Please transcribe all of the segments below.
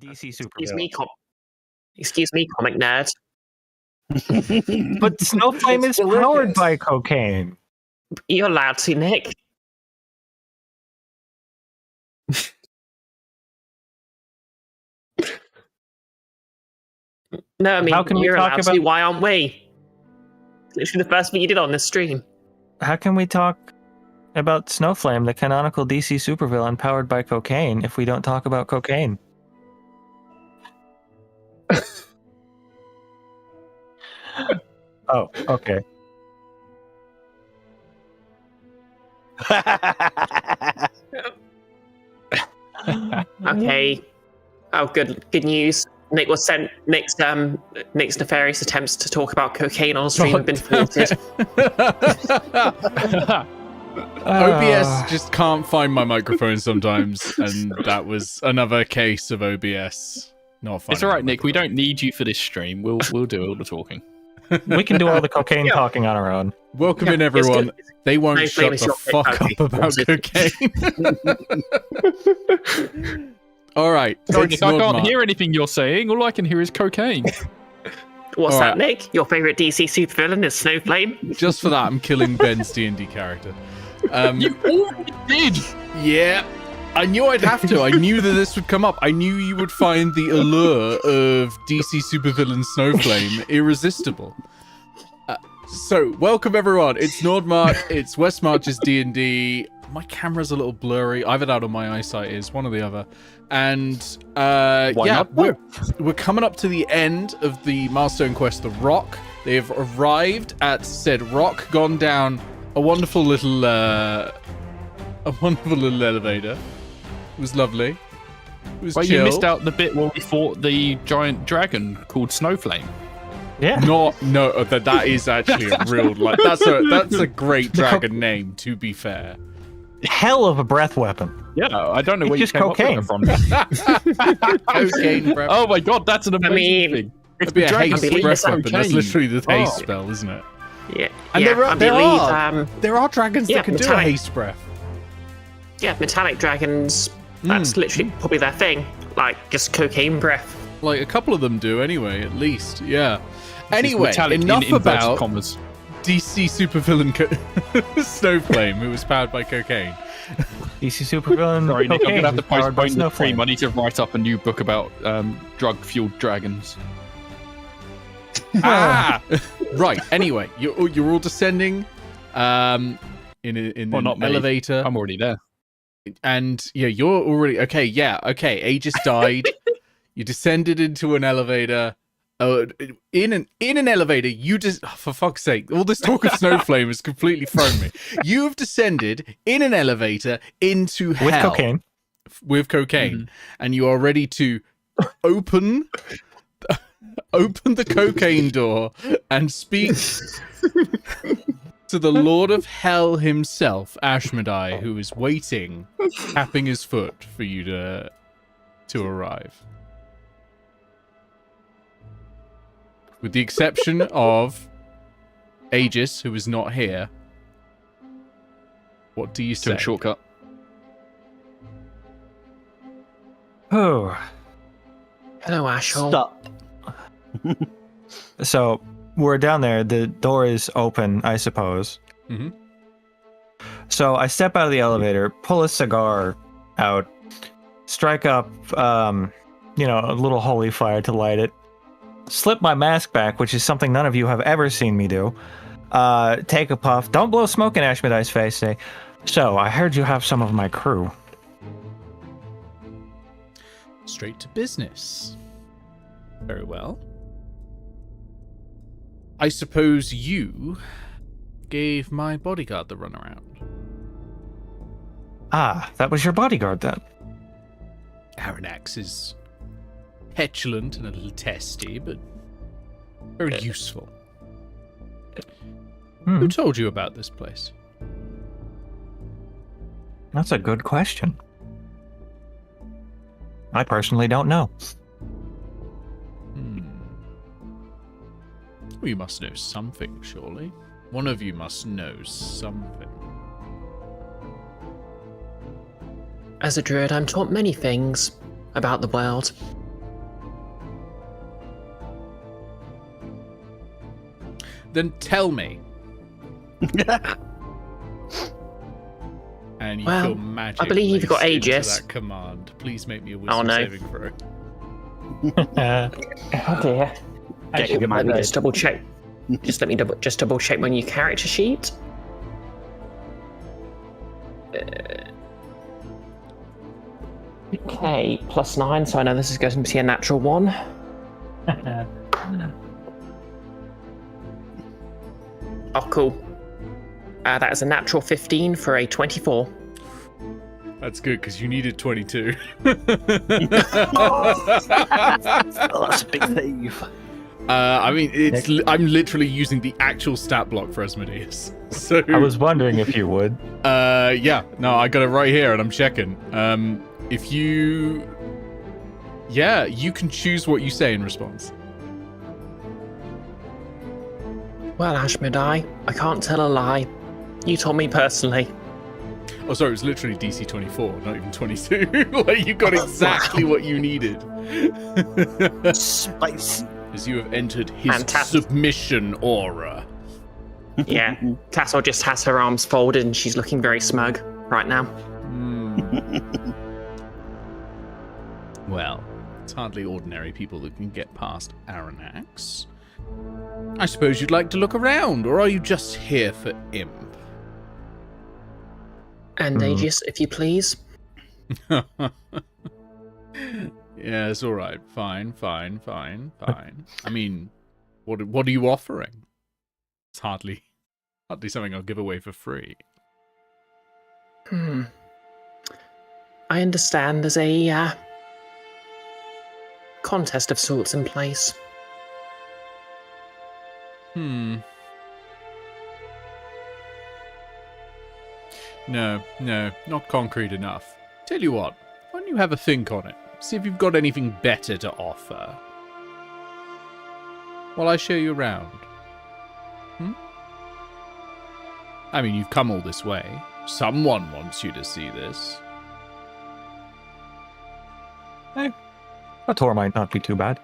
DC super. Excuse me, comic nerd. But Snowflame is powered by cocaine. You're allowed to, Nick. No, I mean, How can we you're talk allowed to. Why aren't we? Literally the first thing you did on this stream. How can we talk about Snowflame, the canonical DC supervillain powered by cocaine, if we don't talk about cocaine? Oh, okay. Okay. Oh, good news. Nick's nefarious attempts to talk about cocaine on stream have been thwarted. OBS just can't find my microphone sometimes, and that was another case of OBS not finding. It's all right, Nick. We don't need you for this stream. We'll do all the talking. We can do all the cocaine talking on our own. Welcome in, everyone. They won't shut the fuck up about cocaine. All right. Sorry, Nick, I can't hear anything you're saying. All I can hear is cocaine. What's that, Nick? Your favourite DC supervillain is Snowflame? Just for that, I'm killing Ben's D&D character. You already did! Yeah. I knew I'd have to. I knew that this would come up. I knew you would find the allure of DC supervillain Snowflame irresistible. So, welcome everyone. It's Nordmark. It's West March's D&D. My camera's a little blurry. Either that or my eyesight is, one or the other. And we're coming up to the end of the milestone quest, the Rock. They've arrived at said rock, gone down a wonderful little elevator. It was lovely. It was chill. You missed out the bit where we fought the giant dragon called Snowflame. Yeah. No, that is actually a real that's a great dragon name, to be fair. Hell of a breath weapon. Yeah, I don't know where just you came cocaine up with that from. Cocaine breath. Oh my god, that's an amazing thing. It'd be a haste breath weapon. That's literally the haste spell, isn't it? Yeah. And there are dragons that can do a haste breath. Yeah, metallic dragons. That's literally probably their thing. Like, just cocaine breath. Like, a couple of them do anyway, at least. Yeah. Anyway, metallic enough about commas. DC supervillain Snowflame, who was powered by cocaine. DC supervillain. Sorry, Nick, I'm gonna have to postpone the Snowflame. stream. I need to write up a new book about drug-fueled dragons. Right. Anyway, you're all descending in an elevator. I'm already there. And yeah, you're already okay. Yeah, okay. Aegis died. You descended into an elevator. In an elevator, you just for fuck's sake, all this talk of Snowflame has completely thrown me. You have descended in an elevator into hell with cocaine, and you are ready to open the cocaine door and speak to the Lord of Hell himself, Ashmedai, who is waiting, tapping his foot for you to arrive. With the exception of Aegis, who is not here. What do you say? Shortcut. Oh. Hello, Ashhole. Stop. So, we're down there. The door is open, I suppose. Mm-hmm. So, I step out of the elevator, pull a cigar out, strike up, a little holy fire to light it, slip my mask back, which is something none of you have ever seen me do. Take a puff. Don't blow smoke in Ashmedai's face. Say, so, I heard you have some of my crew. Straight to business. Very well. I suppose you gave my bodyguard the runaround. Ah, that was your bodyguard then. Aranax is petulant and a little testy, but very useful. Who told you about this place? That's a good question. I personally don't know. Well, you must know something, surely. One of you must know something. As a druid, I'm taught many things about the world. Then tell me. And you feel magic. I believe you've got laced into Aegis. that command. Please make me a wisdom saving throw. Oh dear. Get your Let me mind just double check. Just let me double check my new character sheet. Okay, +9, so I know this is going to be a natural 1. Oh, cool. That is a natural 15 for a 24. That's good, because you needed 22. Oh, that's a big save. I mean, I'm literally using the actual stat block for Asmodeus. So I was wondering if you would. yeah, no, I got it right here, and I'm checking. If you, yeah, you can choose what you say in response. Well, Ashmedai, I can't tell a lie. You told me personally. Oh, sorry, it was literally DC 24, not even 22. Like, you got exactly what you needed. Spicy. As you have entered his Fantastic. submission aura. Yeah, Tattle just has her arms folded and she's looking very smug right now. Well, it's hardly ordinary people that can get past Aranax. I suppose you'd like to look around, or are you just here for imp? And Aegis, if you please. Yeah, it's all right. Fine. I mean, what are you offering? It's hardly something I'll give away for free. I understand there's a contest of sorts in place. No, not concrete enough. Tell you what, why don't you have a think on it? See if you've got anything better to offer. While I show you around. I mean, you've come all this way. Someone wants you to see this. A tour might not be too bad.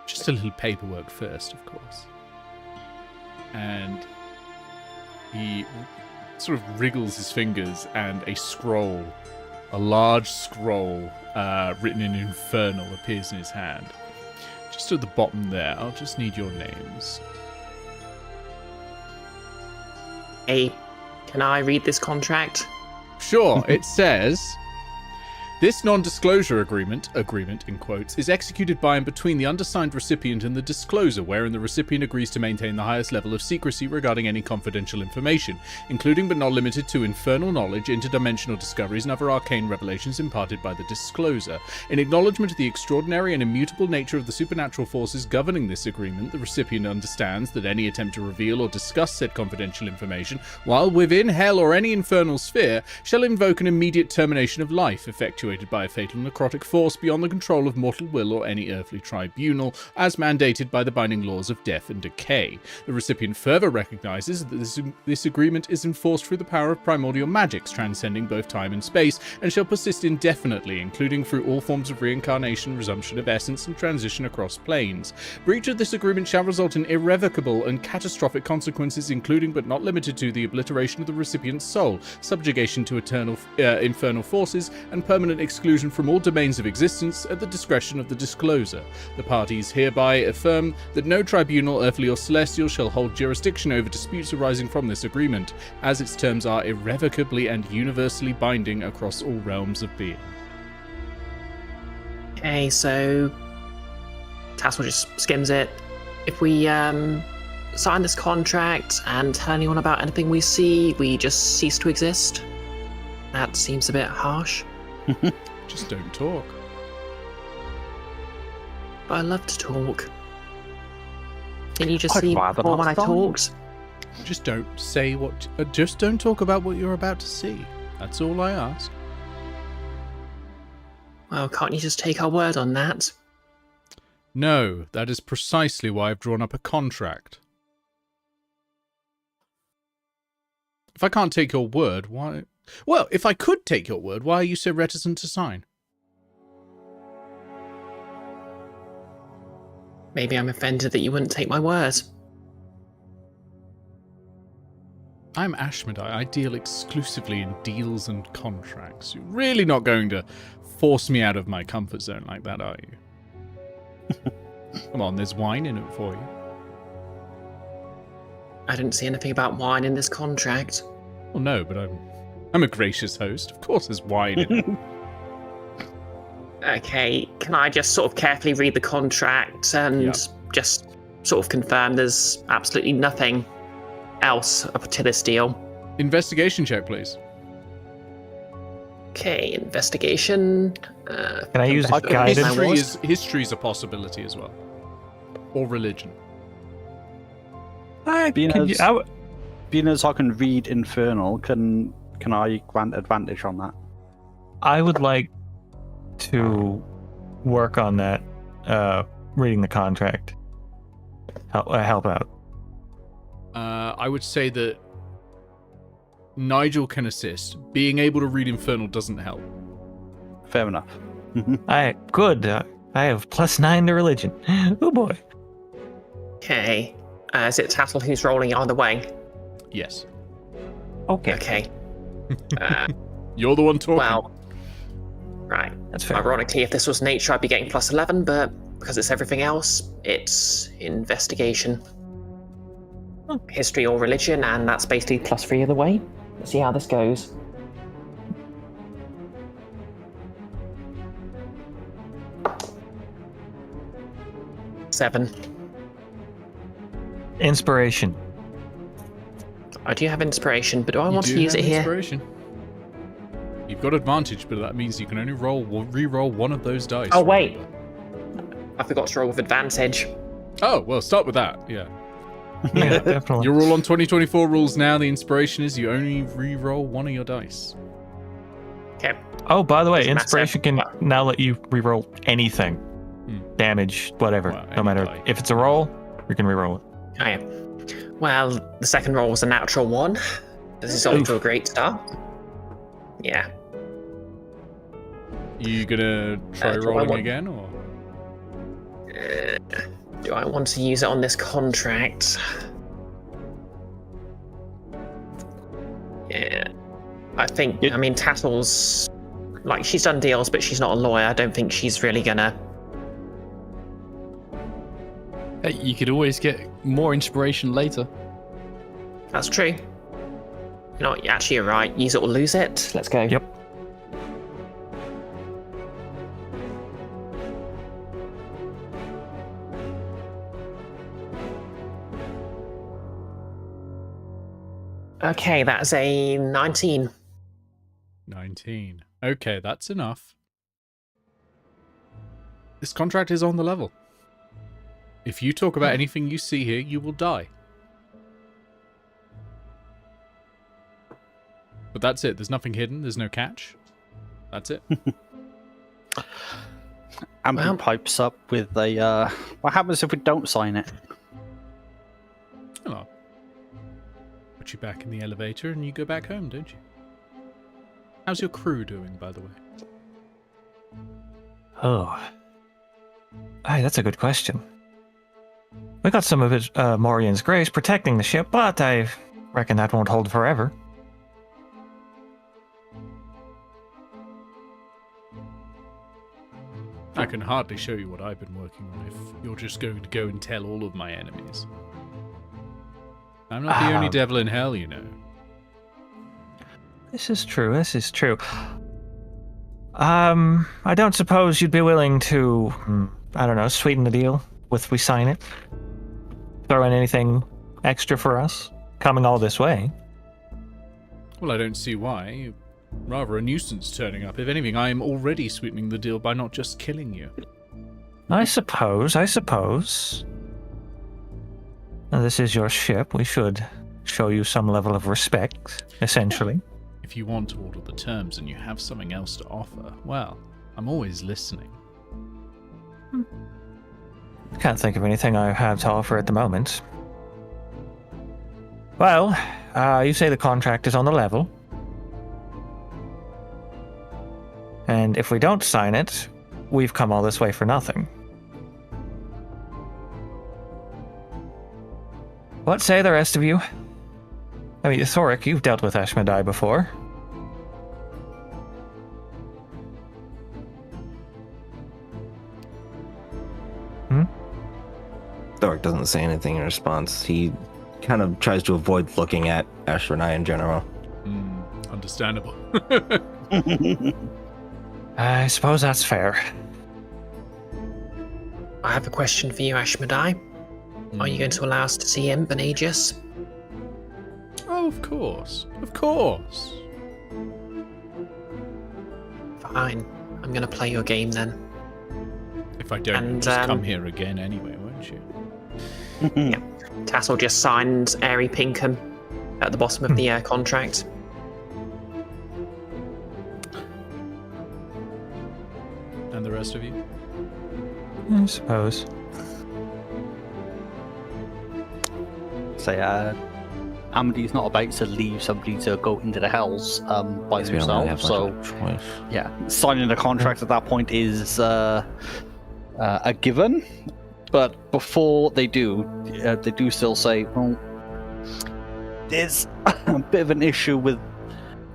Just a little paperwork first, of course. And he sort of wriggles his fingers, and a large scroll written in Infernal appears in his hand. Just at the bottom there, I'll just need your names. Hey, can I read this contract? Sure, it says... This non-disclosure agreement in quotes, is executed by and between the undersigned recipient and the discloser, wherein the recipient agrees to maintain the highest level of secrecy regarding any confidential information, including but not limited to infernal knowledge, interdimensional discoveries, and other arcane revelations imparted by the discloser. In acknowledgement of the extraordinary and immutable nature of the supernatural forces governing this agreement, the recipient understands that any attempt to reveal or discuss said confidential information, while within hell or any infernal sphere, shall invoke an immediate termination of life, effectuated by a fatal necrotic force beyond the control of mortal will or any earthly tribunal, as mandated by the binding laws of death and decay. The recipient further recognizes that this agreement is enforced through the power of primordial magics, transcending both time and space, and shall persist indefinitely, including through all forms of reincarnation, resumption of essence, and transition across planes. Breach of this agreement shall result in irrevocable and catastrophic consequences, including but not limited to the obliteration of the recipient's soul, subjugation to infernal forces, and permanent exclusion from all domains of existence at the discretion of the discloser. The parties hereby affirm that no tribunal, earthly or celestial, shall hold jurisdiction over disputes arising from this agreement, as its terms are irrevocably and universally binding across all realms of being. Okay, so Tattle just skims it. If we sign this contract and tell anyone about anything we see, we just cease to exist? That seems a bit harsh. Just don't talk. But I love to talk. Didn't you just I'd see rather before not when I sign. talked? Just don't say what... just don't talk about what you're about to see. That's all I ask. Well, can't you just take our word on that? No, that is precisely why I've drawn up a contract. If I can't take your word, why... Well, if I could take your word, why are you so reticent to sign? Maybe I'm offended that you wouldn't take my word. I'm Ashmedai. I deal exclusively in deals and contracts. You're really not going to force me out of my comfort zone like that, are you? Come on, there's wine in it for you. I didn't see anything about wine in this contract. Well, no, but I'm a gracious host. Of course there's wine in it. Okay, can I just sort of carefully read the contract and just sort of confirm there's absolutely nothing else up to this deal? Investigation check, please. Okay, investigation. Can I use guidance? History's a possibility as well. Or religion. Being as I can read Infernal, can I grant advantage on that? I would like to work on that, reading the contract. Help out. I would say that Nigel can assist. Being able to read Infernal doesn't help. Fair enough. Good. I have +9 to religion. Oh boy. Okay. Is it Tattle who's rolling either way? Yes. Okay. You're the one talking. Well, right. That's fair. Ironically, if this was nature, I'd be getting +11, but because it's everything else, it's investigation. History or religion, and that's basically +3 either way. Let's see how this goes. Seven. Inspiration. I do have inspiration, but do I want You to do use have it here? inspiration. You've got advantage, but that means you can only re-roll one of those dice. Oh, wait. I forgot to roll with advantage. Oh, well, start with that, yeah. Yeah, definitely. You're all on 2024 rules now. The inspiration is you only re-roll one of your dice. Okay. Oh, by the way, Doesn't inspiration can now let you reroll anything. Damage, whatever. Well, no matter. die. If it's a roll, you can reroll it. Oh, yeah. Well, the second roll was a natural 1. This is off to a great start. Yeah. You gonna try do I rolling want- again, or? Do I want to use it on this contract? Yeah. I think, I mean, Tattle's... Like, she's done deals, but she's not a lawyer. I don't think she's really gonna... Hey, you could always get more inspiration later. That's true. You know what, actually, you're right. Use it or lose it. Let's go. Yep. Okay, that's a 19. 19. Okay, that's enough. This contract is on the level. If you talk about anything you see here, you will die. But that's it. There's nothing hidden. There's no catch. That's it. Amity pipes up with a, what happens if we don't sign it? Hello. Put you back in the elevator and you go back home, don't you? How's your crew doing, by the way? Oh. Hey, that's a good question. We got some of it, Morian's Grace protecting the ship, but I reckon that won't hold forever. I can hardly show you what I've been working on if you're just going to go and tell all of my enemies. I'm not the only devil in hell, you know. This is true, this is true. I don't suppose you'd be willing to, I don't know, sweeten the deal with we sign it? Throw in anything extra for us? Coming all this way? Well, I don't see why. You're rather a nuisance turning up. If anything, I am already sweetening the deal by not just killing you. I suppose. Now, this is your ship. We should show you some level of respect, essentially. If you want to order the terms and you have something else to offer, well, I'm always listening. Can't think of anything I have to offer at the moment. Well, you say the contract is on the level. And if we don't sign it, we've come all this way for nothing. What say the rest of you? I mean, Thorek, you've dealt with Ashmedai before. Thorek doesn't say anything in response. He kind of tries to avoid looking at Ashmedai in general. Understandable. I suppose that's fair. I have a question for you, Ashmedai. Are you going to allow us to see Imp and Aegis? Oh, of course. Of course. Fine. I'm going to play your game then. If I don't, you'll just come here again anyway, won't you? Yeah. Tattle just signed Airy Pinkham at the bottom of the contract. And the rest of you? I suppose. Say, Amity's not about to leave somebody to go into the hells by Guess we don't really themselves. have So, much of a choice. yeah, signing the contract at that point is a given. But before they do still say, well, there's a bit of an issue with.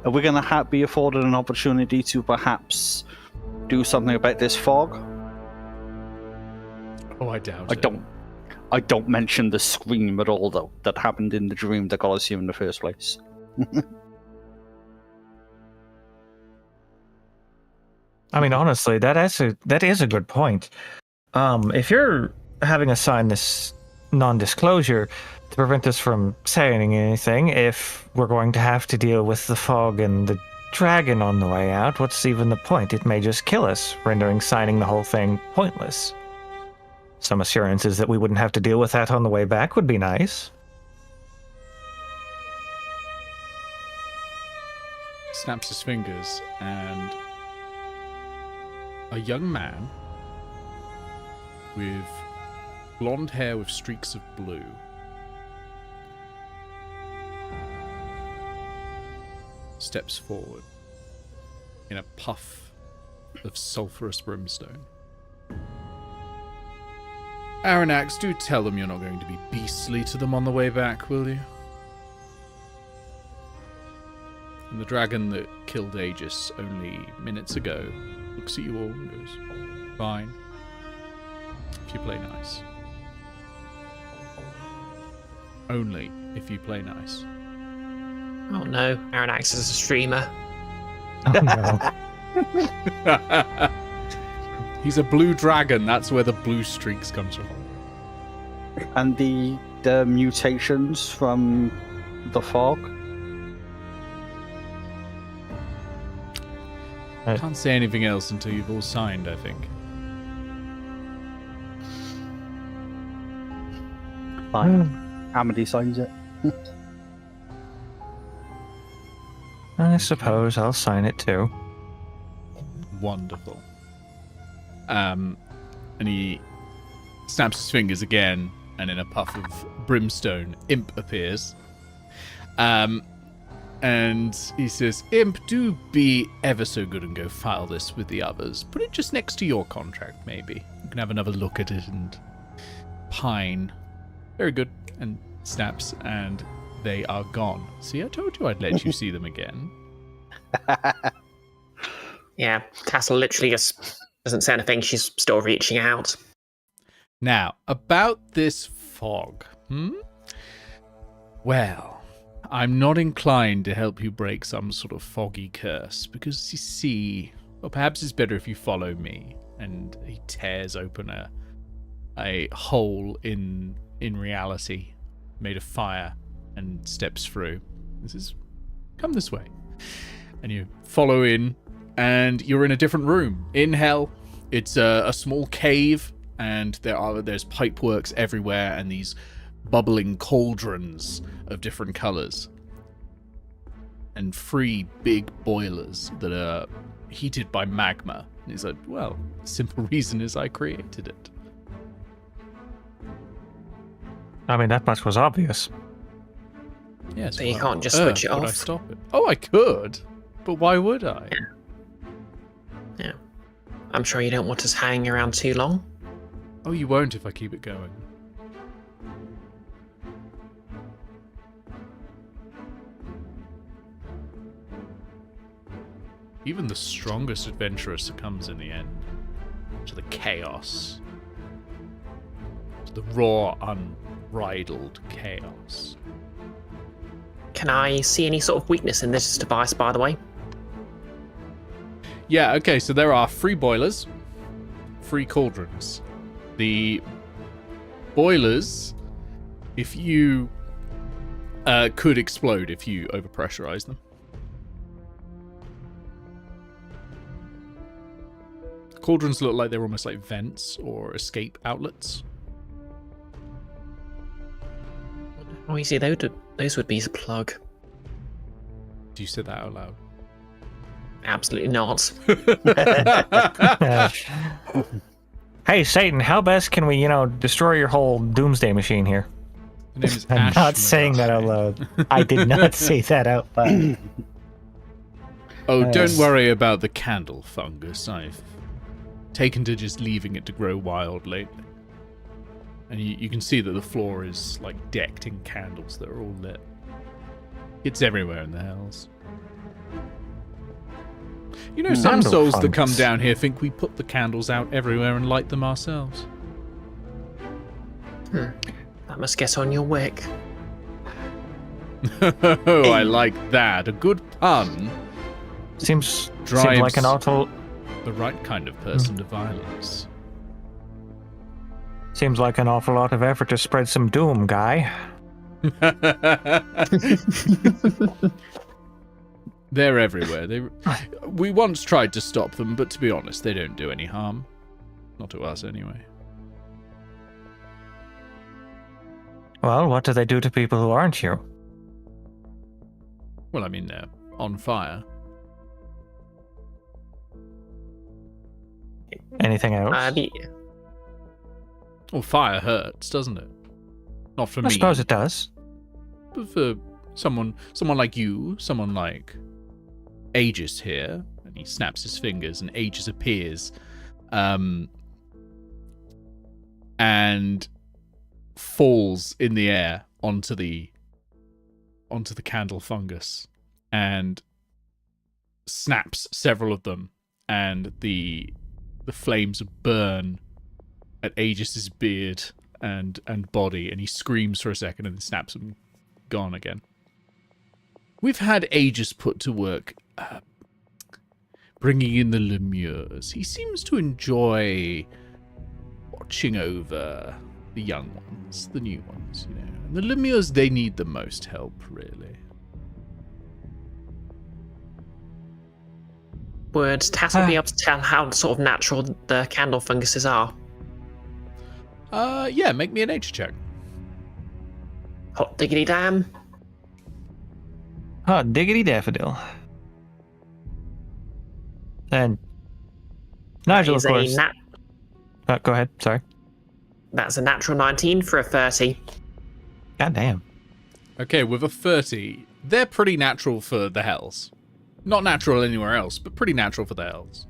Are we going to be afforded an opportunity to perhaps do something about this fog? Oh, I doubt it. I don't mention the scream at all, though, that happened in the dream that got us here in the first place. I mean, honestly, that is a good point. If you're having us sign this non-disclosure to prevent us from saying anything, if we're going to have to deal with the fog and the dragon on the way out, what's even the point? It may just kill us, rendering signing the whole thing pointless. Some assurances that we wouldn't have to deal with that on the way back would be nice. Snaps his fingers, and a young man with blonde hair with streaks of blue steps forward in a puff of sulphurous brimstone. Aranax, do tell them you're not going to be beastly to them on the way back, will you? And the dragon that killed Aegis only minutes ago looks at you all and goes, fine, if you play nice. Only if you play nice. Oh no, Aranax is a streamer. Oh, no. He's a blue dragon, that's where the blue streaks comes from. And the mutations from the fog? Can't say anything else until you've all signed, I think. Fine. Amity signs it. I suppose I'll sign it too. Wonderful. And he snaps his fingers again, and in a puff of brimstone, Imp appears. And he says, Imp, do be ever so good and go file this with the others. Put it just next to your contract, maybe. You can have another look at it and pine. Very good. And snaps, and they are gone. See, I told you I'd let you see them again. Yeah, Tattle literally just doesn't say anything. She's still reaching out. Now, about this fog, Well, I'm not inclined to help you break some sort of foggy curse, because you see, well, perhaps it's better if you follow me. And he tears open a hole in reality, made of fire, and steps through. This is, come this way. And you follow in, and you're in a different room. In hell, it's a small cave, and there's pipeworks everywhere, and these bubbling cauldrons of different colors. And 3 big boilers that are heated by magma. And he's like, well, simple reason is I created it. I mean, that much was obvious. Yes. So you well, can't just switch it would I off? stop it? Oh, I could, but why would I? Yeah. I'm sure you don't want us hanging around too long. Oh, you won't if I keep it going. Even the strongest adventurer succumbs in the end to the chaos, to the raw, unbridled chaos. Can I see any sort of weakness in this device, by the way? Yeah, okay, so there are 3 boilers, 3 cauldrons. The boilers, if you could explode if you overpressurize them. Cauldrons look like they're almost like vents or escape outlets. Oh, you see, those would be a plug. Do you say that out loud? Absolutely not. Hey, Satan, how best can we, destroy your whole doomsday machine here? The name is I'm not saying that out loud. I did not say that out loud. Oh, don't worry about the candle fungus. I've taken to just leaving it to grow wild lately. And you can see that the floor is like decked in candles that are all lit. It's everywhere in the hells. You know, some Candle souls that fungus. come down here think we put the candles out everywhere and light them ourselves. That must get on your wick. Oh, I like that. A good pun. Seems Drives- like an awful. The right kind of person to violence. Seems like an awful lot of effort to spread some doom, guy. They're everywhere. We once tried to stop them, but to be honest, they don't do any harm. Not to us, anyway. Well, what do they do to people who aren't you? Well, I mean, they're on fire. Anything else? Well, fire hurts, doesn't it? Not for I me. suppose it does. But for someone like you, someone like Aegis here, and he snaps his fingers and Aegis appears, and falls in the air onto the candle fungus and snaps several of them, and the flames burn at Aegis's beard and body, and he screams for a second and then snaps them, gone again. We've had Aegis put to work bringing in the lemures. He seems to enjoy watching over the young ones, the new ones, you know. And the lemures, they need the most help, really. Would Tattle be able to tell how sort of natural the candle funguses are? Yeah, make me a nature check. Hot diggity damn. Hot diggity daffodil. And Nigel, of Is a course. Go ahead. Sorry. That's a natural 19 for a 30. God damn. Okay, with a 30, they're pretty natural for the hells. Not natural anywhere else, but pretty natural for the hells.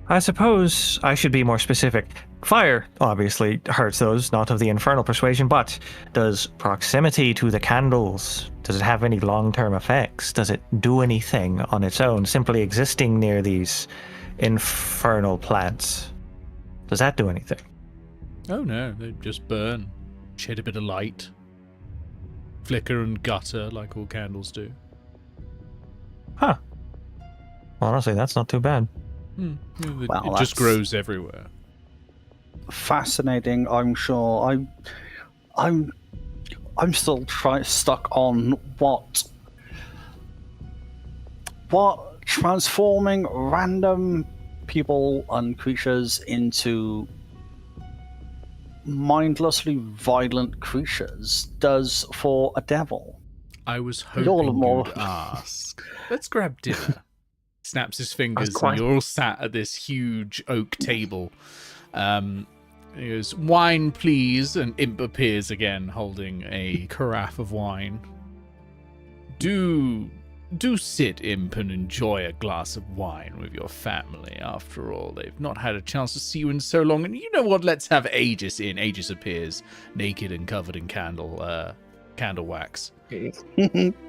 I suppose I should be more specific. Fire obviously hurts those, not of the infernal persuasion, but does proximity to the candles, does it have any long-term effects? Does it do anything on its own, simply existing near these infernal plants? Does that do anything? Oh no, they just burn. Shed a bit of light. Flicker and gutter like all candles do. Huh. Honestly, that's not too bad. It Well, just that's- grows everywhere. Fascinating, I'm sure. I'm still stuck on what transforming random people and creatures into mindlessly violent creatures does for a devil. I was You're hoping more- you'd ask. Let's grab dinner. Snaps his fingers, quite- and you're all sat at this huge oak table. He goes, "Wine, please," and Imp appears again, holding a carafe of wine. Do sit, Imp, and enjoy a glass of wine with your family. After all, they've not had a chance to see you in so long. And you know what? Let's have Aegis in. Aegis appears, naked and covered in candle, candle wax.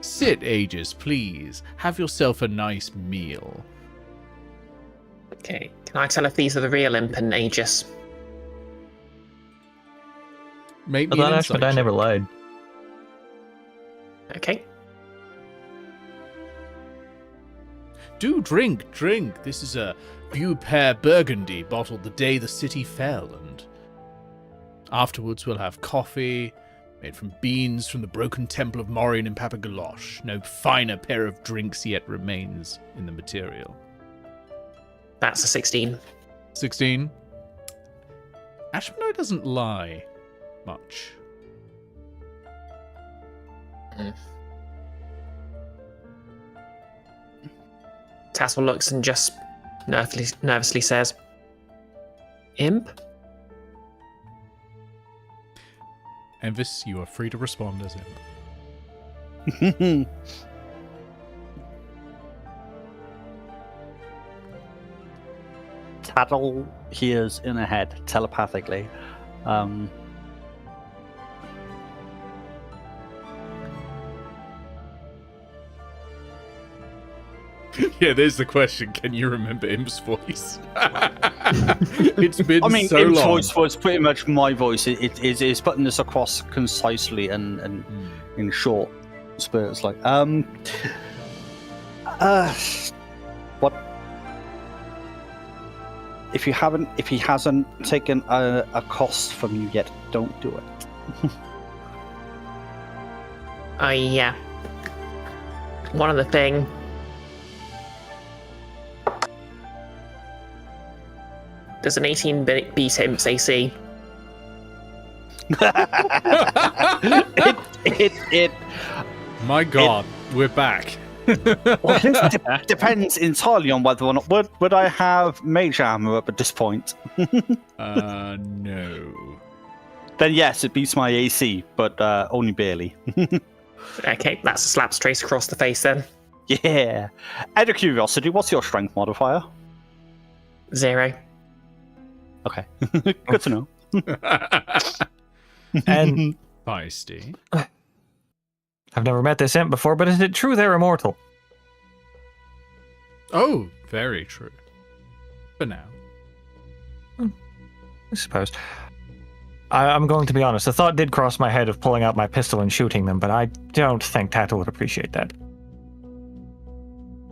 Sit, Aegis, please. Have yourself a nice meal. Okay, can I tell if these are the real Imp and Aegis? Make I me an thought insight I check. never lied. Okay. Do drink. This is a Vieux Burgundy bottled the day the city fell, and afterwards we'll have coffee made from beans from the broken temple of Morian in Papagalosh. No finer pair of drinks yet remains in the material. That's a 16. 16. Ashmano doesn't lie much. Tattle looks and just nervously says, Imp? Enfys, you are free to respond as him. Tattle hears in her head telepathically. Yeah, there's the question. Can you remember Imp's voice? It's been I mean, so Imp's long. voice was pretty much my voice. It's putting this across concisely and in short spurts. Like, what? If he hasn't taken a cost from you yet, don't do it. Yeah. One other thing. Does an 18 beat Imp's AC? it My God, we're back. well, depends entirely on whether or not would I have mage armor up at this point. No. Then yes, it beats my AC, but only barely. Okay, that's a slap straight across the face then. Yeah. Out of curiosity, what's your strength modifier? 0. Okay, good to know. And Feisty. I've never met this imp before, but is it true they're immortal? Oh, very true. For now. I suppose. I'm going to be honest. The thought did cross my head of pulling out my pistol and shooting them, but I don't think Tattle would appreciate that.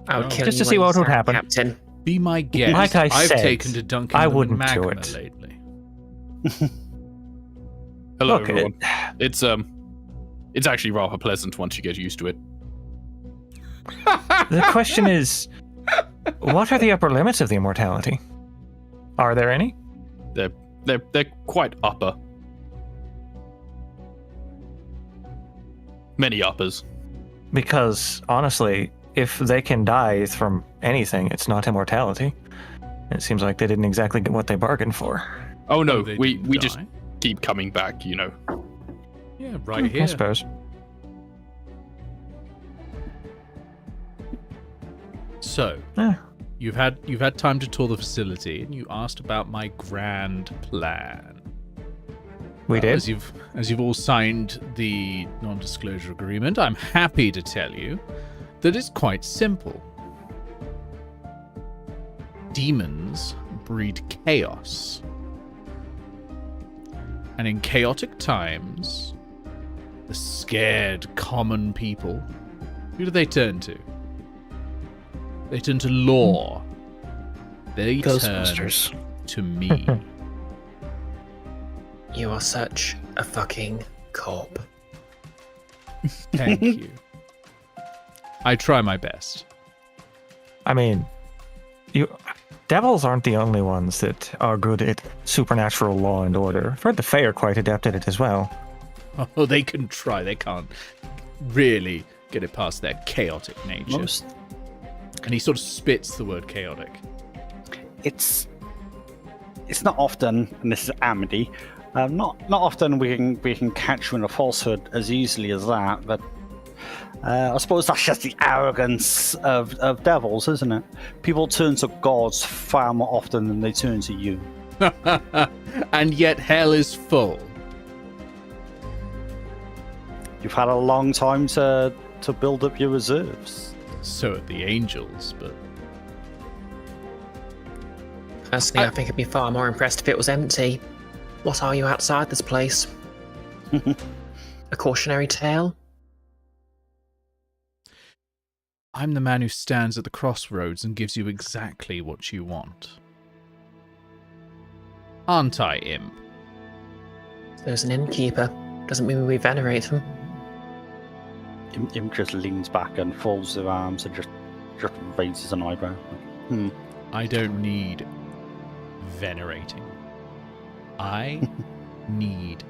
I would Oh. kill Just you to see when what you would stand, happen. Captain. Be my guest. Like I I've said, taken to dunking I them in wouldn't do magma it. lately. Hello, Look, everyone. It's actually rather pleasant once you get used to it. The question is, what are the upper limits of the immortality? Are there any? They're quite upper. Many uppers. Because, honestly, if they can die from anything, it's not immortality. It seems like they didn't exactly get what they bargained for. Oh no, They we didn't just die. keep coming back, you know. Yeah, right I here. suppose. So, Eh, you've had time to tour the facility, and you asked about my grand plan. we did. As you've all signed the non-disclosure agreement, I'm happy to tell you that it's quite simple. Demons breed chaos. And in chaotic times, the scared common people, who do they turn to? They turn to law. They turn Ghostbusters. to me. You are such a fucking corp. Thank you. I try my best. I mean, devils aren't the only ones that are good at supernatural law and order. I've heard the Fae are quite adept at it as well. Oh, they can try. They can't really get it past their chaotic nature. Most And he sort of spits the word chaotic. it's not often, and this is Amity. Not often we can catch you in a falsehood as easily as that, but I suppose that's just the arrogance of devils, isn't it? People turn to gods far more often than they turn to you. And yet hell is full. You've had a long time to build up your reserves. So at the Angels, but Personally, I think I'd be far more impressed if it was empty. What are you outside this place? A cautionary tale? I'm the man who stands at the crossroads and gives you exactly what you want. Aren't I, Imp? There's an innkeeper. Doesn't mean we venerate him. Imp just leans back and folds their arms and just raises an eyebrow. I don't need venerating. I need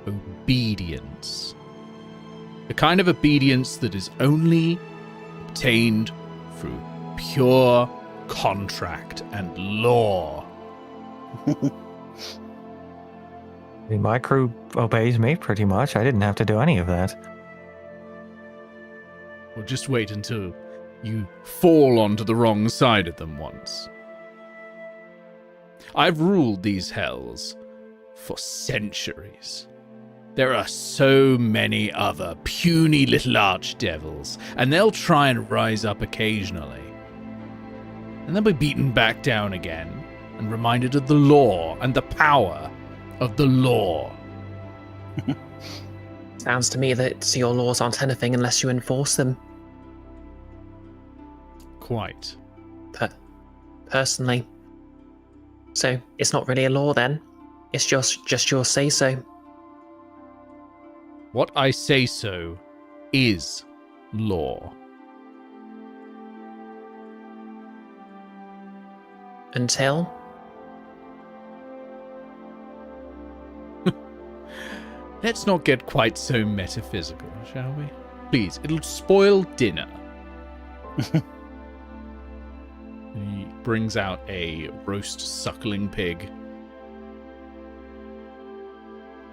obedience. The kind of obedience that is only obtained through pure contract and law. I mean, my crew obeys me pretty much. I didn't have to do any of that. Well, just wait until you fall onto the wrong side of them once. I've ruled these hells for centuries. There are so many other puny little archdevils, and they'll try and rise up occasionally. And they'll be beaten back down again, and reminded of the law and the power of the law. Sounds to me that your laws aren't anything unless you enforce them. Quite. Personally. So, it's not really a law then. It's just your say-so. What I say so is law. Until? Let's not get quite so metaphysical, shall we? Please, it'll spoil dinner. He brings out a roast suckling pig.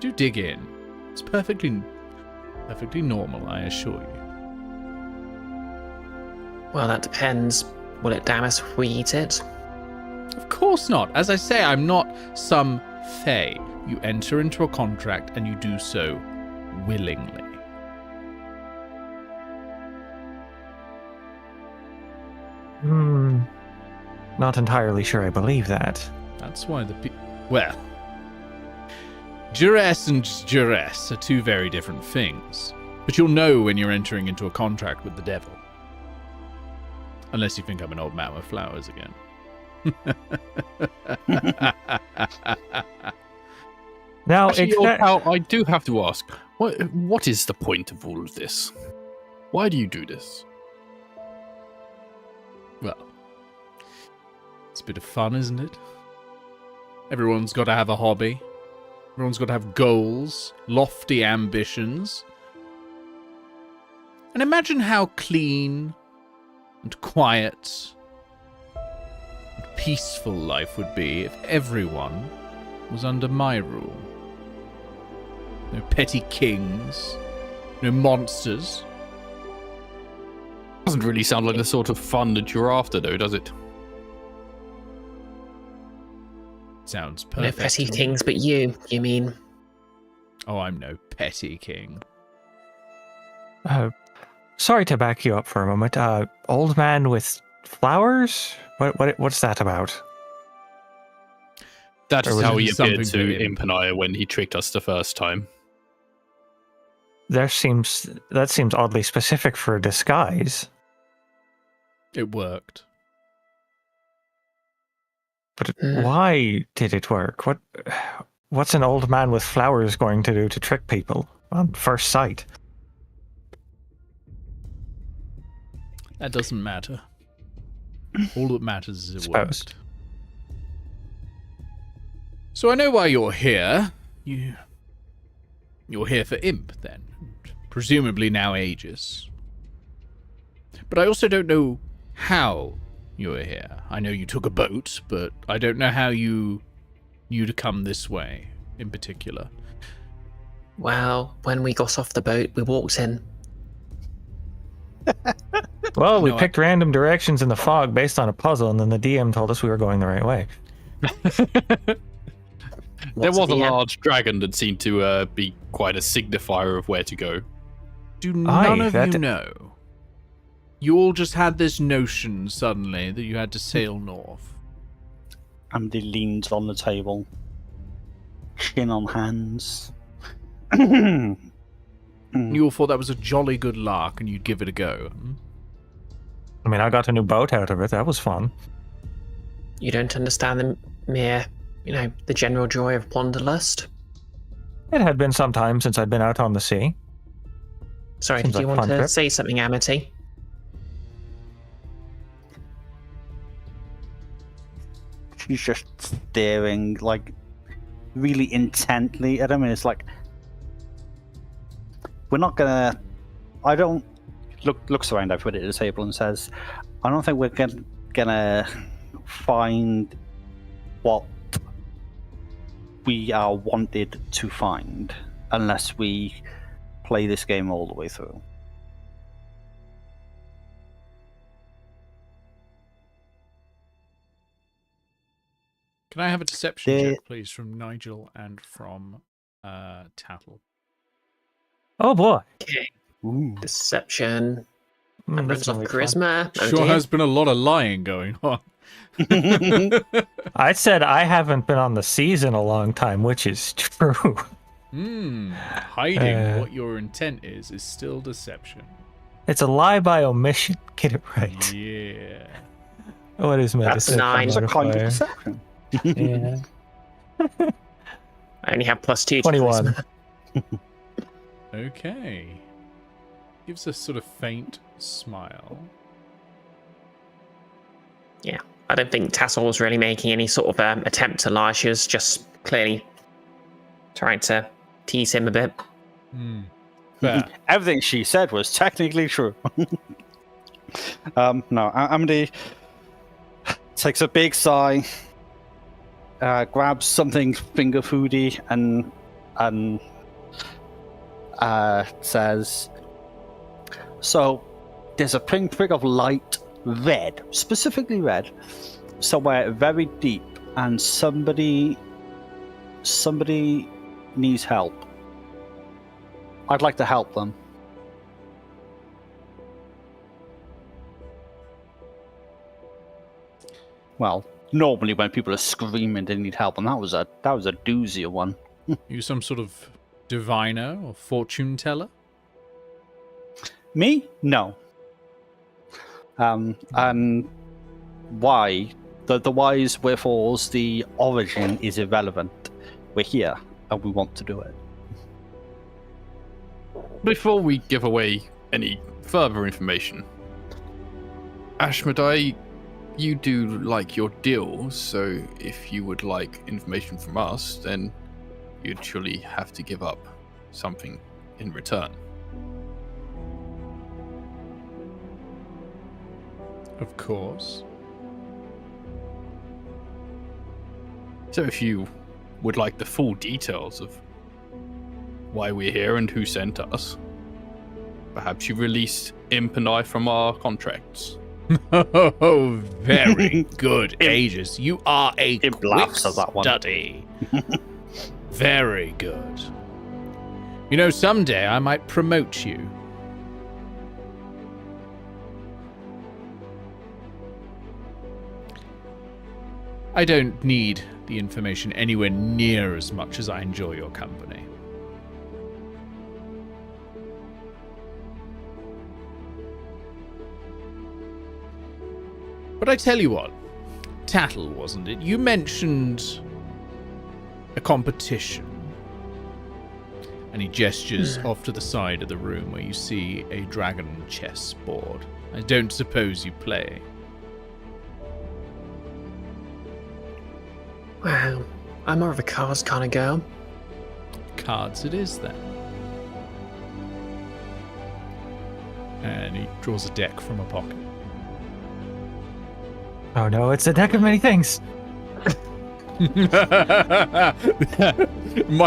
Do dig in. It's perfectly normal, I assure you. Well, that depends. Will it damn us if we eat it? Of course not. As I say, I'm not some fae. You enter into a contract and you do so willingly. Not entirely sure I believe that. That's why well, duress and duress are two very different things. But you'll know when you're entering into a contract with the devil. Unless you think I'm an old man with flowers again. Now, Actually, Old Pal, I do have to ask, what is the point of all of this? Why do you do this? Well, it's a bit of fun, isn't it? Everyone's got to have a hobby. Everyone's got to have goals, lofty ambitions. And imagine how clean and quiet and peaceful life would be if everyone was under my rule. No petty kings, no monsters. Doesn't really sound like the sort of fun that you're after, though, does it? Sounds No perfect. petty kings but you mean? Oh, I'm no petty king. Sorry to back you up for a moment. Old man with flowers? What's that about? That Or is was how it he something appeared to to Imp and I when he tricked us the first time. That seems oddly specific for a disguise. It worked. But why did it work? What's an old man with flowers going to do to trick people on first sight? That doesn't matter. All that matters is it Suppose. worked. So I know why you're here. You're here for Imp, then. Presumably now Aegis. But I also don't know how you're here. I know you took a boat, but I don't know how you knew to come this way, in particular. Well, when we got off the boat, we walked in. Well, we No, picked random directions in the fog based on a puzzle, and then the DM told us we were going the right way. There What's was a the end? large dragon that seemed to be quite a signifier of where to go. Do none of that- you know? You all just had this notion suddenly that you had to sail north. Amity leans on the table, chin on hands. You all thought that was a jolly good lark and you'd give it a go. Hmm? I mean, I got a new boat out of it. That was fun. You don't understand the mere, the general joy of wanderlust? It had been some time since I'd been out on the sea. Sorry, Seems did you like a want fun to trip. say something, Amity? She's just staring, like, really intently at him, and it's like, we're not gonna. I don't. Looks around everybody at the table and says, I don't think we're gonna find what we are wanted to find unless we play this game all the way through. Can I have a deception Yeah. check, please, from Nigel and from Tattle? Oh boy. Okay. Ooh. Deception. That That's runs off gonna be fun. charisma. Oh Sure dear. has been a lot of lying going on. I said I haven't been on the seas in a long time, which is true. Hiding what your intent is still deception. It's a lie by omission. Get it right. Yeah. What is my That's deception 9. It's a kind of modifier? deception. Yeah. I only have +2 to 21. charisma. Okay. Gives a sort of faint smile. Yeah. I don't think Tattle was really making any sort of attempt to lie. She was just clearly trying to tease him a bit. Fair. Everything she said was technically true. No, Amity takes a big sigh, grabs something finger foody, and says, "So, there's a pinprick of light, red, specifically red, somewhere very deep, and somebody needs help. I'd like to help them." Well, normally when people are screaming they need help, and that was a doozy of one. You some sort of diviner or fortune teller? Me? No. And why? The whys, wherefores, the origin is irrelevant. We're here, and we want to do it. Before we give away any further information, Ashmedai, you do like your deals, so if you would like information from us, then you'd surely have to give up something in return. Of course. So if you would like the full details of why we're here and who sent us, perhaps you release Imp and I from our contracts. Oh, very good, Aegis. You are a Imp quick laughs at that one. study. Very good. You know, someday I might promote you. I don't need the information anywhere near as much as I enjoy your company. But I tell you what, Tattle, wasn't it? You mentioned a competition. And he gestures off to the side of the room where you see a dragon chess board. I don't suppose you play. Wow. I'm more of a cards kind of girl. Cards it is then. And he draws a deck from a pocket. Oh no, it's a deck of many things. my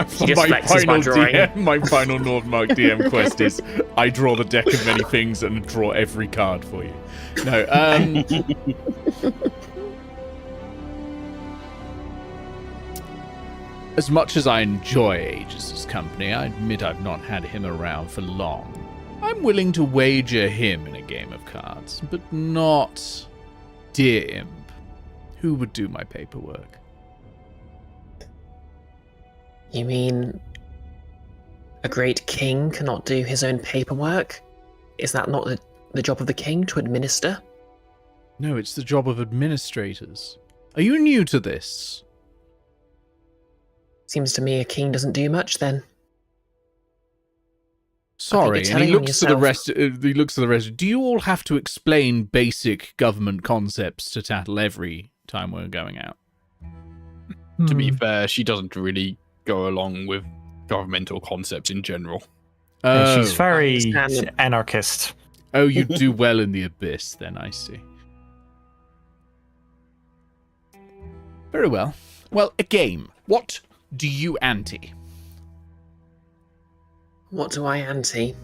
just flexes by final drawing. DM, my final Nordmark DM quest is I draw the deck of many things and draw every card for you. No, as much as I enjoy Aegis' company, I admit I've not had him around for long. I'm willing to wager him in a game of cards, but not dear Imp. Who would do my paperwork? You mean a great king cannot do his own paperwork? Is that not the job of the king to administer? No, it's the job of administrators. Are you new to this? Seems to me a king doesn't do much then. Sorry, it's and he telling on looks to the yourself. rest. He looks to the rest. Do you all have to explain basic government concepts to Tattle every time we're going out? To be fair, she doesn't really go along with governmental concepts in general. And she's very I understand. anarchist. Oh, you do well in the abyss, then, I see. Very well. Well, a game. What do you ante? What do I ante?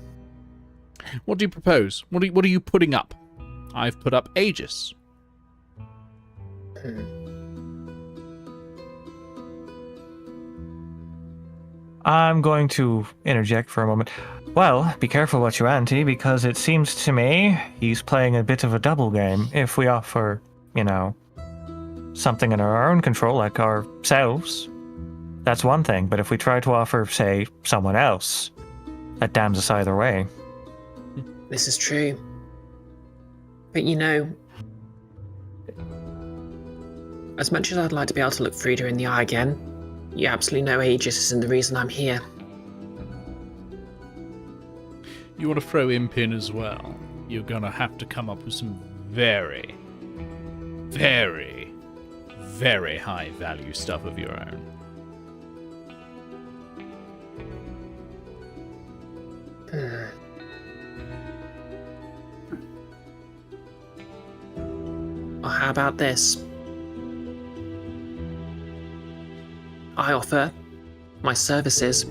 What do you propose? What are you putting up? I've put up Aegis. I'm going to interject for a moment. Well, be careful what you ante, because it seems to me he's playing a bit of a double game. If we offer, something in our own control, like ourselves, that's one thing. But if we try to offer, say, someone else, that damns us either way. This is true. But as much as I'd like to be able to look Frida in the eye again, you absolutely know Aegis isn't the reason I'm here. You want to throw Imp in as well? You're going to have to come up with some very, very, very high value stuff of your own. Or how about this? I offer my services.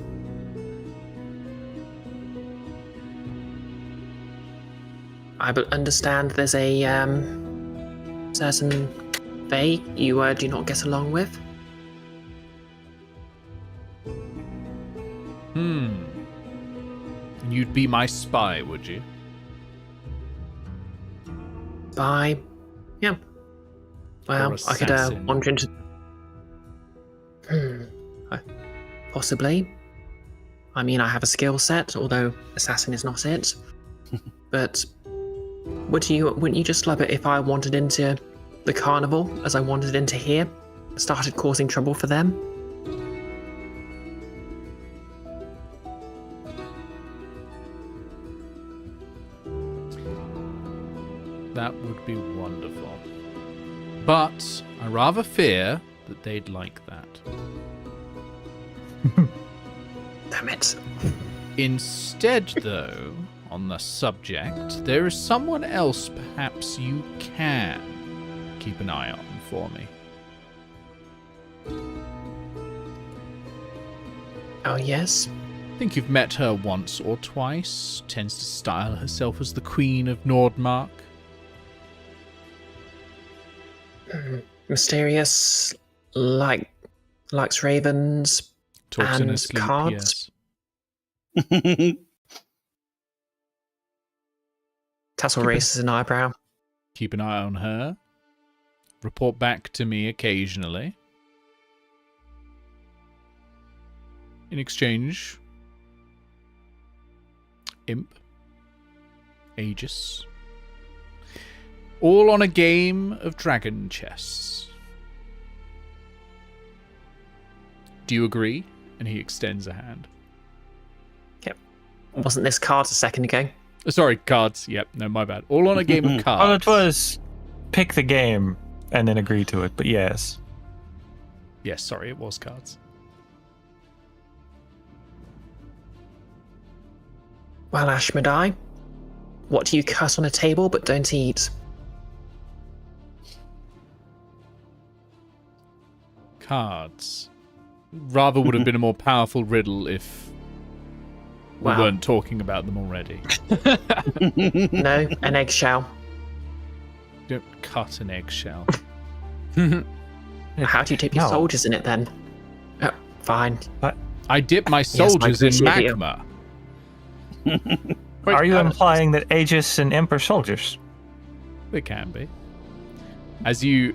I understand there's a certain Fae you do not get along with. And you'd be my spy, would you? Spy? Yeah. Well, Or I could assassin. wander into. Possibly. I mean, I have a skill set, although assassin is not it. But wouldn't you just love it if I wandered into the carnival as I wandered into here, started causing trouble for them? That would be wonderful. But I rather fear that they'd like that. Damn it. Instead, though, on the subject, there is someone else perhaps you can keep an eye on for me. Oh, yes? I think you've met her once or twice. Tends to style herself as the Queen of Nordmark. Mysterious, likes ravens, Talks in her and sleep, cards. yes. Tattle raises an eyebrow. Keep an eye on her. Report back to me occasionally. In exchange, Imp, Aegis, all on a game of dragon chess. Do you agree? And he extends a hand. Yep. Wasn't this cards a second ago? Sorry, cards. Yep, no, my bad. All on a game of cards. Well, it was pick the game and then agree to it, but yes. Yes, sorry, it was cards. Well, Ashmedai, what do you cut on a table but don't eat? Cards. Rather would have been a more powerful riddle if we Wow. weren't talking about them already. No, an eggshell. Don't cut an eggshell. How do you dip your No. soldiers in it then? Fine. I dip my soldiers in appreciate you. magma. Wait, Are you implying that Aegis and Imp are soldiers? They can be. As you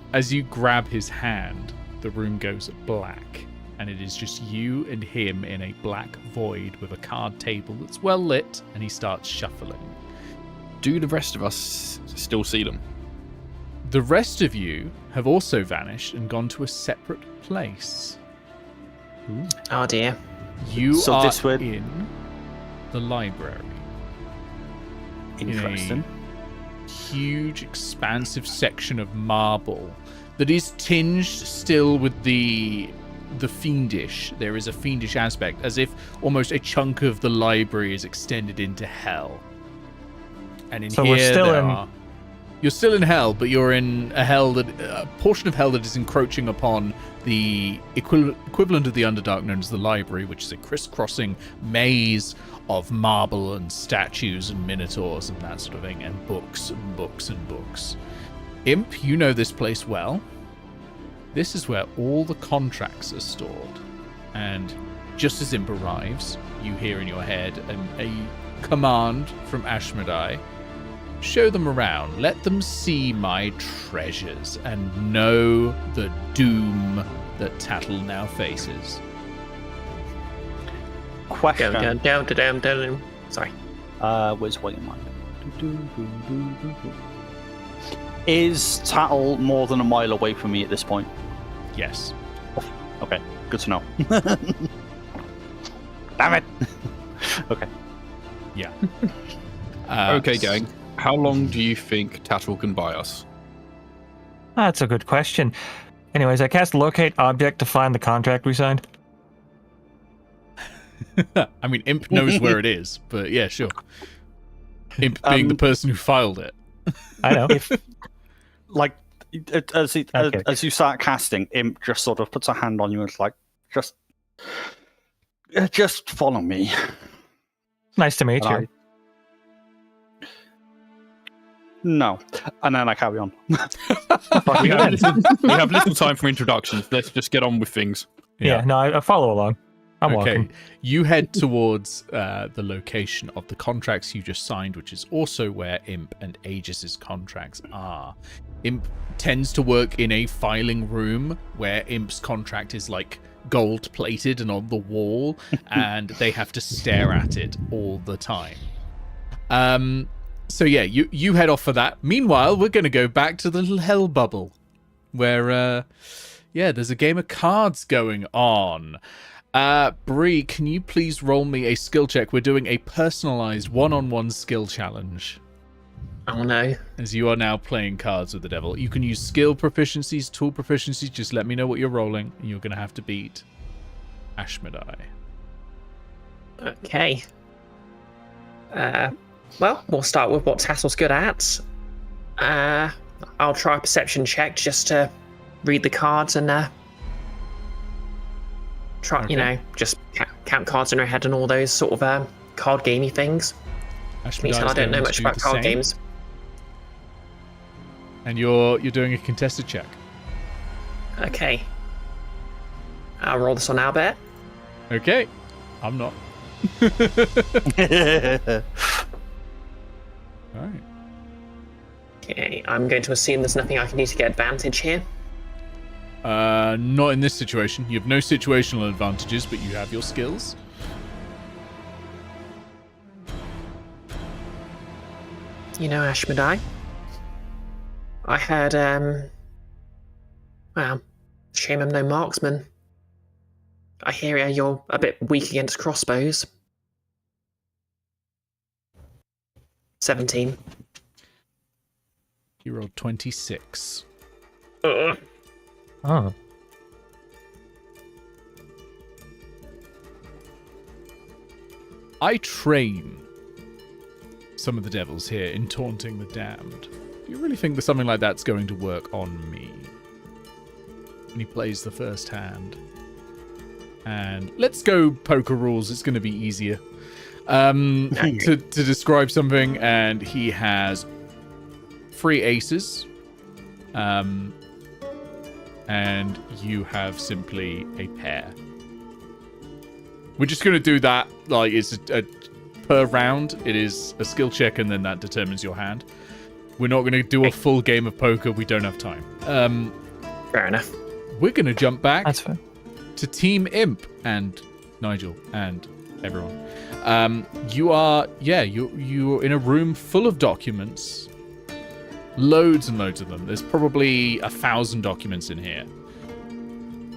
grab his hand, the room goes black, and it is just you and him in a black void with a card table that's well lit, and he starts shuffling. Do the rest of us still see them? The rest of you have also vanished and gone to a separate place. Ooh. Oh dear. You So are this would- in the library. Interesting. In a huge, expansive section of marble that is tinged still with the fiendish. There is a fiendish aspect, as if almost a chunk of the library is extended into hell. And in So here, we're still there in- are... You're still in hell, but you're in a portion of hell that is encroaching upon the equivalent of the Underdark known as the library, which is a crisscrossing maze of marble and statues and minotaurs and that sort of thing, and books and books and books. Imp, you know this place well. This is where all the contracts are stored. And just as Imp arrives, you hear in your head a command from Ashmedai. Show them around. Let them see my treasures and know the doom that Tattle now faces. Question. Down. Sorry. Where's William Mike? Is Tattle more than a mile away from me at this point? Yes. Okay, good to know. Damn it! Okay. Yeah. Okay, gang. How long do you think Tattle can buy us? That's a good question. Anyways, I cast locate object to find the contract we signed. I mean, Imp knows where it is, but yeah, sure. Imp being the person who filed it. I know. If, like, as Okay. you start casting, Imp just sort of puts a hand on you and it's like, just follow me. Nice to meet And you. No. And then I carry on. We have little time for introductions. Let's just get on with things. Yeah, no, I follow along. I'm Okay, walking. you head towards the location of the contracts you just signed, which is also where Imp and Aegis's contracts are. Imp tends to work in a filing room where Imp's contract is like gold plated and on the wall, and they have to stare at it all the time. So yeah, you head off for that. Meanwhile, we're going to go back to the little hell bubble where, there's a game of cards going on. Bree, can you please roll me a skill check? We're doing a personalized one-on-one skill challenge. Oh no. As you are now playing cards with the devil. You can use skill proficiencies, tool proficiencies. Just let me know what you're rolling, and you're going to have to beat Ashmedai. Okay. Well, we'll start with what Tassle's good at. I'll try a perception check just to read the cards and try, Okay. just count cards in her head and all those sort of card gamey things. Me tell I don't know much about card games. And you're doing a contested check. Okay. I'll roll this on Albert. Okay. I'm not. All right. Okay, I'm going to assume there's nothing I can do to get advantage here. Not in this situation. You have no situational advantages, but you have your skills. You know, Ashmedai, I heard, well, shame I'm no marksman. I hear you're a bit weak against crossbows. 17. You rolled 26. Ugh. Oh. I train some of the devils here in taunting the damned. Do you really think that something like that's going to work on me? And he plays the first hand. And let's go poker rules. It's going to be easier. To describe something, and he has 3 aces. And you have simply a pair. We're just going to do that like it's a per round. It is a skill check, and then that determines your hand. We're not going to do a full game of poker. We don't have time. Fair enough. We're going to jump back That's fine. to Team Imp and Nigel and everyone. You're in a room full of documents. Loads and loads of them. There's probably 1,000 documents in here.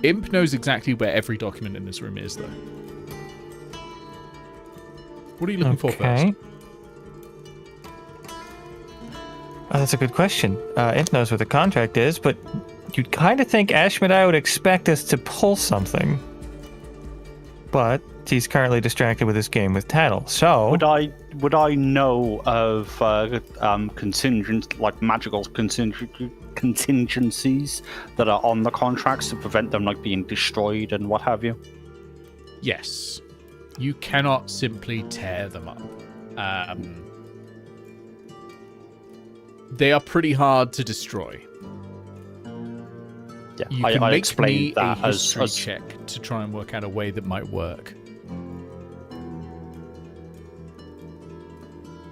Imp knows exactly where every document in this room is, though. What are you looking for first? Oh, that's a good question. Imp knows where the contract is, but you'd kind of think Ashmedai would expect us to pull something. But he's currently distracted with his game with Tattle. So Would I know of contingent, like magical contingencies that are on the contracts to prevent them like being destroyed and what have you? Yes. You cannot simply tear them up. They are pretty hard to destroy. Yeah, You can I make explained me a that history as check to try and work out a way that might work.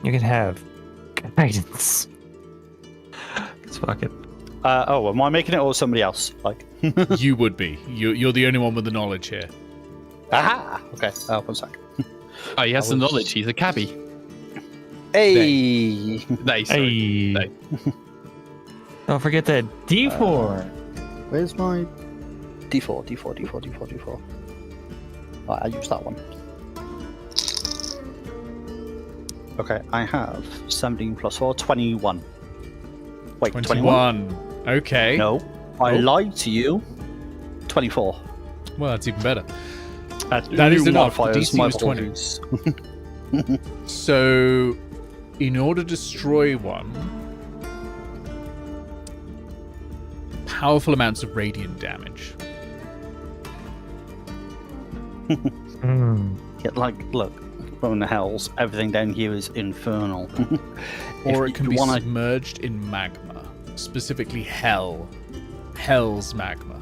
you can have guidance. Let's fuck it. am I making it or somebody else? Like, You would be. You're the only one with the knowledge here. aha. Okay, 1 sec. Oh, he has the knowledge. He's a cabbie. Hey. They, sorry. Hey. Don't forget that D4. Where's my D4? Right, I use that one. Okay, I have 17 plus 4, 21. Wait, 21? Okay. No, I lied to you. 24. Well, that's even better. That is enough. The modifiers, DC my was 20. apologies. So, in order to destroy one, powerful amounts of radiant damage. Yeah, like, look, from the hells, everything down here is infernal. Or If it can you be wanna- submerged in magma. Specifically hell. Hell's magma.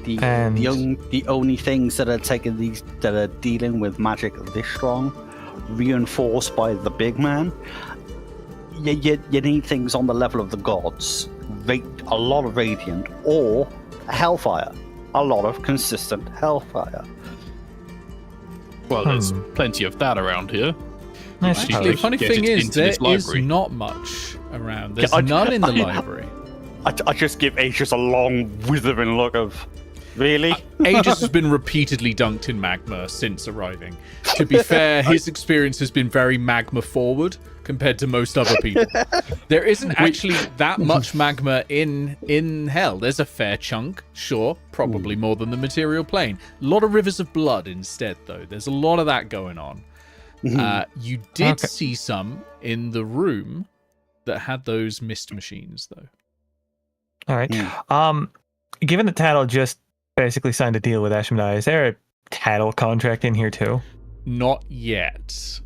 The only things that are taking these that are dealing with magic this strong, reinforced by the big man, you need things on the level of the gods. A lot of radiant or hellfire. A lot of consistent hellfire. Well, there's plenty of that around here. Actually, the funny Get thing it is, into there this is library. not much around. There's Yeah, none in the library. I just give Aegis a long withering look of, really? Aegis has been repeatedly dunked in magma since arriving. To be fair, his experience has been very magma forward compared to most other people. There isn't actually that much magma in hell. There's a fair chunk, sure, probably more than the material plane. A lot of rivers of blood instead, though. There's a lot of that going on. You did see some in the room that had those mist machines, though. All right. Given that Tattle just basically signed a deal with Ashmedai, is there a Tattle contract in here too? Not yet.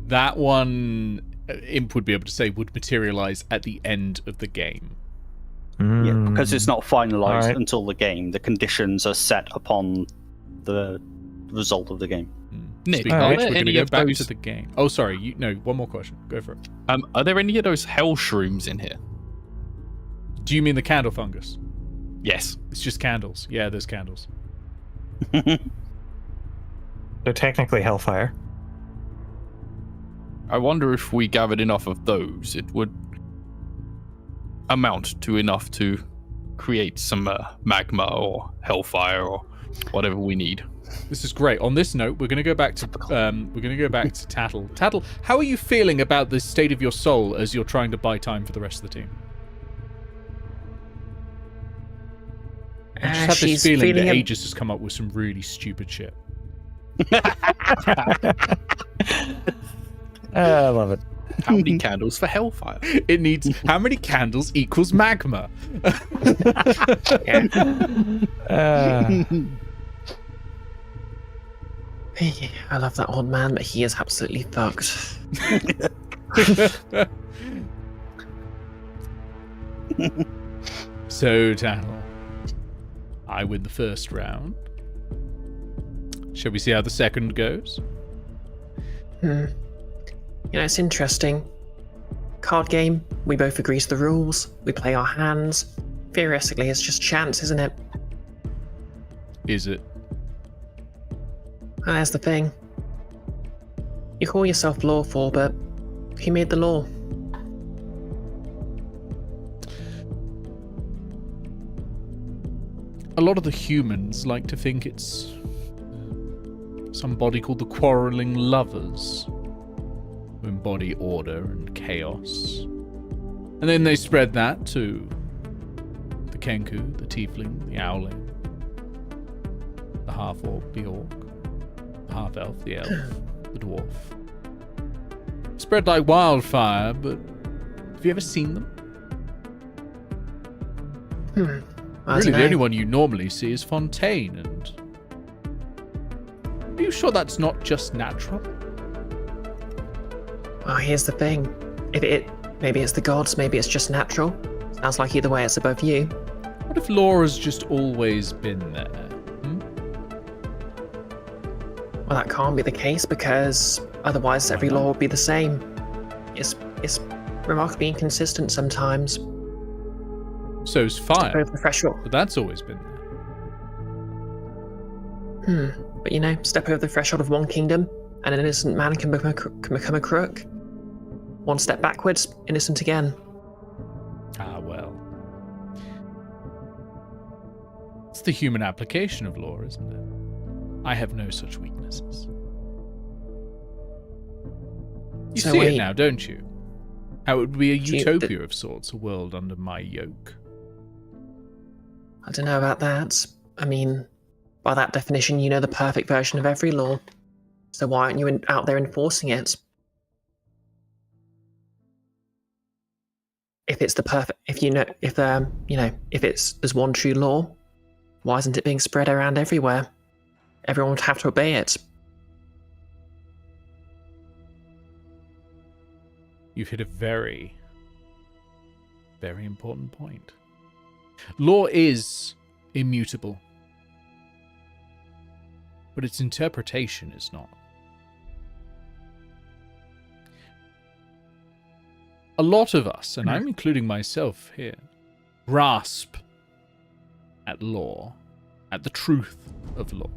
That one, Imp would be able to say, would materialize at the end of the game. Yeah, because it's not finalized Alright. until the game. The conditions are set upon the result of the game. Nick, Speaking are of which, there we're going to any go of back those? to the game. Oh, sorry. No, one more question. Go for it. Are there any of those hell shrooms in here? Do you mean the candle fungus? Yes. It's just candles. Yeah, there's candles. They're technically hellfire. I wonder if we gathered enough of those, it would amount to enough to create some magma or hellfire or whatever we need. This is great. On this note, we're going to go back to Tattle. Tattle, how are you feeling about the state of your soul as you're trying to buy time for the rest of the team? I just have this She's feeling that feeling Aegis has come up with some really stupid shit. I love it. How many candles for hellfire? It needs how many candles equals magma? I love that old man, but he is absolutely fucked. So, Tattle, I win the first round. Shall we see how the second goes? You know, it's interesting. Card game, we both agree to the rules, we play our hands. Theoretically, it's just chance, isn't it? Is it? And there's the thing. You call yourself lawful, but who made the law? A lot of the humans like to think it's somebody called the Quarreling Lovers who embody order and chaos. And then they spread that to the Kenku, the Tiefling, the Owling, the Half-Orc, the Orc, the Half-Elf, the Elf, the Dwarf. Spread like wildfire, but have you ever seen them? Really, the only one you normally see is Fontaine, and... Are you sure that's not just natural? Well, here's the thing. Maybe it's the gods, maybe it's just natural. Sounds like either way it's above you. What if Laura's just always been there? Well, that can't be the case, because otherwise every law would be the same. It's remarkably inconsistent sometimes. So's fire. Over the threshold. But that's always been there. But you know, step over the threshold of one kingdom, and an innocent man can become a crook. One step backwards, innocent again. Ah, well. It's the human application of law, isn't it? I have no such weaknesses. You So see wait. it now, don't you? How it would be a utopia of sorts, a world under my yoke. I don't know about that. I mean, by that definition, you know the perfect version of every law. So why aren't you out there enforcing it? If it's the perfect, if there's one true law, why isn't it being spread around everywhere? Everyone would have to obey it. You've hit a very, very important point. Law is immutable, but its interpretation is not. A lot of us, and I'm including myself here, grasp at law, at the truth of law.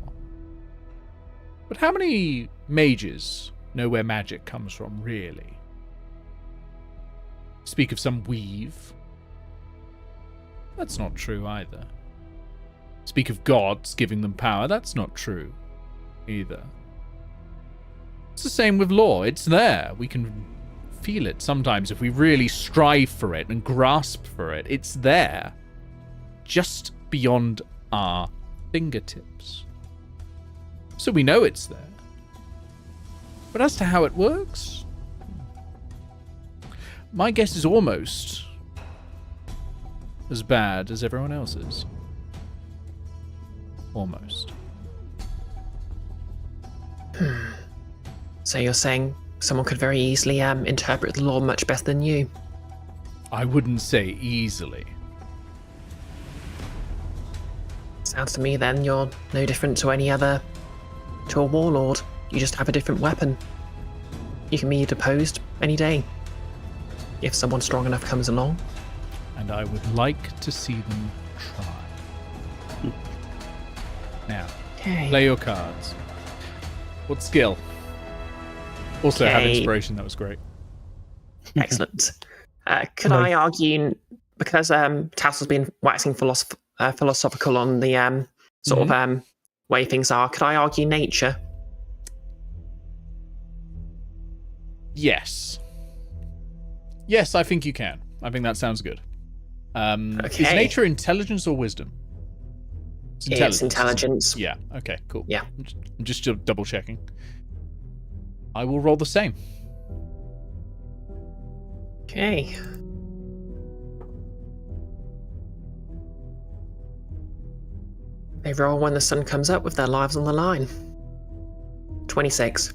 But how many mages know where magic comes from, really? Speak of some weave. That's not true either. Speak of gods giving them power. That's not true either. It's the same with law. It's there. We can feel it sometimes if we really strive for it and grasp for it. It's there. Just beyond our fingertips. So we know it's there. But as to how it works, my guess is almost as bad as everyone else's. Almost. So you're saying someone could very easily interpret the law much better than you? I wouldn't say easily. Sounds to me then you're no different to a warlord. You just have a different weapon. You can be deposed any day, if someone strong enough comes along. And I would like to see them try. Now, Okay. play your cards. What skill? Also have Okay. inspiration, that was great. Excellent. Could I argue, because Tattle's been waxing philosophical on the sort of way things are, could I argue nature? Yes. Yes, I think you can. I think that sounds good. Is Okay. nature intelligence or wisdom? It's It's intelligence. Yeah, okay, cool. Yeah. I'm just double checking. I will roll the same. Okay. They roll when the sun comes up with their lives on the line. 26.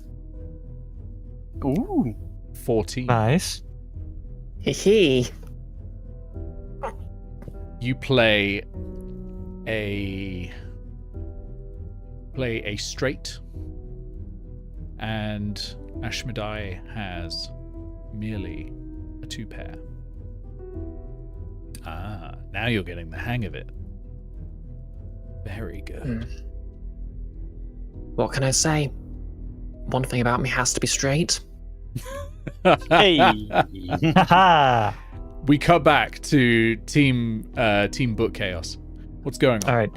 Ooh. 14. Nice. Hee hee. You play a straight, and Ashmedai has merely a 2-pair. Ah, now you're getting the hang of it. Very good. What can I say? One thing about me has to be straight. Hey. Haha. We cut back to Team Book Chaos. What's going on? All right.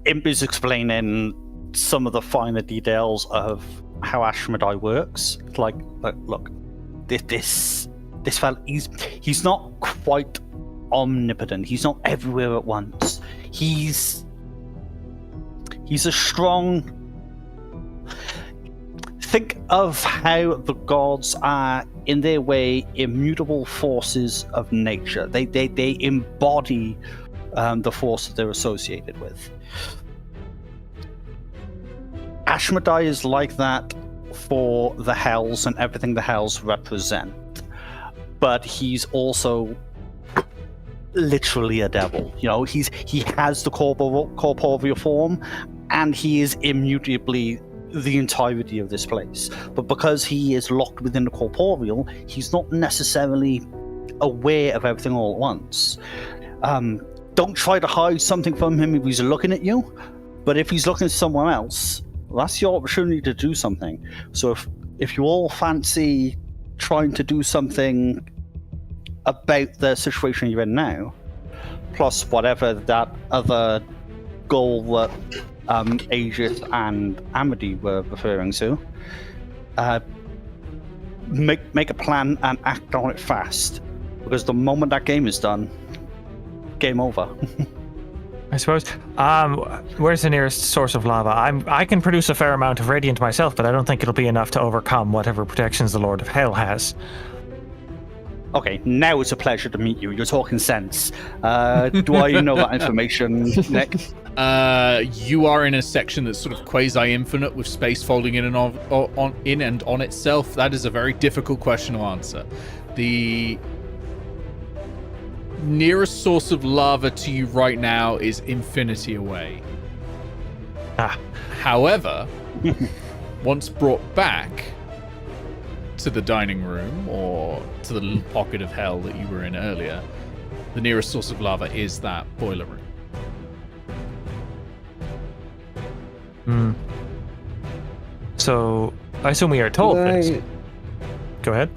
Imp is explaining some of the finer details of how Ashmedai works. Like, look, this fella, he's not quite omnipotent. He's not everywhere at once. He's a strong. Think of how the gods are, in their way, immutable forces of nature. They embody the force that they're associated with. Ashmedai is like that for the Hells and everything the Hells represent. But he's also literally a devil. You know, he has the corporeal form, and he is immutably the entirety of this place. But because he is locked within the corporeal, he's not necessarily aware of everything all at once. Don't try to hide something from him if he's looking at you, but if he's looking somewhere else, that's your opportunity to do something. So if you all fancy trying to do something about the situation you're in now, plus whatever that other goal that Aegis and Amity were referring to, make a plan and act on it fast, because the moment that game is done, game over. I suppose. Where's the nearest source of lava? I can produce a fair amount of radiant myself, but I don't think it'll be enough to overcome whatever protections the Lord of Hell has. Okay, now it's a pleasure to meet you. You're talking sense. Do I know that information, Nick? You are in a section that's sort of quasi-infinite with space folding in and on itself. That is a very difficult question to answer. The nearest source of lava to you right now is infinity away. However, once brought back to the dining room or to the little pocket of hell that you were in earlier, the nearest source of lava is that boiler room. So I assume we are told this. Go ahead.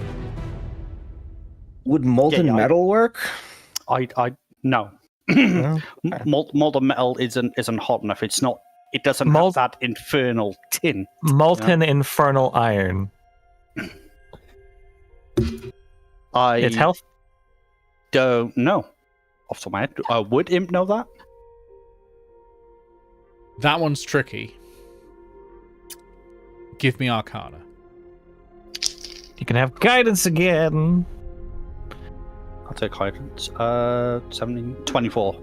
Would molten metal work? No. No? Molten metal isn't hot enough. It's not. It doesn't have that infernal tint. Molten infernal iron. It's health. Don't know off the top of my head. Would Imp know that? That one's tricky. Give me Arcana. You can have guidance again. I'll take guidance. 24.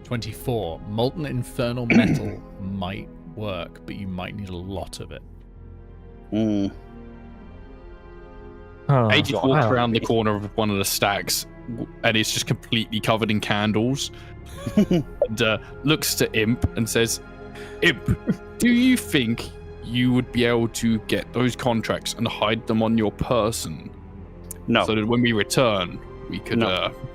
24. Molten infernal metal might work, but you might need a lot of it. Oh, Aegis walks around the corner of one of the stacks, and it's just completely covered in candles. And looks to Imp and says, "Imp, do you think you would be able to get those contracts and hide them on your person? No. So that when we return, we could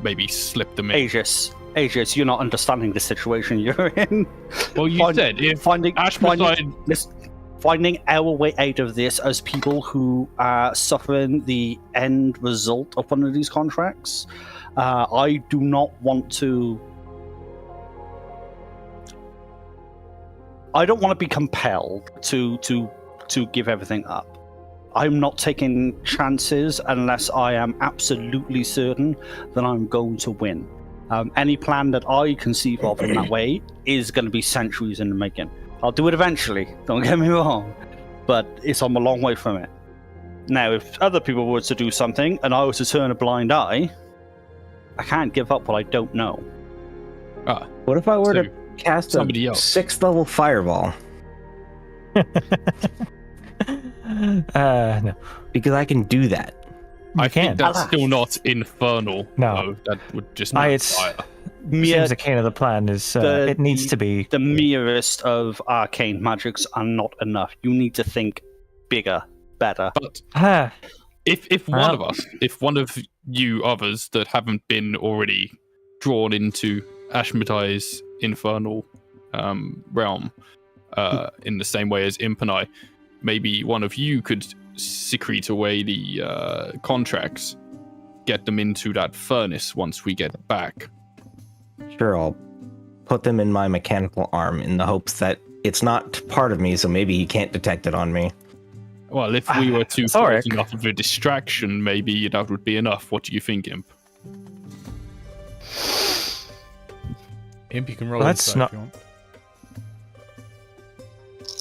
maybe slip them in." Aegis, you're not understanding the situation you're in. Well, you said if finding our way out of this as people who are suffering the end result of one of these contracts, I do not want to. I don't want to be compelled to give everything up. I'm not taking chances unless I am absolutely certain that I'm going to win. Any plan that I conceive of in that way is going to be centuries in the making. I'll do it eventually, don't get me wrong, but I'm a long way from it. Now, if other people were to do something and I was to turn a blind eye, I can't give up what I don't know. What if I were to cast a 6th level fireball? No. Because I can do that. I think that's still not infernal. No. That would just seems the cane of the plan is it needs to be. The merest of arcane magics are not enough. You need to think bigger better. But Ah, if one of you others that haven't been already drawn into Ashmedai's infernal realm in the same way as Imp and I, maybe one of you could secrete away the contracts, get them into that furnace once we get back. Sure, I'll put them in my mechanical arm in the hopes that it's not part of me, so maybe he can't detect it on me. Well, if we were to Thorek. cause enough of a distraction, maybe that would be enough. What do you think, Imp? Imp, you can roll That's inside not- if you want.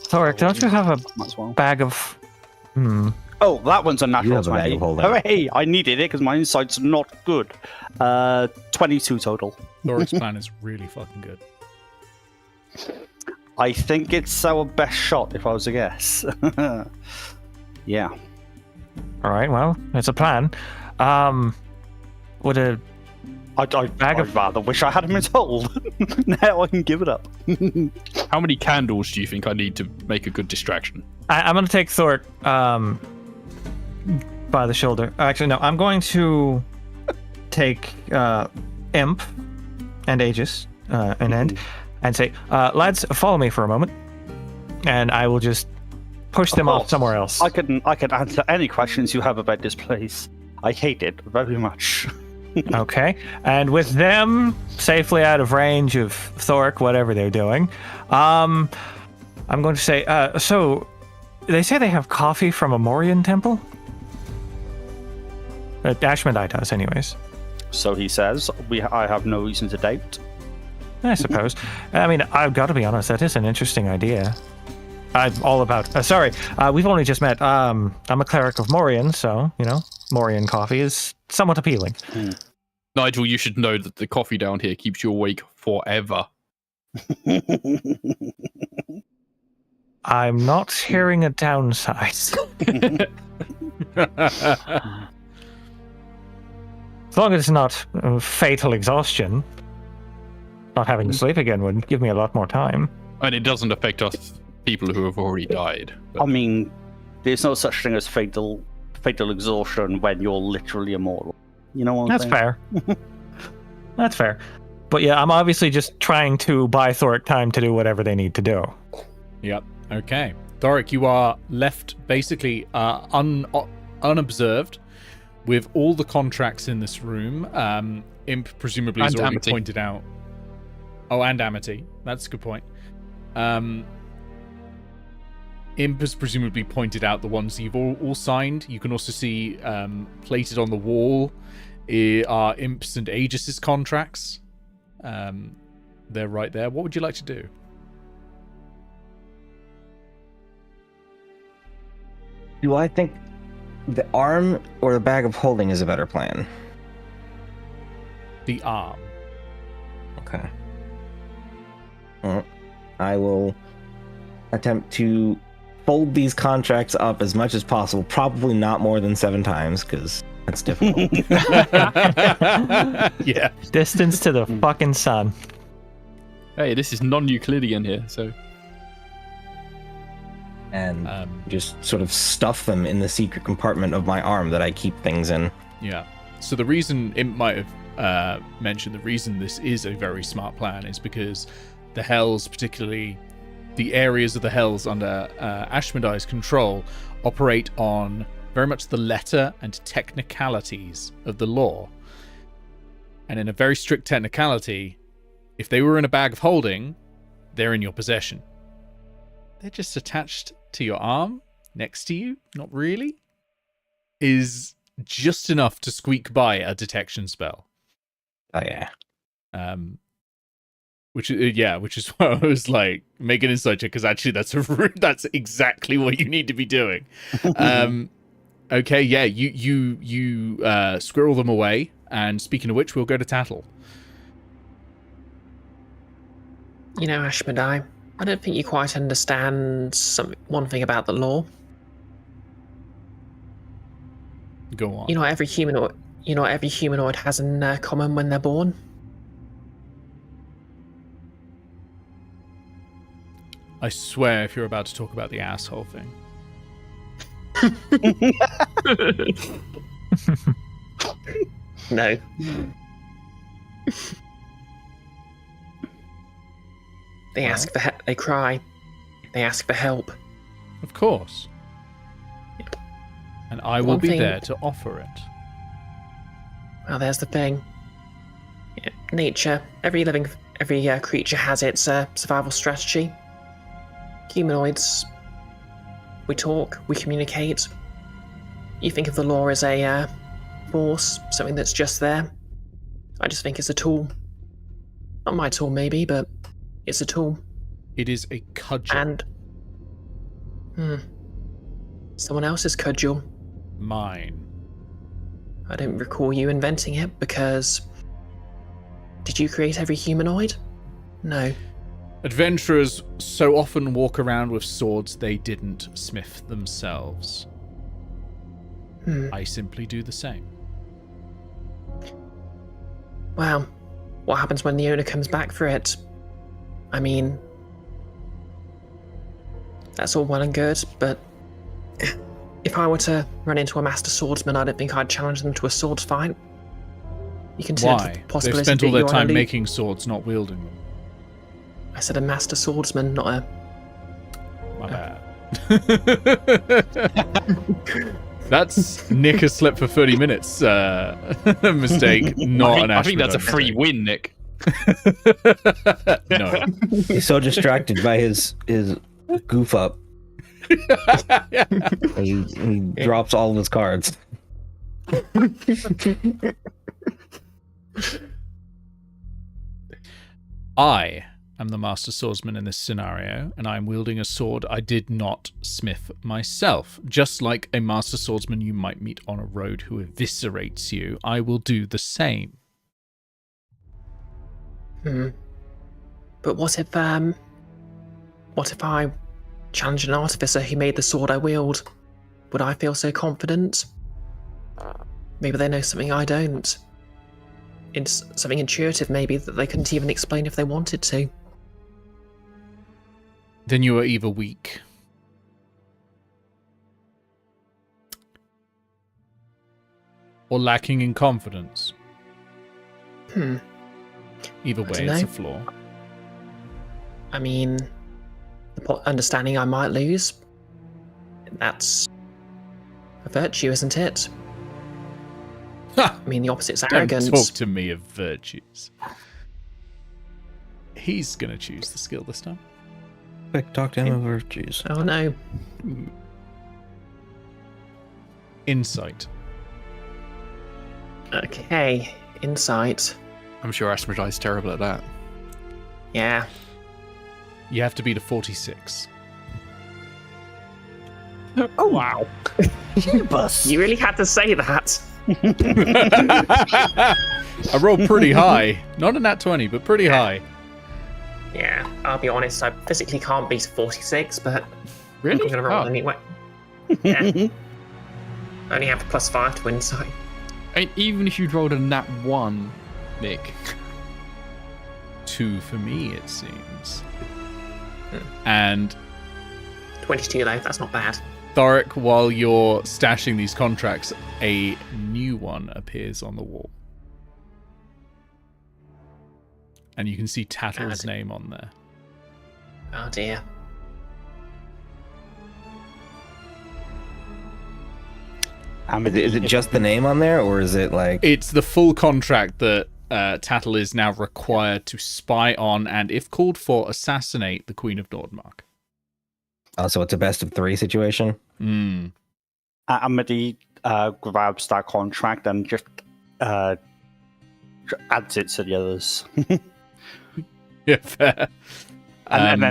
Thorek, don't you have a Might as well. bag of... Oh, that one's a You natural have a bag 20. of holding. Hooray! I needed it because my insight's not good. 22 total. Thorek's plan is really fucking good. I think it's our best shot, if I was to guess. Yeah. All right, well, it's a plan. Would a I'd Bag of- rather wish I had him told. Now I can give it up. How many candles do you think I need to make a good distraction? I'm going to take Thorek by the shoulder. Actually, no, I'm going to take Imp and Aegis and say, lads, follow me for a moment, and I will just push them off course. somewhere else. I can answer any questions you have about this place. I hate it very much. Okay, and with them safely out of range of Thorek, whatever they're doing, I'm going to say, so they say they have coffee from a Morian temple? Ashmedai does, anyways. So he says. I have no reason to doubt. I suppose. I mean, I've got to be honest, that is an interesting idea. I'm all about... we've only just met. I'm a cleric of Morian, so, Morian coffee is somewhat appealing. Nigel, you should know that the coffee down here keeps you awake forever. I'm not hearing a downside. As long as it's not fatal exhaustion. Not having to sleep again would give me a lot more time. And it doesn't affect us people who have already died. I mean, there's no such thing as fatal exhaustion when you're literally immortal. You know what I'm That's saying? fair. That's fair. But yeah, I'm obviously just trying to buy Thorek time to do whatever they need to do. Yep. Okay. Thorek, you are left basically unobserved with all the contracts in this room. Imp presumably has And already Amity. pointed out. Oh, and Amity. That's a good point. Imp has presumably pointed out the ones you've all signed. You can also see plated on the wall are Imp's and Aegis's contracts. They're right there. What would you like to do? Do I think the arm or the bag of holding is a better plan? The arm. Okay. Well, I will attempt to fold these contracts up as much as possible. Probably not more than 7 times, because that's difficult. Yeah. Distance to the fucking sun. Hey, this is non-Euclidean here, so... And just sort of stuff them in the secret compartment of my arm that I keep things in. Yeah. So the reason Imp might have mentioned the reason this is a very smart plan is because the Hells, particularly the areas of the Hells under Ashmedai's control, operate on very much the letter and technicalities of the law. And in a very strict technicality, if they were in a bag of holding, they're in your possession. They're just attached to your arm, next to you, not really, is just enough to squeak by a detection spell. Oh yeah. Which is why I was like, make an insight check, because actually that's exactly what you need to be doing. Okay, yeah, you squirrel them away, and speaking of which, we'll go to Tattle. Ashmedai, I don't think you quite understand one thing about the law. Go on. Every humanoid has in common when they're born. I swear if you're about to talk about the asshole thing. No. They ask for they cry. They ask for help. Of course. And I will One be thing- there to offer it. Well, there's the thing. Yeah, nature, every creature has its survival strategy. Humanoids, we talk, we communicate. You think of the law as a force, something that's just there. I just think it's a tool. Not my tool, maybe, but it's a tool. It is a cudgel. And someone else's cudgel. Mine. I don't recall you inventing it because... Did you create every humanoid? No. Adventurers so often walk around with swords they didn't smith themselves. I simply do the same. Well, what happens when the owner comes back for it? I mean... That's all well and good, but... If I were to run into a master swordsman, I don't think I'd challenge them to a sword fight. You consider Why? the They've possibility spent all that their you're time gonna making swords, not wielding them. I said a master swordsman, not a... My bad. That's Nick has slept for 30 minutes. Mistake, not an I think that's a Ashmedai free win, Nick. mistake. No. He's so distracted by his goof up. He drops all of his cards. I am the master swordsman in this scenario, and I am wielding a sword I did not smith myself. Just like a master swordsman you might meet on a road who eviscerates you, I will do the same. But what if I challenge an artificer who made the sword I wield? Would I feel so confident? Maybe they know something I don't. It's something intuitive, maybe, that they couldn't even explain if they wanted to. Then you are either weak or lacking in confidence. Either way, dunno. it's a flaw. I mean, understanding I might lose, that's a virtue, isn't it? Ha! I mean, the opposite's Don't arrogance. talk to me of virtues. He's going to choose the skill this time. Quick, talk to him of virtues. Oh no. Insight. Okay, insight. I'm sure Ashmedai's terrible at that. Yeah. You have to beat a 46. Oh wow. You really had to say that. I rolled pretty high. Not a nat 20, but pretty high. Yeah, I'll be honest, I physically can't beat 46, but Really? I'm gonna roll Oh. anyway. Yeah. I only have +5 to insight. And even if you'd rolled a nat 1, Nick. 2 for me, it seems. And 22 though, that's not bad. Thorek, while you're stashing these contracts, a new one appears on the wall. And you can see Tattle's name on there. Oh dear. Is it just the name on there, or is it like... It's the full contract that Tattle is now required to spy on and, if called for, assassinate the Queen of Nordmark. Oh, so it's a best of 3 situation? Amity grabs that contract and just adds it to the others. Yeah, fair. And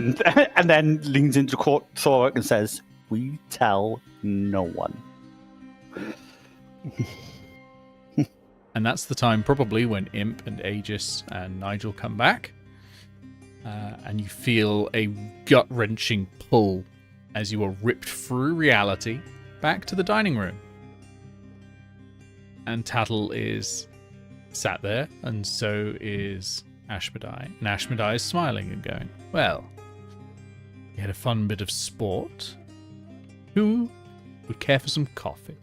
then leans into Thorek and says, "We tell no one." And that's the time probably when Imp and Aegis and Nigel come back. And you feel a gut-wrenching pull as you are ripped through reality back to the dining room. And Tattle is sat there, and so is Ashmedai. And Ashmedai is smiling and going, "Well, you had a fun bit of sport. Who would care for some coffee.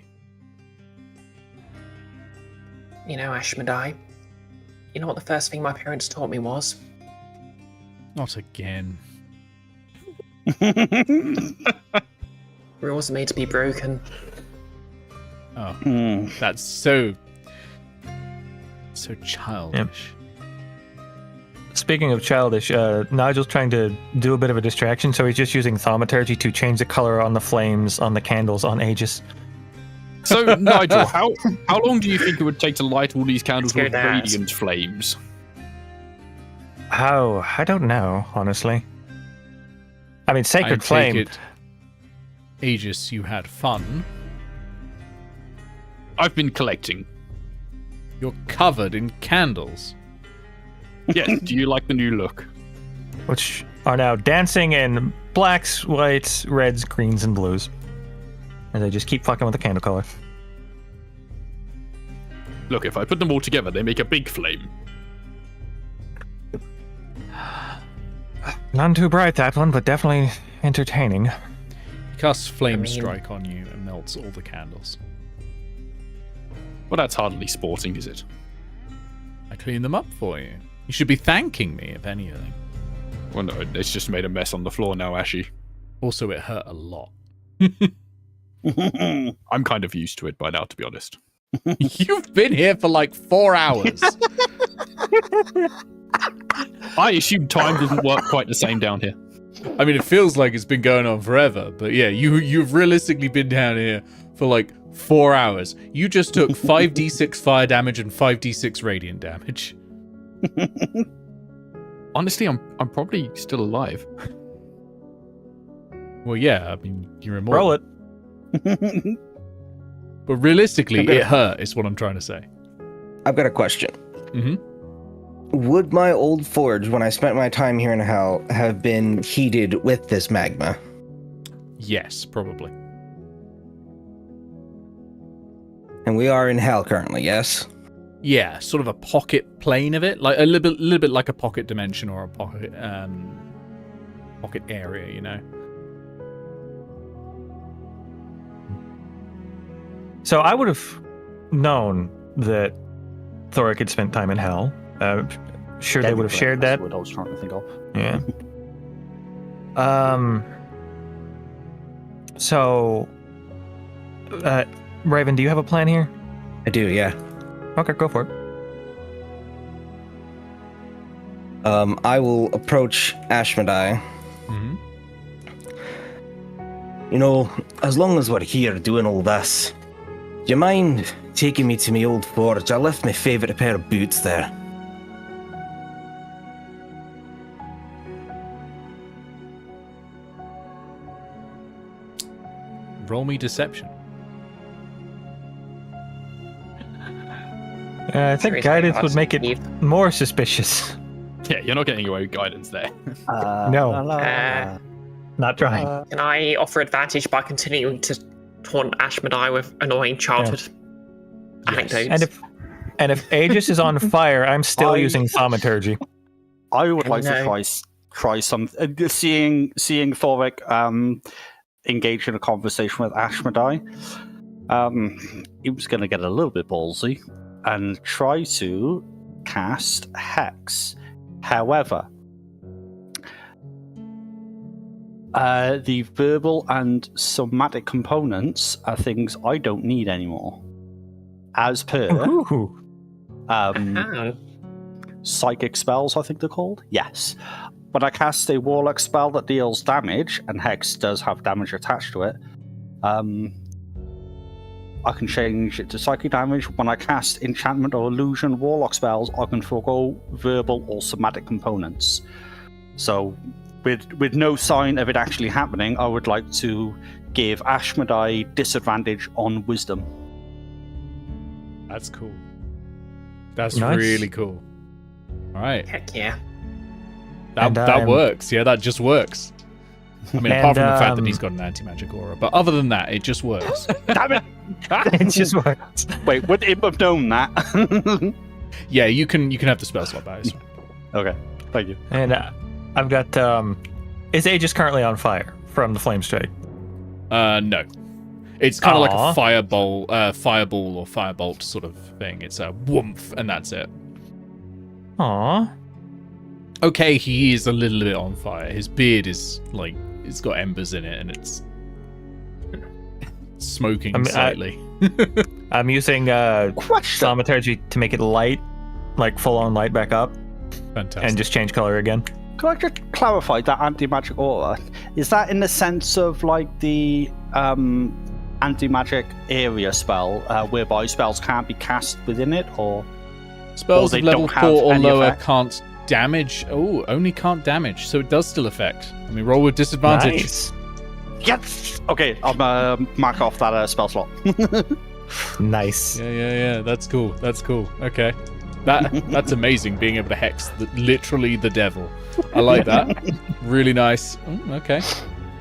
You know, Ashmedai, you know what the first thing my parents taught me was? Not again. Rules are made to be broken. Oh, that's so childish. Speaking of childish, Nigel's trying to do a bit of a distraction, so he's just using thaumaturgy to change the color on the flames on the candles on Aegis. So, Nigel, how long do you think it would take to light all these candles with radiant flames? Oh, I don't know, honestly. I mean, Sacred Flame. Aegis, you had fun. I've been collecting. You're covered in candles. Yes, do you like the new look? Which are now dancing in blacks, whites, reds, greens, and blues. And they just keep fucking with the candle color. Look, if I put them all together, they make a big flame. None too bright, that one, but definitely entertaining. He casts Flame Strike on you and melts all the candles. Well, that's hardly sporting, is it? I cleaned them up for you. You should be thanking me, if anything. Well, no, it's just made a mess on the floor now, Ashy. Also, it hurt a lot. I'm kind of used to it by now, to be honest. You've been here for like 4 hours. I assume time doesn't work quite the same down here. I mean, it feels like it's been going on forever, but yeah, you've realistically been down here for like 4 hours. You just took 5d6 fire damage and 5d6 radiant damage. Honestly, I'm probably still alive. Well, yeah, I mean, you're immortal. Roll it. But realistically, it hurt, is what I'm trying to say. I've got a question. Mm-hmm. Would my old forge, when I spent my time here in hell, have been heated with this magma? Yes, probably. And we are in hell currently, yes? Yeah, sort of a pocket plane of it, like a little bit like a pocket dimension or a pocket area, you know. So I would have known that Thorek had spent time in hell. Sure, they would have shared that. That's what I was trying to think of. Yeah. So, Raven, do you have a plan here? I do, yeah. Okay, go for it. I will approach Ashmedai. Mm-hmm. You know, as long as we're here doing all this, do you mind taking me to my old forge? I left my favourite pair of boots there. Roll me deception. I think guidance would make it more suspicious. Yeah, you're not getting away with guidance there. No. Not trying. Can I offer advantage by continuing to taunt Ashmedai with annoying childhood anecdotes? And if Aegis is on fire, I'm still using thaumaturgy. I would like to try some. Seeing Thorek engage in a conversation with Ashmedai, he was going to get a little bit ballsy and try to cast Hex. However, the verbal and somatic components are things I don't need anymore. As per psychic spells, I think they're called. Yes. When I cast a warlock spell that deals damage, and Hex does have damage attached to it, I can change it to psychic damage. When I cast enchantment or illusion warlock spells, I can forego verbal or somatic components. So, with no sign of it actually happening, I would like to give Ashmedai disadvantage on wisdom. That's cool. That's Nice. really cool. All right. Heck yeah. That works. Yeah, that just works. I mean, apart from the fact that he's got an anti-magic aura, but other than that, it just works. Damn it! It just works. Wait, would Imp have known that? Yeah, you can have the spell slot back. Okay, thank you. And I've got is Aegis currently on fire from the flame strike? No. It's kind of like Aw. a fireball or firebolt sort of thing. It's a woomph, and that's it. Aw. Okay, he is a little bit on fire. His beard is like it's got embers in it, and it's smoking slightly. I'm using Question. thaumaturgy to make it light, like full on light back up, Fantastic. and just change color again. Could I just clarify that anti-magic aura? Is that in the sense of like the anti-magic area spell, whereby spells can't be cast within it, or Spells Or of they level don't 4 have or any lower effect? can't damage. Oh, only can't damage, so it does still affect. I mean, roll with disadvantage. Nice. yes. Okay, I'll mark off that spell slot. Nice. Yeah. That's cool. Okay, that's amazing. Being able to hex literally the devil. I like that. Really nice. Okay,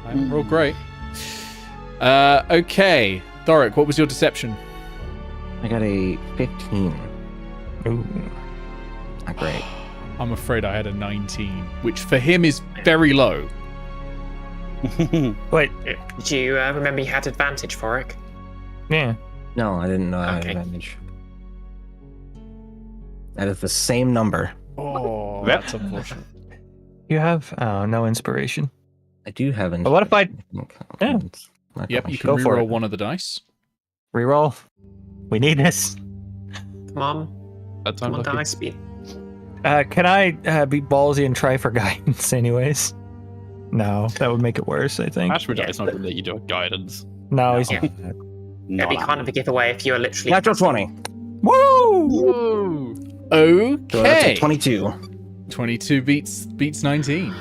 I roll great. Okay, Thorek, what was your deception? I got a 15. Ooh. Not great. I'm afraid I had a 19, which for him is very low. Wait. Did you remember you had advantage, Thorek? Yeah. No, I didn't know I had Okay. advantage. That is the same number. Oh, that's unfortunate. You have no inspiration. I do have But what if I Yeah. Yep, you can Go for reroll it. one of the dice. reroll? We need this. Come on, That come sounds on, like dice. Be Can I be ballsy and try for guidance, anyways? No, that would make it worse. I think. Ashford Dice not going to let you do a guidance. No, he's Yeah. not. It'd be kind of a giveaway if you were literally. Natural 20. Woo! Okay. So that's a 22. 22 beats 19.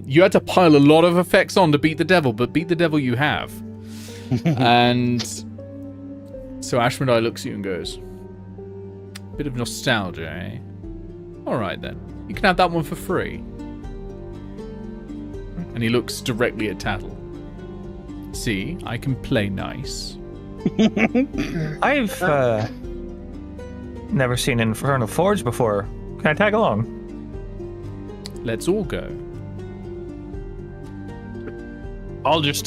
You had to pile a lot of effects on to beat the devil, but beat the devil you have. And so Ashmedai looks at you and goes, bit of nostalgia, eh? Alright then. You can have that one for free. And he looks directly at Tattle. See, I can play nice. I've never seen Infernal Forge before. Can I tag along? Let's all go. I'll just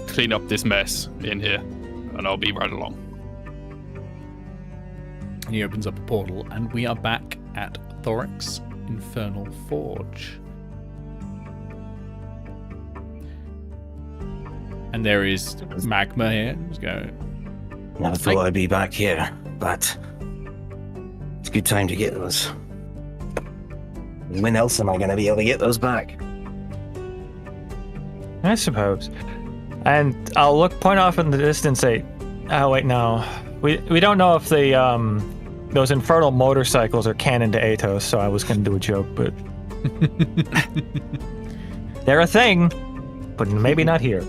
clean up this mess in here, and I'll be right along. And he opens up a portal, and we are back at Thorek's Infernal Forge. And there is magma here. Let's go. Never thought I'd be back here, but it's a good time to get those. When else am I going to be able to get those back? I suppose. And I'll point off in the distance, say, "Oh wait, no, we don't know if the those infernal motorcycles are canon to Aetos." So I was going to do a joke, but they're a thing, but maybe not here.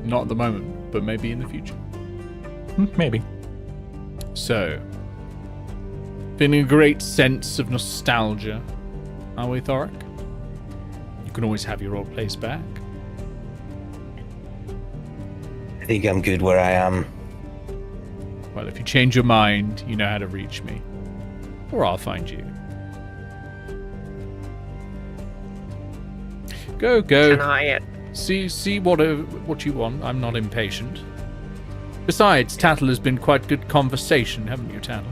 Not at the moment, but maybe in the future. Maybe. So, feeling a great sense of nostalgia, are we, Thorek? You can always have your old place back. I think I'm good where I am. Well, if you change your mind, you know how to reach me. Or I'll find you. Go. Can I? See what you want. I'm not impatient. Besides, Tattle has been quite good conversation, haven't you, Tattle?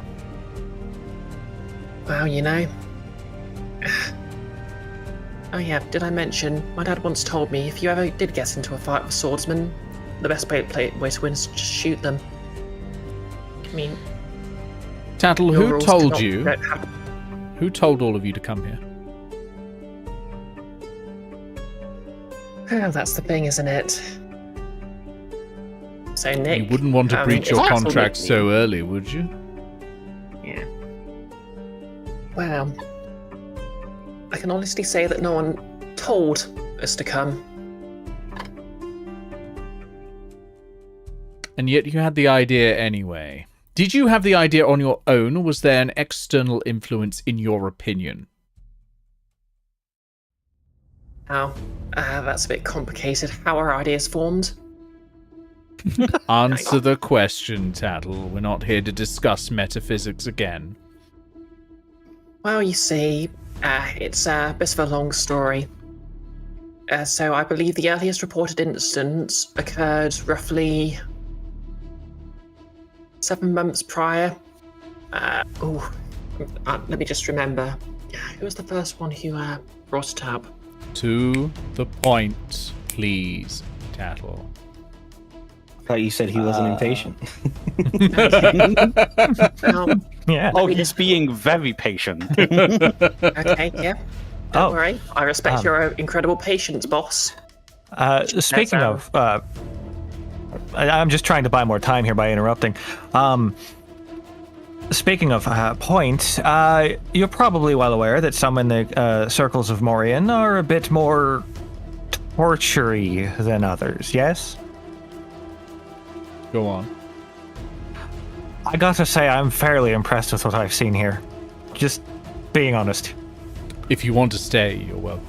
Well, you know. Oh yeah, did I mention? My dad once told me if you ever did get into a fight with swordsmen, the best way to win is to just shoot them. I mean, Tattle, your who rules told cannot- you? don't have- Who told all of you to come here? Oh, that's the thing, isn't it? So Nick, You wouldn't want to breach it's your possible contract that so early, would you? Yeah. Well, I can honestly say that no one told us to come. And yet you had the idea anyway. Did you have the idea on your own, or was there an external influence in your opinion? Oh, that's a bit complicated. How are ideas formed? Answer the question, Tattle. We're not here to discuss metaphysics again. Well, you see, it's a bit of a long story. So I believe the earliest reported instance occurred roughly 7 months prior. Let me just remember. Who was the first one who brought it up? To the point, please, Tattle. I thought you said he wasn't impatient. Yeah. Oh, he's being very patient. Okay, yeah. Don't Oh, worry. I respect your incredible patience, boss. Speaking of, I'm just trying to buy more time here by interrupting. Speaking of point, you're probably well aware that some in the circles of Morian are a bit more torture-y than others, yes? Go on. I gotta say, I'm fairly impressed with what I've seen here. Just being honest. If you want to stay, you're welcome.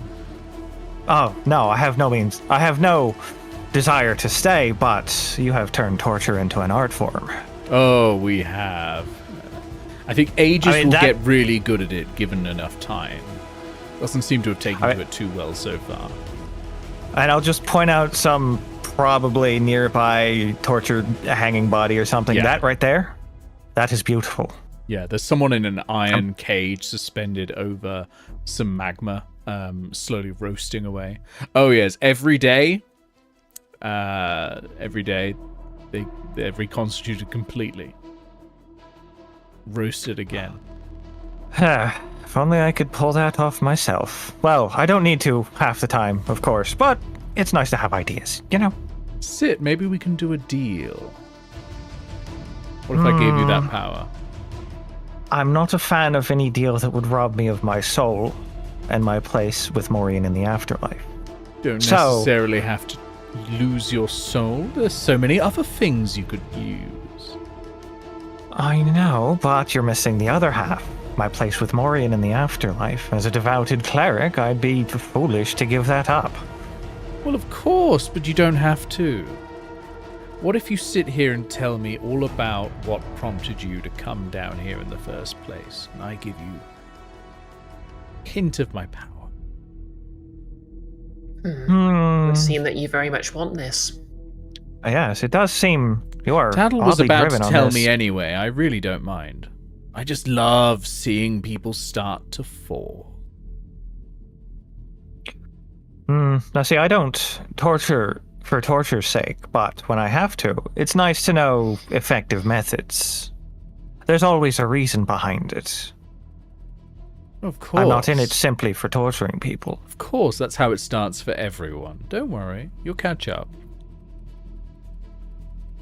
Oh, no, I have no desire to stay, but you have turned torture into an art form. Oh, we have. I think Aegis will get really good at it given enough time. Doesn't seem to have taken to it too well so far. And I'll just point out some probably nearby tortured hanging body or something. Yeah. That right there, that is beautiful. Yeah, there's someone in an iron cage suspended over some magma, slowly roasting away. Oh yes, every day they're reconstituted completely. Roasted again. If only I could pull that off myself. Well, I don't need to half the time, of course, but it's nice to have ideas, you know? Sit, maybe we can do a deal. What if I gave you that power? I'm not a fan of any deal that would rob me of my soul and my place with Maureen in the afterlife. Don't necessarily have to lose your soul. There's so many other things you could use. I know, but you're missing the other half. My place with Maureen in the afterlife. As a devoted cleric, I'd be foolish to give that up. Well, of course, but you don't have to. What if you sit here and tell me all about what prompted you to come down here in the first place, and I give you a hint of my power? It would seem that you very much want this. Yes, it does seem you are Tattle was oddly about to driven on tell this. me anyway. I really don't mind. I just love seeing people start to fall. Now see, I don't torture for torture's sake, but when I have to, it's nice to know effective methods. There's always a reason behind it. Of course. I'm not in it simply for torturing people. Of course, that's how it starts for everyone. Don't worry, you'll catch up.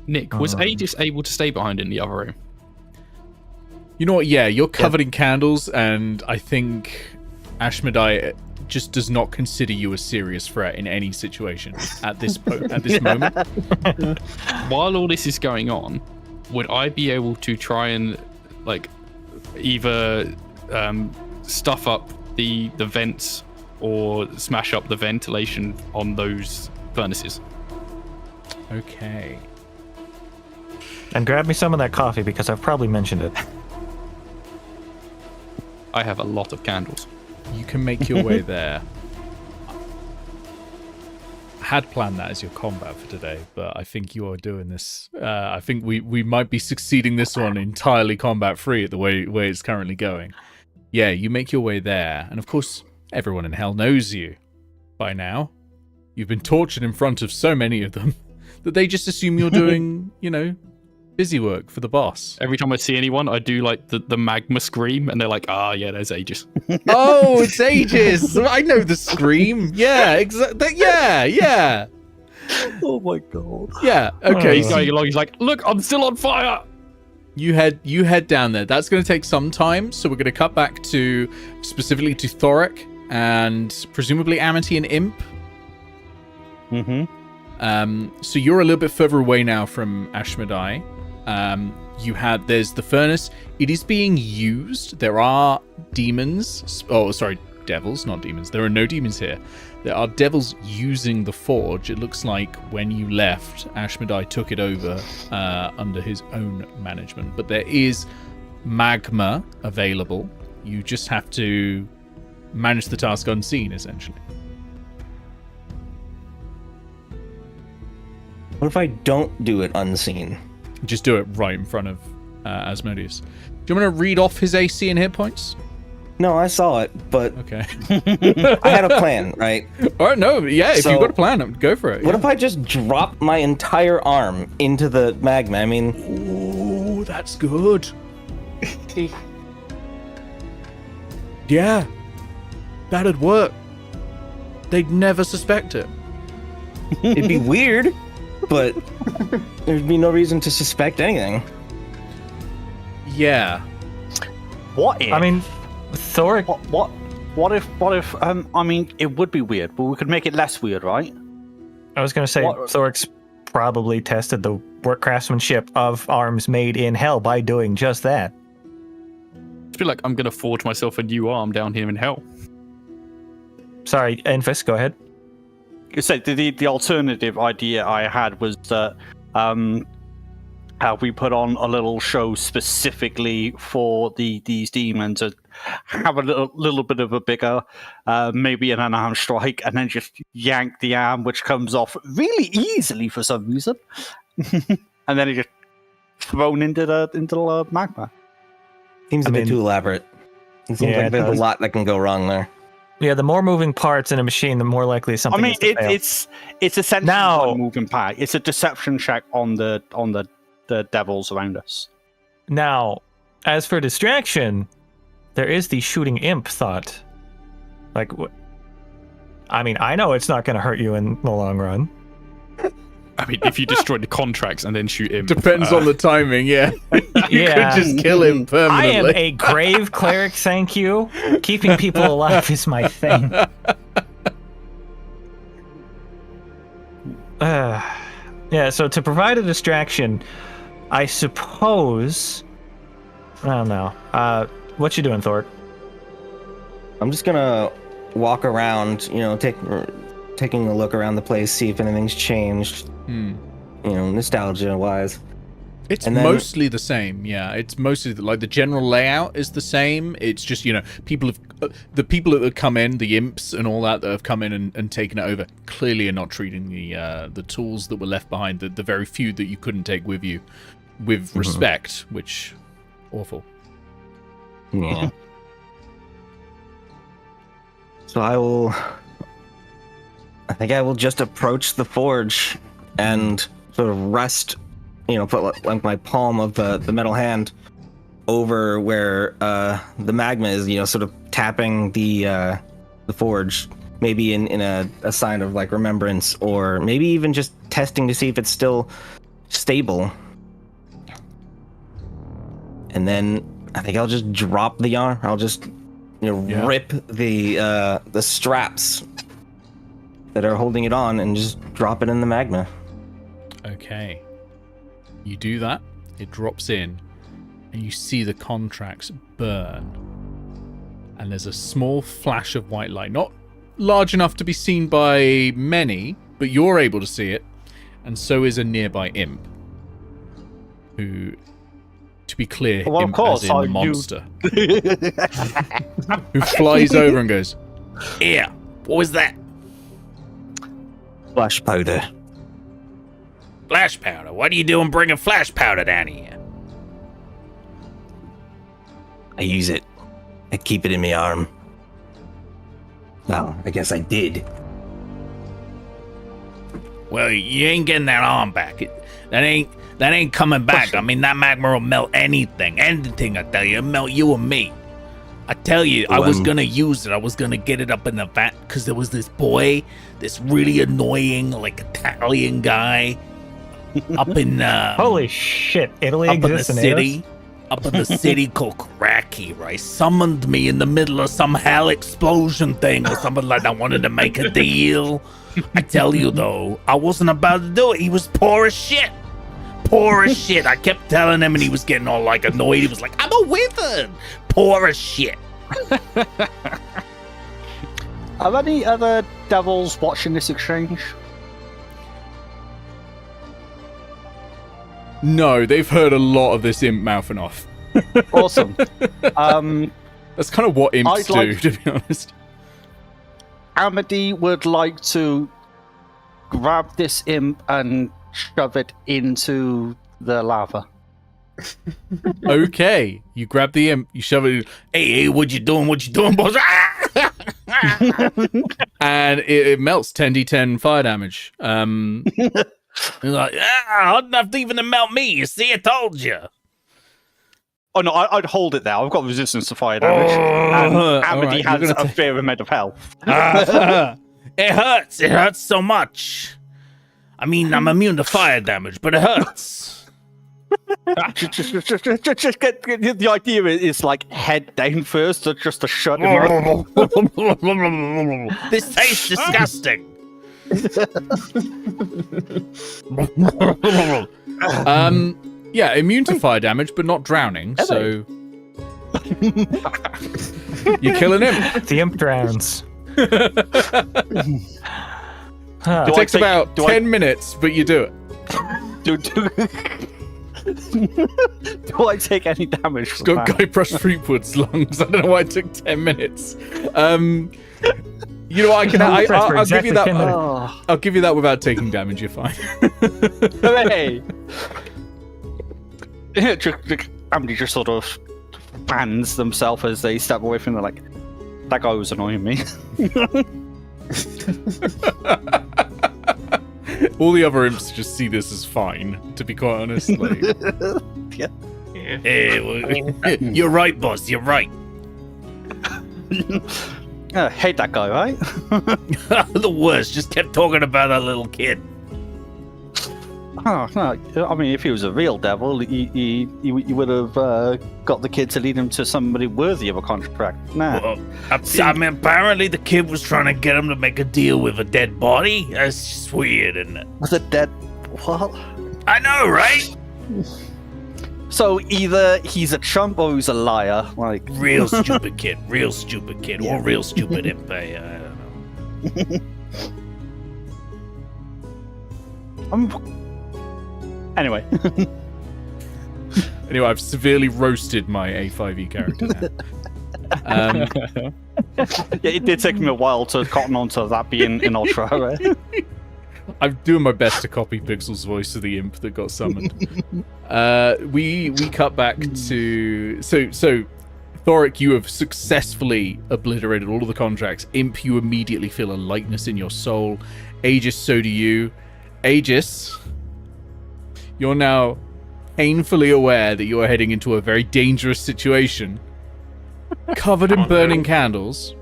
Nick, was Aegis able to stay behind in the other room? You know what? Yeah, you're covered in candles, and I think Ashmedai just does not consider you a serious threat in any situation at this moment. While all this is going on, would I be able to try and either stuff up the vents or smash up the ventilation on those furnaces? Okay. And grab me some of that coffee because I've probably mentioned it. I have a lot of candles. You can make your way there. I had planned that as your combat for today, but I think you are doing this. I think we might be succeeding this one entirely combat free at the way it's currently going. Yeah, you make your way there, and of course, everyone in hell knows you by now. You've been tortured in front of so many of them that they just assume you're doing, busy work for the boss. Every time I see anyone, I do the magma scream, and they're like, yeah, there's Aegis. Oh, it's Aegis! I know the scream. Yeah, exactly. Yeah. Oh my god. Yeah. Okay. He's going along. He's like, look, I'm still on fire. You head down there. That's going to take some time, so we're going to cut back to specifically to Thorek and presumably Amity and Imp. So you're a little bit further away now from Ashmedai. There's the furnace. It is being used. There are demons. Oh, sorry, devils, not demons. There are no demons here. There are devils using the forge. It looks like when you left, Ashmedai took it over under his own management. But there is magma available. You just have to manage the task unseen, essentially. What if I don't do it unseen? Just do it right in front of Asmodeus. Do you want to read off his AC and hit points? No, I saw it, but Okay. I had a plan, right? All right, no, yeah, if So- you've got a plan, go for it. What if I just drop my entire arm into the magma? I mean, Ooh, that's good. Yeah, that'd work. They'd never suspect it. it'd be weird, but there'd be no reason to suspect anything. Yeah. What if? I mean, Thorek. What if? I mean, it would be weird, but we could make it less weird, right? I was going to say What- Thorek's probably tested the work craftsmanship of arms made in hell by doing just that. I feel like I'm gonna forge myself a new arm down here in hell. Sorry, Enfys, go ahead. So the alternative idea I had was that we put on a little show specifically for these demons to have a little bit of a bigger, maybe an unarmed strike, and then just yank the arm, which comes off really easily for some reason, and then it just thrown into the magma. Seems a I bit mean- too elaborate. It seems Yeah, like it there's a does. lot that can go wrong there. Yeah, the more moving parts in a machine, the more likely something I mean, is to fail. it's essentially Now- one moving part. It's a deception check on the devils around us. Now, as for distraction, there is the shooting imp thought. Like, I mean, I know it's not going to hurt you in the long run. I mean, if you destroy the contracts and then shoot him. Depends on the timing, yeah. You Yeah. could just kill him I am permanently. a grave cleric, thank you. Keeping people alive is my thing. Yeah, so to provide a distraction, I suppose... I don't know. What you doing, Thorek? I'm just gonna walk around, taking a look around the place, see if anything's changed, nostalgia-wise. It's And then- mostly the same, yeah. It's mostly the general layout is the same. It's just the people that have come in, the imps and all that have come in and taken it over, clearly are not treating the tools that were left behind, the very few that you couldn't take with you, with respect, which awful. Yeah. So I think I will just approach the forge and sort of rest, put like my palm of the metal hand over where the magma is, sort of tapping the forge, maybe in a sign of like remembrance, or maybe even just testing to see if it's still stable. And then I think I'll just drop the arm. I'll just rip the straps that are holding it on and just drop it in the magma. Okay. You do that, it drops in, and you see the contracts burn. And there's a small flash of white light, not large enough to be seen by many, but you're able to see it, and so is a nearby imp. Who, to be clear, Well, of imp course, as in I the knew- monster. Who flies over and goes, "Yeah, what was that? Flash powder. Flash powder? What are you doing bringing flash powder down here? I use it. I keep it in my arm. Well, I guess I did. Well, you ain't getting that arm back. That ain't coming back. I mean, that magma will melt anything. Anything, I tell you. It'll melt you and me. I tell you, I was gonna use it. I was gonna get it up in the vat because there was this boy, this really annoying, like, Italian guy up in Holy shit, Italy up in the exists in city. Up in the city called Cracky, right? Summoned me in the middle of some hell explosion thing or something like that. Wanted to make a deal. I tell you though, I wasn't about to do it. He was poor as shit. Poor as shit. I kept telling him and he was getting all like annoyed. He was like, I'm a wizard. Poor as shit. Are any other devils watching this exchange? no, they've heard a lot of this imp mouthing off." Awesome. That's kind of what imps I'd like- do, to be honest. Amity would like to grab this imp and shove it into the lava. Okay, you grab the imp, you shove it in. Hey, what you doing, boss? And it melts 10d10 fire damage. He's like, hard enough even to melt me. You see, I told you. Oh no, I'd hold it there. I've got resistance to fire damage, and Amity right, has a fair amount of health. It hurts. It hurts so much. I mean, I'm immune to fire damage, but it hurts. just get the idea is like head down first, just to shut him up. This tastes disgusting. Yeah, immune to fire damage, but not drowning. So you kill an imp. The imp drowns. It takes about 10 minutes, but you do it. Do I take any damage? It's got Guybrush Threepwood's lungs. I don't know why it took 10 minutes. You know what? I'll give you that. I'll give you that without taking damage. You're fine. Hooray! Amity just sort of fans themselves as they step away from. They're like, that guy was annoying me. All the other imps just see this as fine, to be quite honest. Like, Yeah. Hey, you're right, boss. You're right. Hate that guy, right? The worst. Just kept talking about that little kid. Oh, no. I mean, if he was a real devil, he would have got the kid to lead him to somebody worthy of a contract. Nah. Well, I mean, apparently the kid was trying to get him to make a deal with a dead body. That's just weird, isn't it? Was it dead? What? I know, right? So either he's a chump or he's a liar. Like Real stupid kid. Real stupid kid. Or real stupid imp. I don't know. Anyway. anyway, I've severely roasted my A5e character now. Yeah, it did take me a while to cotton on to that being in Ultra, right? I'm doing my best to copy Pixel's voice to the imp that got summoned. We cut back to so Thorek, you have successfully obliterated all of the contracts. Imp, you immediately feel a lightness in your soul. Aegis, so do you. Aegis, you're now painfully aware that you are heading into a very dangerous situation, covered in burning candles.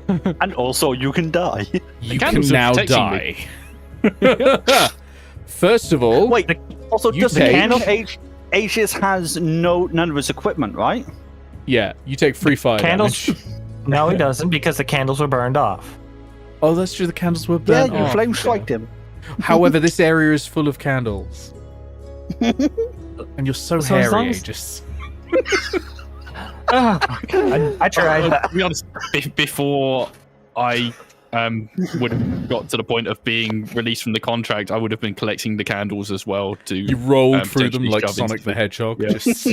And also, you can die. You can now die. First of all, Wait. Also, You does the take- candle Aegis has none of his equipment, right? yeah, you take free fire Candles? damage. No, he doesn't, because the candles were burned off. Oh, that's true. The candles were Yeah, burnt you off. flame striked him. However, this area is full of candles. And you're so So as hairy, long as- Aegis. I tried. To be honest, before I would have got to the point of being released from the contract, I would have been collecting the candles as well. You rolled through them potentially like shove into Sonic the Hedgehog. Yeah. Just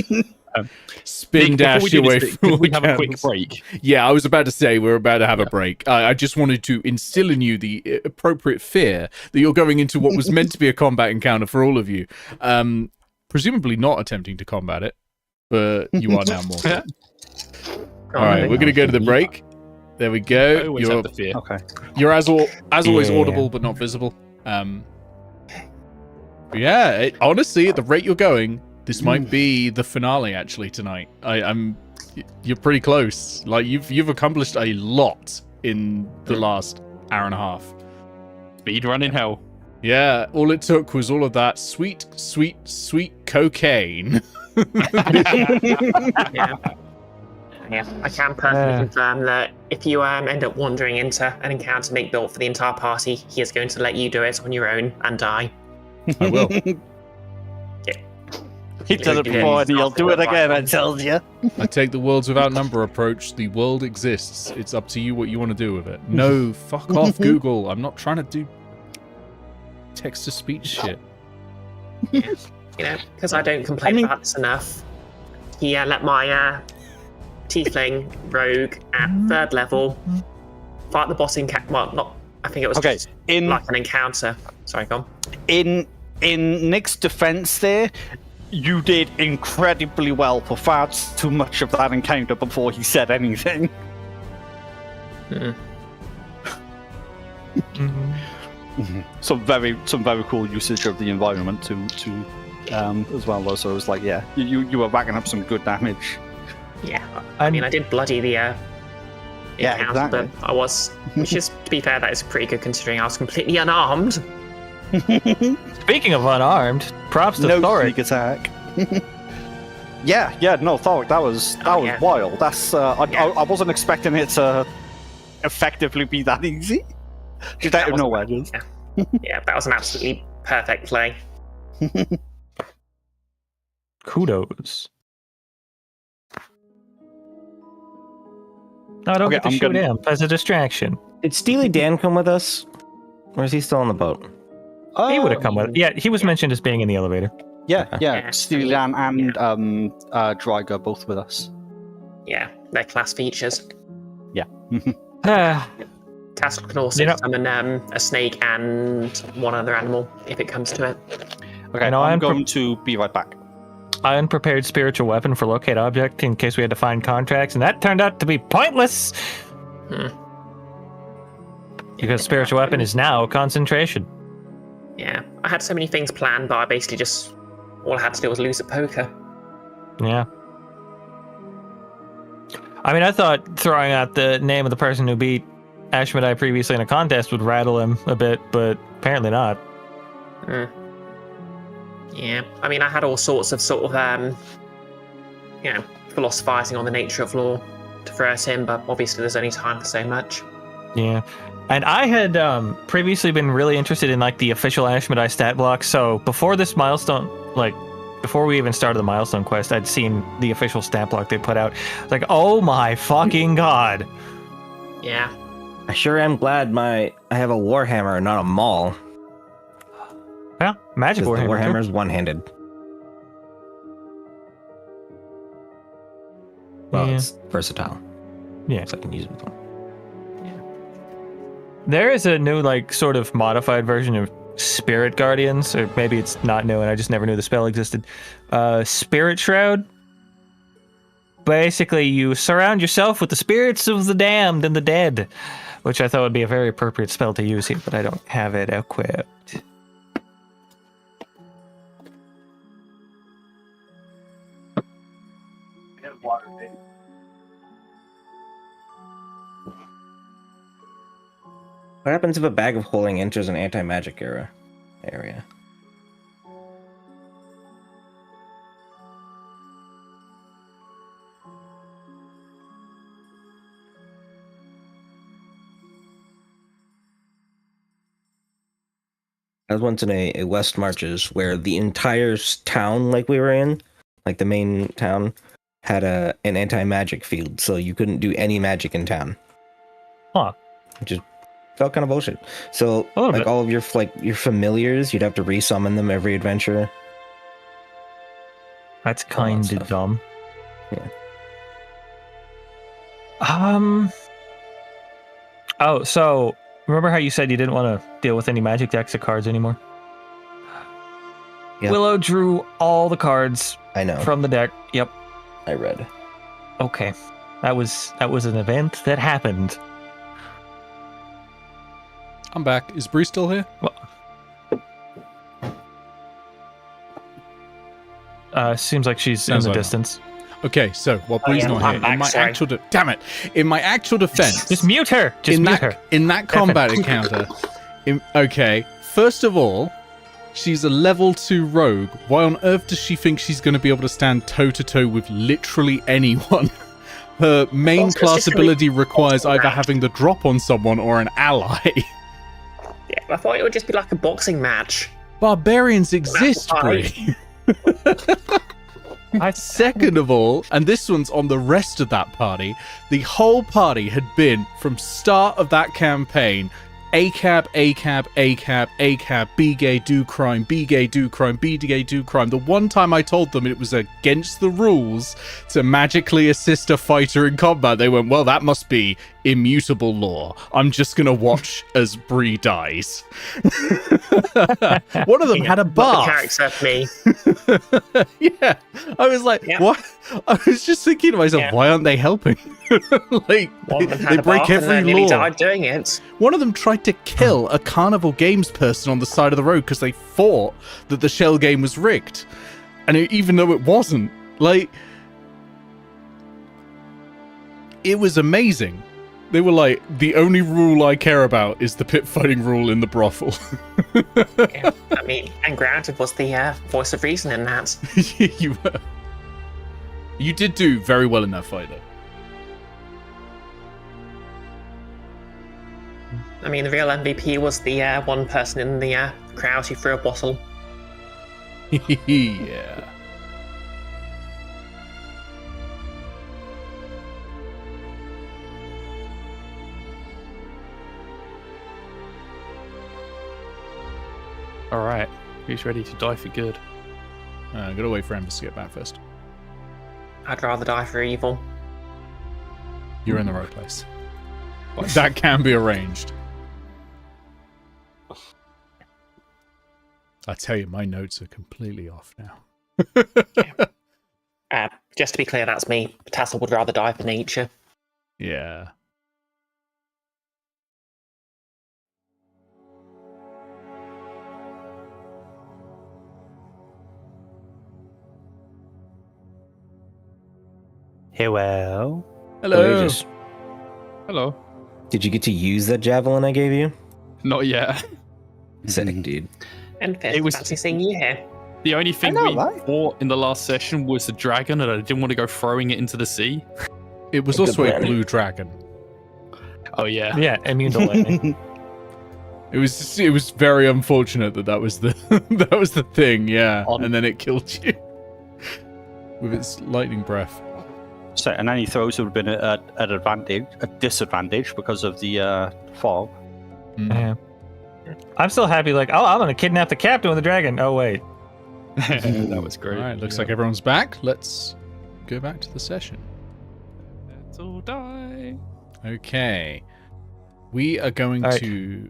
Um, spin dash Before we do away this, from all could we the have a quick candles. break? Yeah, I was about to say we're about to have a break. I just wanted to instill in you the appropriate fear that you're going into what was meant to be a combat encounter for all of you. Presumably not attempting to combat it, but you are now more. All right, we're going to go to the break. There we I go. always have the fear. Okay. You're as always Yeah. audible but not visible. Yeah, honestly, at the rate you're going, this might be the finale actually tonight. You're pretty close. Like you've accomplished a lot in the last hour and a half. Speed run in hell. Yeah, all it took was all of that sweet cocaine. Yeah, I can personally confirm that if you end up wandering into an encounter Nick built for the entire party, he is going to let you do it on your own and die. I will. He did it before and he'll do it again, I tell you. I take the worlds without number approach. The world exists. It's up to you what you want to do with it. No, fuck off, Google. I'm not trying to do text-to-speech shit. You know, because I don't complain about this enough. He let my tiefling rogue at 3rd level fight the boss in well, not. I think it was Okay, just like an encounter. Sorry, go on. in in Nick's defense there, you did incredibly well for far too much of that encounter before he said anything. Some very cool usage of the environment to as well though. So it was like, yeah, you were racking up some good damage. Yeah, I mean, I did bloody the Yeah, encounter, exactly. but I was, which is, to be fair, that is pretty good considering I was completely unarmed. Speaking of unarmed, props to No Thorek. sneak attack. yeah, no, Thorek, that was yeah. wild. That's Yeah. I wasn't expecting it to effectively be that easy. Just out of nowhere. Just. Yeah, that was an absolutely perfect play. Kudos. No, I don't Okay, get to I'm shoot gonna- him as a distraction. Did Steely Dan come with us? Or is he still on the boat? He would have come with. Yeah, he was mentioned as being in the elevator. Yeah, Yeah, Steely Dan and Dryger both with us. Yeah, they're class features. Ah, Tattle can also You know- summon a snake and one other animal if it comes to it. Okay, know, I'm I'm going to be right back. I unprepared spiritual weapon for locate object in case we had to find contracts, and that turned out to be pointless because spiritual weapon is now concentration. Yeah, I had so many things planned, but I basically just all I had to do was lose at poker. Yeah. I mean, I thought throwing out the name of the person who beat Ashmedai previously in a contest would rattle him a bit, but apparently not. Yeah, I mean, I had all sorts of philosophizing on the nature of law to verse him, but obviously there's only time for so much. Yeah. And I had previously been really interested in like the official Ashmedai stat block, so before this milestone, like before we even started the milestone quest, I'd seen the official stat block they put out. Like, oh my fucking god. Yeah, I sure am glad I have a warhammer, not a maul. Yeah, magic 'Cause the warhammer. warhammer's one-handed. Well, Yeah. it's versatile. Yeah. So I can use it with one. There is a new, like, sort of modified version of Spirit Guardians, or maybe it's not new and I just never knew the spell existed. Spirit Shroud. Basically, you surround yourself with the spirits of the damned and the dead, which I thought would be a very appropriate spell to use here, but I don't have it equipped. What happens if a bag of holding enters an anti-magic area? I was once in a West Marches where the entire town, like we were in, like the main town, had an anti-magic field, so you couldn't do any magic in town. Huh. Which is felt kind of bullshit. So A little like bit. all of your your familiars, you'd have to resummon them every adventure. That's All that kind of stuff. dumb. Yeah. Oh, so remember how you said you didn't want to deal with any magic decks of cards anymore? Yep. Willow drew all the cards I know. from the deck. Yep. I read. Okay. That was an event that happened. I'm back. Is Bree still here? Seems like she's Sounds in like the not. distance. Okay, so while Bree's yeah, not I'm here, back, in my sorry. actual damn it, in my actual defense, Just mute her. Just in mute that her. in that combat encounter, okay. First of all, she's a level 2 rogue. Why on earth does she think she's going to be able to stand toe to toe with literally anyone? Her main Also, class it's just gonna be ability requires either round. having the drop on someone or an ally. Yeah, I thought it would just be like a boxing match. Barbarians exist, That's Bree. Second of all, and this one's on the rest of that party, the whole party had been, from start of that campaign, ACAB, ACAB, ACAB, ACAB, be gay, do crime, be gay, do crime, be gay, do crime. The one time I told them it was against the rules to magically assist a fighter in combat, they went, well, that must be immutable law. I'm just gonna watch as Bree dies. One of them had a Not the bath. character, me. Yeah, I was like, Yeah. what? I was just thinking to myself, Yeah. why aren't they helping? Like, One of them they had a break bath and every then nearly law. died doing it. One of them tried to kill a Carnival Games person on the side of the road because they thought that the shell game was rigged. And even though it wasn't, like, it was amazing. They were like, the only rule I care about is the pit fighting rule in the brothel. Yeah. I mean, and granted was the voice of reason in that. You were. You did do very well in that fight, though. I mean, the real MVP was the one person in the crowd who threw a bottle. Yeah. All right. Who's ready to die for good? I'm gonna wait for Enfys to get back first. I'd rather die for evil. You're in the right place. That can be arranged. I tell you, my notes are completely off now. Just to be clear, that's me. Tattle would rather die for nature. Yeah. Hello. Hello. Aegis, Hello. did you get to use that javelin I gave you? Not yet. Sick, dude. And Fifth, It was- fancy seeing you here. The only thing know, we right? fought in the last session was the dragon, and I didn't want to go throwing it into the sea. It was Good also a plan. blue dragon. Oh yeah. Yeah, immune to lightning. It was very unfortunate that was the that was the thing, yeah. And then it killed you with its lightning breath. So, and any throws would have been at a disadvantage because of the fog. Yeah. I'm still happy. Like, oh, I'm gonna kidnap the captain with the dragon. Oh wait. That was great. All right, looks like everyone's back. Let's go back to the session. Let's all die. Okay. We are going All right. to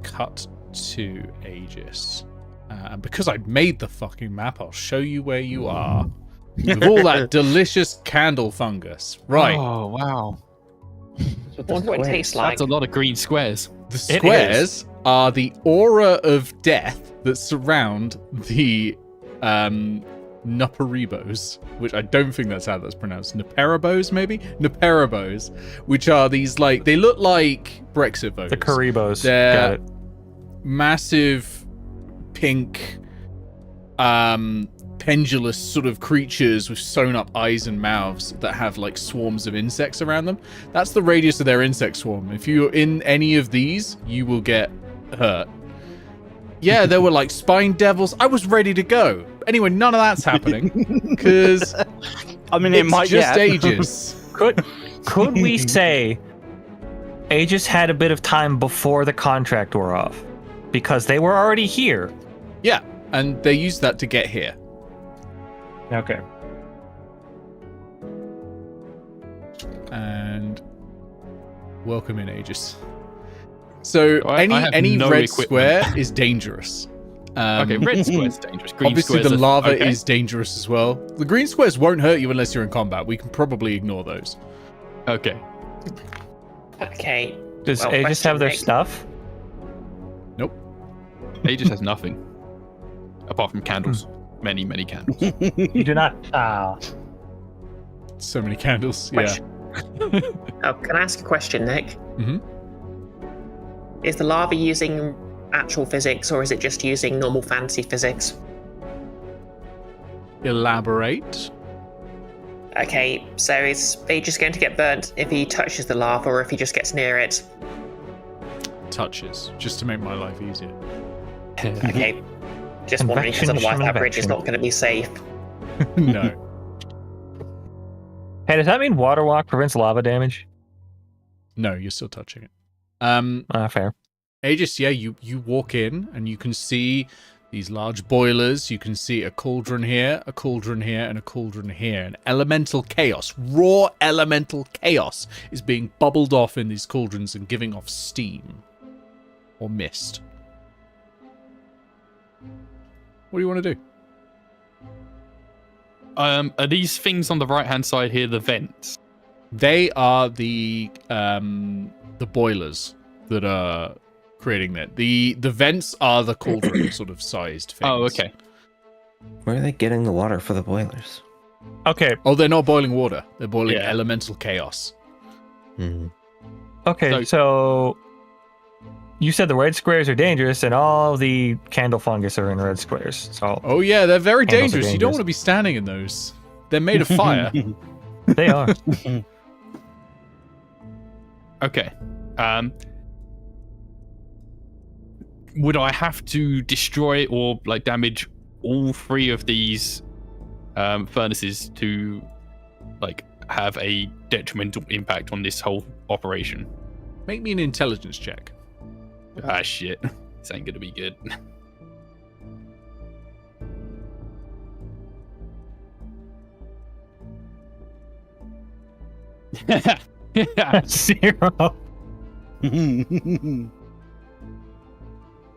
cut to Aegis. And because I made the fucking map, I'll show you where you are. With all that delicious candle fungus. Right. Oh wow. I wonder what it tastes like. That's a lot of green squares. The It squares are the aura of death that surround the Nuperibos, which I don't think that's how that's pronounced. Nuperibos, maybe? Nuperibos, which are these, like, they look like Brexit voters. The Karibos. They're Got it. massive pink pendulous sort of creatures with sewn up eyes and mouths that have like swarms of insects around them. That's the radius of their insect swarm. If you're in any of these, you will get hurt. Yeah, there were like spine devils. I was ready to go. Anyway, none of that's happening because I mean, it it's might just yeah. Aegis. Could we say Aegis had a bit of time before the contract wore off? Because they were already here. Yeah, and they used that to get here. Okay. And welcome in, Aegis. So I have any no red equipment. square is dangerous. Okay, red square's dangerous. Green Obviously, squares the are- lava okay. is dangerous as well. The green squares won't hurt you unless you're in combat. We can probably ignore those. Okay. Okay. Does Well, Aegis question, have their Nick. stuff? Aegis has nothing. Apart from candles. Many, many candles. You do not. Ah. So many candles. Yeah. Question. Oh, can I ask a question, Nick? Mhm. Is the lava using actual physics, or is it just using normal fantasy physics? Elaborate. Okay, so is Aegis going to get burnt if he touches the lava, or if he just gets near it? Touches, just to make my life easier. Okay. Just wondering, because Convection, otherwise that bridge is convection. not going to be safe. No. Hey, does that mean water walk prevents lava damage? No, you're still touching it. Fair. Aegis, yeah, you walk in and you can see these large boilers. You can see a cauldron here, a cauldron here, and a cauldron here. And elemental chaos, raw elemental chaos, is being bubbled off in these cauldrons and giving off steam or mist. What do you want to do? Are these things on the right-hand side here the vents? They are the boilers that are creating that. The vents are the cauldron sort of sized things. Oh, okay. Where are they getting the water for the boilers? Okay. Oh, they're not boiling water. They're boiling Yeah. elemental chaos. Okay, so you said the red squares are dangerous, and all the candle fungus are in red squares. So Oh yeah, they're very Candles are dangerous. You don't dangerous. want to be standing in those. They're made of fire. they are. Okay. Would I have to destroy or like damage all 3 of these furnaces to like have a detrimental impact on this whole operation? Make me an intelligence check. Ah, shit. This ain't gonna be good. Zero.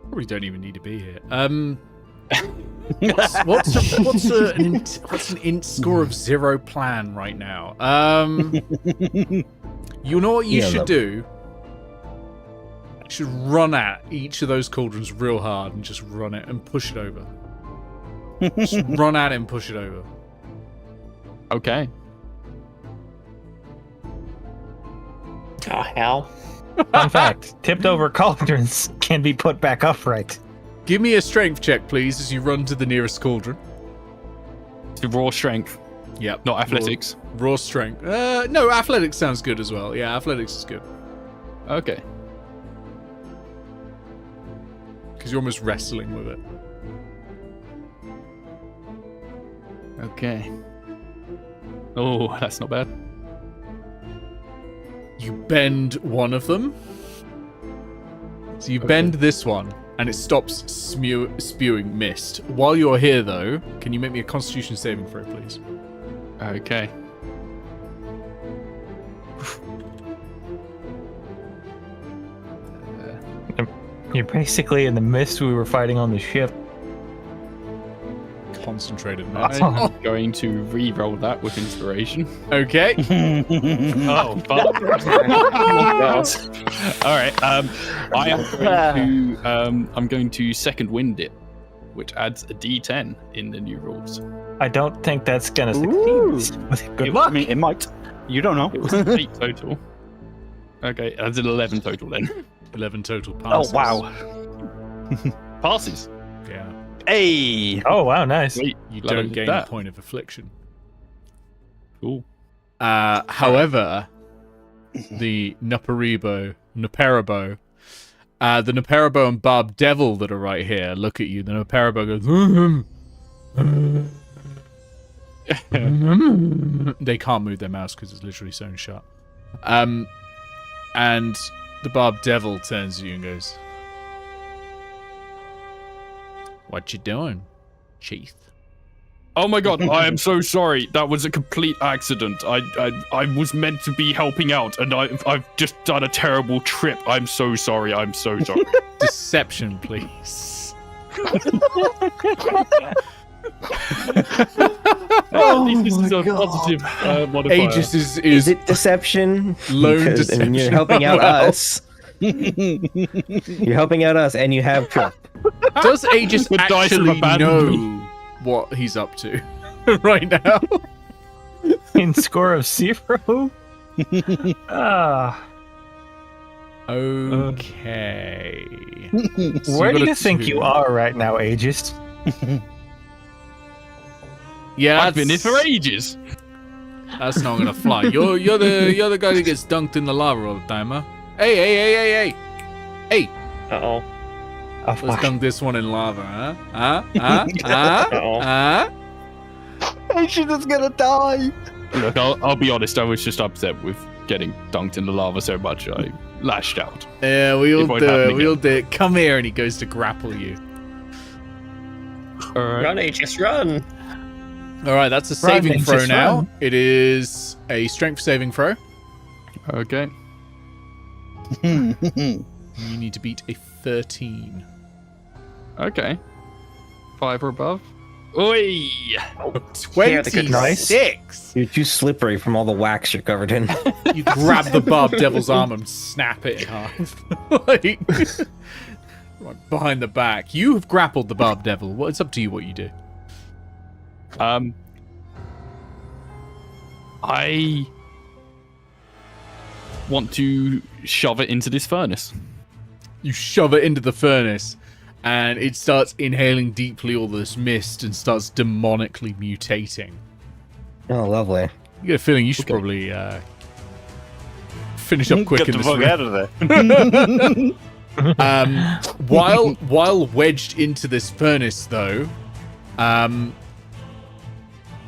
Probably don't even need to be here. What's an int score of 0 plan right now? You know what you Yeah, should that- do? You should run at each of those cauldrons real hard and just run it and push it over. Just run at it and push it over. Okay. Oh, hell. Fun fact: tipped over cauldrons can be put back upright. Give me a strength check, please, as you run to the nearest cauldron. To raw strength, Yep. not athletics. Raw strength. No, athletics sounds good as well. Yeah, athletics is good. Okay. Because you're almost wrestling with it. Okay. Oh, that's not bad. You bend one of them. So you bend this one, and it stops spewing mist. While you're here, though, can you make me a Constitution saving throw, please? Okay. You're basically in the mist we were fighting on the ship. Concentrated I'm going to re-roll that with inspiration. Okay. Oh, fuck. All right. I'm going to second wind it, which adds a D10 in the new rules. I don't think that's gonna Ooh. succeed. Good I luck. mean, it might. You don't know. It was 8 total. Okay, that's an 11 total then. 11 total Oh, passes. wow. Passes. Yeah. Hey! Oh wow, nice. Sweet. You Glad I don't did gain that. a point of affliction. Cool. However, the Naparabo, the Naparabo and Barb Devil that are right here look at you. The Naparabo goes. They can't move their mouse because it's literally sewn shut. And the Barb Devil turns to you and goes, "What you doing, Chief?" Oh my god, I am so sorry. That was a complete accident. I was meant to be helping out, and I've just done a terrible trip. I'm so sorry. I'm so sorry. Deception, please. At least this is a positive modifier. Aegis is Is it deception? Lone Because, I mean, you're deception. helping out Wow. us. You're helping out us, and you have trip. Does Aegis The dice have actually abandoned me. know what he's up to right now? In score of 0? Ah, Okay. where do you think you are right now, Aegis? Yeah, I've been here for ages. That's not gonna fly. You're the guy that gets dunked in the lava all the time, huh? Hey! Uh-oh. Oh, Let's fuck. dunk this one in lava, huh? Huh? Aegis is gonna die! Look, I'll be honest. I was just upset with getting dunked in the lava so much. I lashed out. Yeah, we It all won't do happen it. We again. all do it. Come here, and he goes to grapple you. All right. Run, Aegis, run! All right, that's a saving Run, throw Aegis, now. run. It is a strength saving throw. Okay. You need to beat a 13. Okay. 5 or above. Oi! 26. You're too slippery from all the wax you're covered in. You grab the barb devil's arm and snap it in half. Like, right behind the back. You have grappled the barb devil. Well, it's up to you what you do. I want to shove it into this furnace. You shove it into the furnace, and it starts inhaling deeply all this mist and starts demonically mutating. Oh, lovely. You get a feeling you should probably finish up quick Get in the this fuck room. out of there. While wedged into this furnace, though,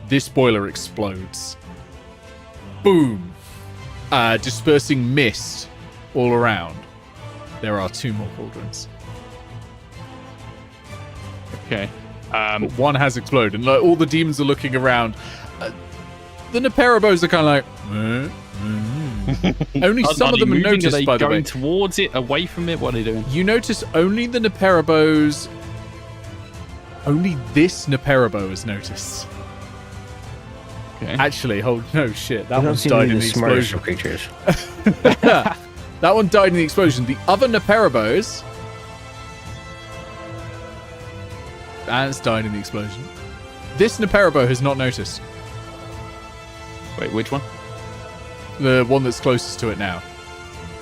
this boiler explodes. Boom! Dispersing mist all around. There are 2 more cauldrons. Okay. But one has exploded, and like, all the demons are looking around. The Neperabos are kind of like... Only some of them are noticed, are they by the way. going towards it, away from it? What are they doing? You notice only the Neperabos... Only this Neperabo is noticed. Okay. Actually, no shit. That You don't one's seem to died be in the the smartest explosion. of creatures. That one died in the explosion. The other Neperabos... has died in the explosion. This Neperabo has not noticed. Wait, which one? The one that's closest to it now.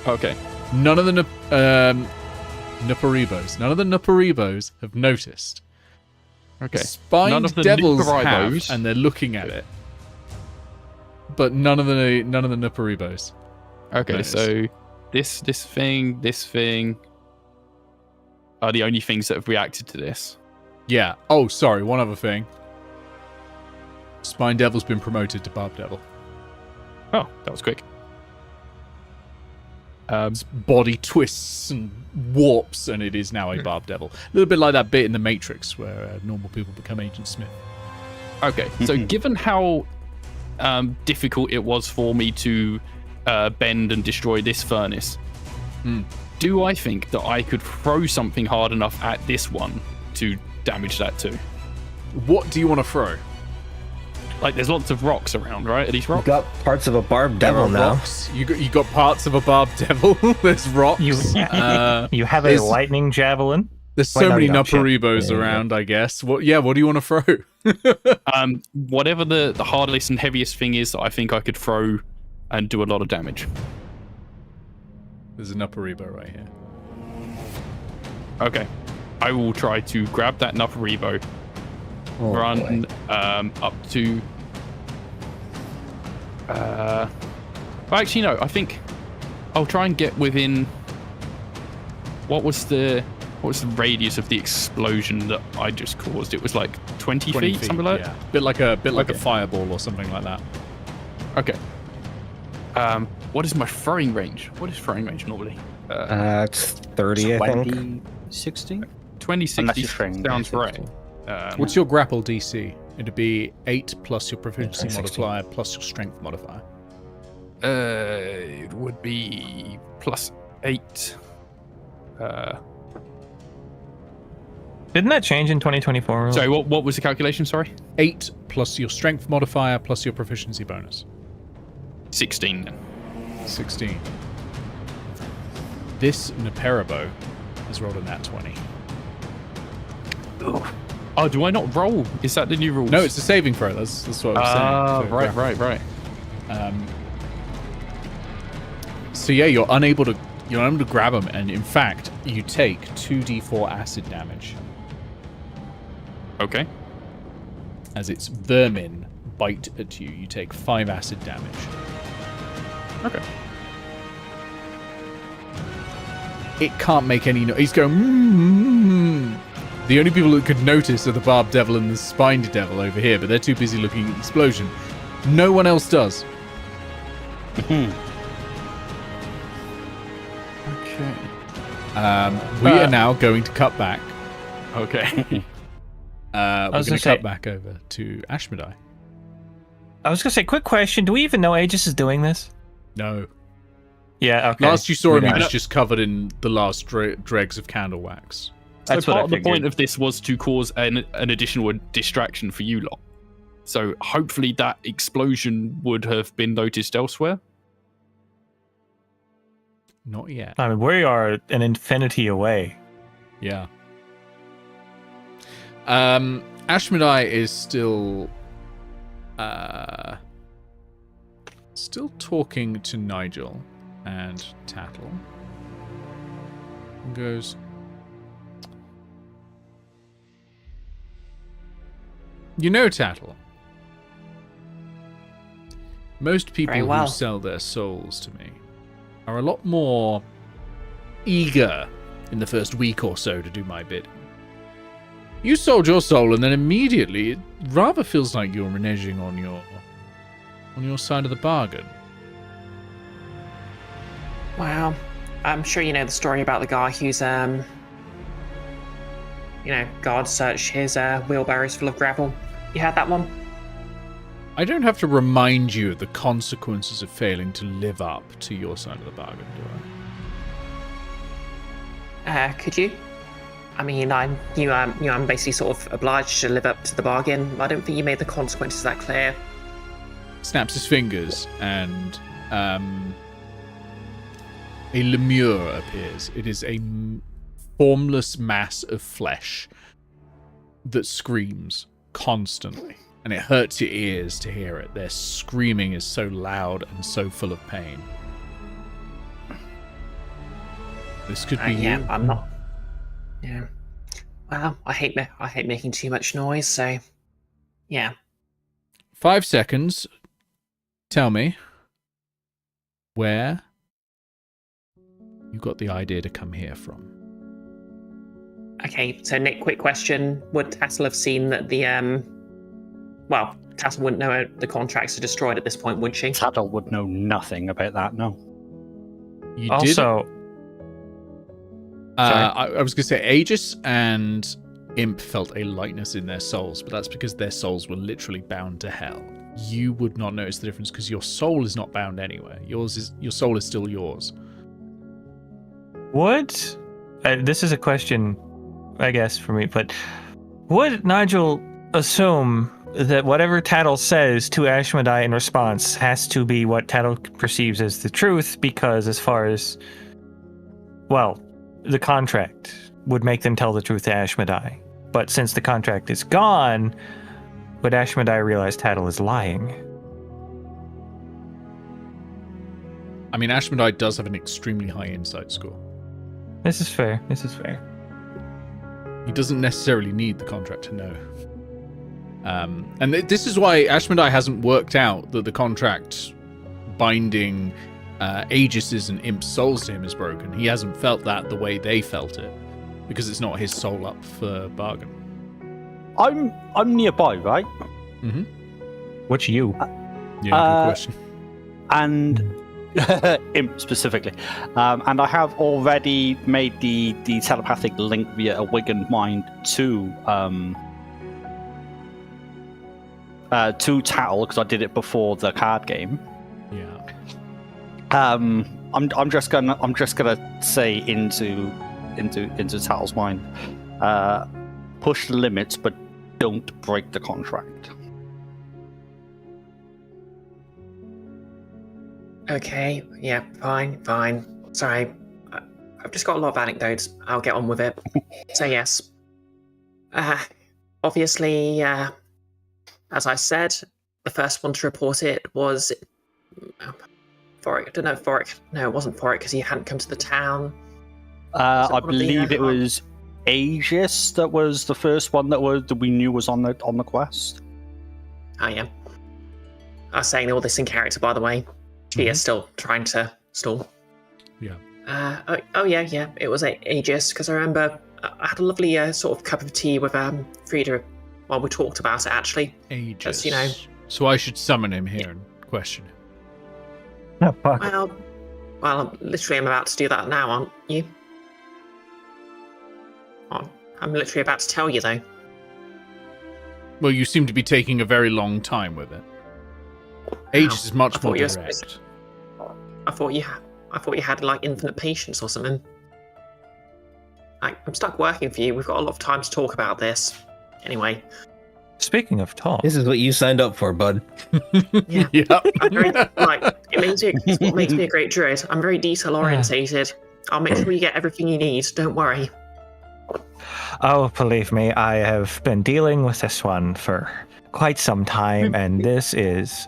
Okay. None of the Nuparibos. None of the Nuparibos have noticed. Okay. Spined None of the devils Nuparibos. have, and they're looking at it. But none of the Nuparibos. Okay, Nice. so this thing are the only things that have reacted to this. Yeah. Oh, sorry. One other thing. Spine Devil's been promoted to Barb Devil. Oh, that was quick. Its body twists and warps, and it is now a Barb Devil. A little bit like that bit in The Matrix where normal people become Agent Smith. Okay, so given how difficult it was for me to bend and destroy this furnace, do I think that I could throw something hard enough at this one to damage that too? What do you want to throw? Like, there's lots of rocks around, right? Are these You've rocks? got parts of a barb devil now. Rocks. You got parts of a Barb Devil. There's rocks. You have a there's- lightning javelin. There's Wait, so no, many you don't. Shit. Nuparibos Yeah, around, I guess. What do you want to throw? Whatever the hardest and heaviest thing is that I think I could throw and do a lot of damage. There's a Nuparibo right here. Okay. I will try to grab that Nuparibo, Oh, run boy. up to... well, actually, no. I think I'll try and get within... What was the radius of the explosion that I just caused? It was like 20 feet, something like that? Yeah. Bit like a Okay. fireball or something like that. Okay. What is my throwing range? What is throwing range normally? It's 30, I think. 20, 60? 20, Unless 60 you're throwing sounds 60. right. What's your grapple DC? It'd be 8 plus your proficiency 16. modifier plus your strength modifier. It would be plus 8. Didn't that change in 2024? Sorry, what was the calculation? Sorry, 8 plus your strength modifier plus your proficiency bonus. 16 then. 16. This Neperabo has rolled a nat 20. Oh, do I not roll? Is that the new rules? No, it's a saving throw. That's what I was saying. Ah, So, right. So yeah, you're unable to grab him, and in fact, you take 2d4 acid damage Okay. as its vermin bite at you. You take 5 acid damage. Okay. It can't make any noise. He's going. Mm-hmm. The only people that could notice are the Barb Devil and the Spined Devil over here, but they're too busy looking at the explosion. No one else does. Okay. We are now going to cut back. Okay. We're going to cut back over to Ashmedai. I was gonna say, quick question: do we even know Aegis is doing this? No. Yeah. Okay. Last you saw him, he got was it. just covered in the last dregs of candle wax. That's so what I part of the point figured. of this was to cause an additional distraction for you lot. So hopefully that explosion would have been noticed elsewhere. Not yet. I mean, we are an infinity away. Yeah. Ashmedai is still talking to Nigel and Tattle. And goes, you know, Tattle, most people Very well. who sell their souls to me are a lot more eager in the first week or so to do my bidding. You sold your soul, and then immediately it rather feels like you're reneging on your side of the bargain. Well, I'm sure you know the story about the guy who's, God searched his wheelbarrows full of gravel. You had that one? I don't have to remind you of the consequences of failing to live up to your side of the bargain, do I? Could you? I mean, I'm basically sort of obliged to live up to the bargain. I don't think you made the consequences that clear. Snaps his fingers, and a lemure appears. It is a formless mass of flesh that screams constantly, and it hurts your ears to hear it. Their screaming is so loud and so full of pain. This could be Yeah, you. I'm not. Yeah. Well, I hate making too much noise, so yeah. 5 seconds. Tell me where you got the idea to come here from. Okay, so Nick, quick question: would Tattle have seen that the Well, Tattle wouldn't know the contracts are destroyed at this point, would she? Tattle would know nothing about that, no. You Also, I was going to say Aegis and Imp felt a lightness in their souls, but that's because their souls were literally bound to hell. You would not notice the difference because your soul is not bound anywhere. Your soul is still yours. would this is a question, I guess, for me, but would Nigel assume that whatever Tattle says to Ashmedai in response has to be what Tattle perceives as the truth? Because as far as, well, the contract would make them tell the truth to Ashmedai. But since the contract is gone, would Ashmedai realize Tattle is lying? I mean, Ashmedai does have an extremely high insight score. This is fair. This is fair. He doesn't necessarily need the contract to know. And this is why Ashmedai hasn't worked out that the contract binding Aegis's and Imp's souls to him is broken. He hasn't felt that the way they felt it, because it's not his soul up for bargain. I'm nearby, right? Mm-hmm. What's you? Yeah, good question. And Imp specifically. And I have already made the telepathic link via a Wigan mind to Tattle, because I did it before the card game. Yeah. I'm just gonna say into Tattle's mind, push the limits, but don't break the contract. Okay, yeah, fine. Sorry, I've just got a lot of anecdotes. I'll get on with it. So yes, obviously, as I said, the first one to report it was Thorek. I don't know, Thorek. No, it wasn't Thorek because he hadn't come to the town. I believe it was Aegis that was the first one that we knew was on the quest. Oh yeah. I was saying all this in character, by the way. She is still trying to stall. Yeah. Yeah. It was Aegis, because I remember I had a lovely sort of cup of tea with Frida while we talked about it, actually. Aegis. You know. So I should summon him here and question him. Oh, fuck. Well, literally, I'm about to do that now, aren't you? Oh, I'm literally about to tell you, though. Well, you seem to be taking a very long time with it. Aegis is much more thought you were direct. supposed- I thought you had like infinite patience or something. I'm stuck working for you. We've got a lot of time to talk about this. Anyway, Speaking of talk, This is what you signed up for, bud. yeah. Yep. I'm very, it's what makes me a great druid. I'm very detail orientated. I'll make sure you get everything you need. Don't worry. oh, believe me, I have been dealing with this one for quite some time, and this is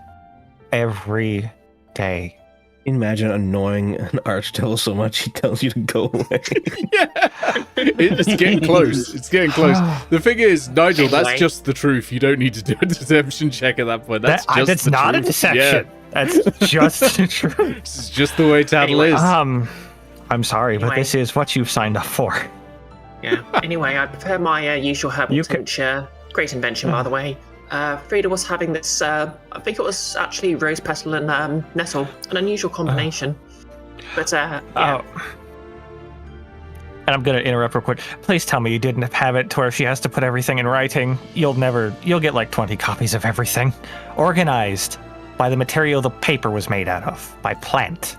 every day. Imagine annoying an archdevil so much he tells you to go away. It's getting close. It's getting close. The thing is, Nigel, Anyway. that's just the truth. You don't need to do a deception check at that point. That's just That's the not truth. a deception. That's just the truth. Yeah, this is just the way Tattle Anyway, is. I'm sorry, but Anyway. this is what you've signed up for. Yeah. Anyway, I prepared my usual herbal You can- tincture. Great invention, by the way. Frida was having this. I think it was actually rose petal and nettle, an unusual combination. But yeah. Oh. And I'm gonna interrupt real quick. Please tell me you didn't have it to where she has to put everything in writing. You'll get like 20 copies of everything. Organized by the material the paper was made out of, by plant.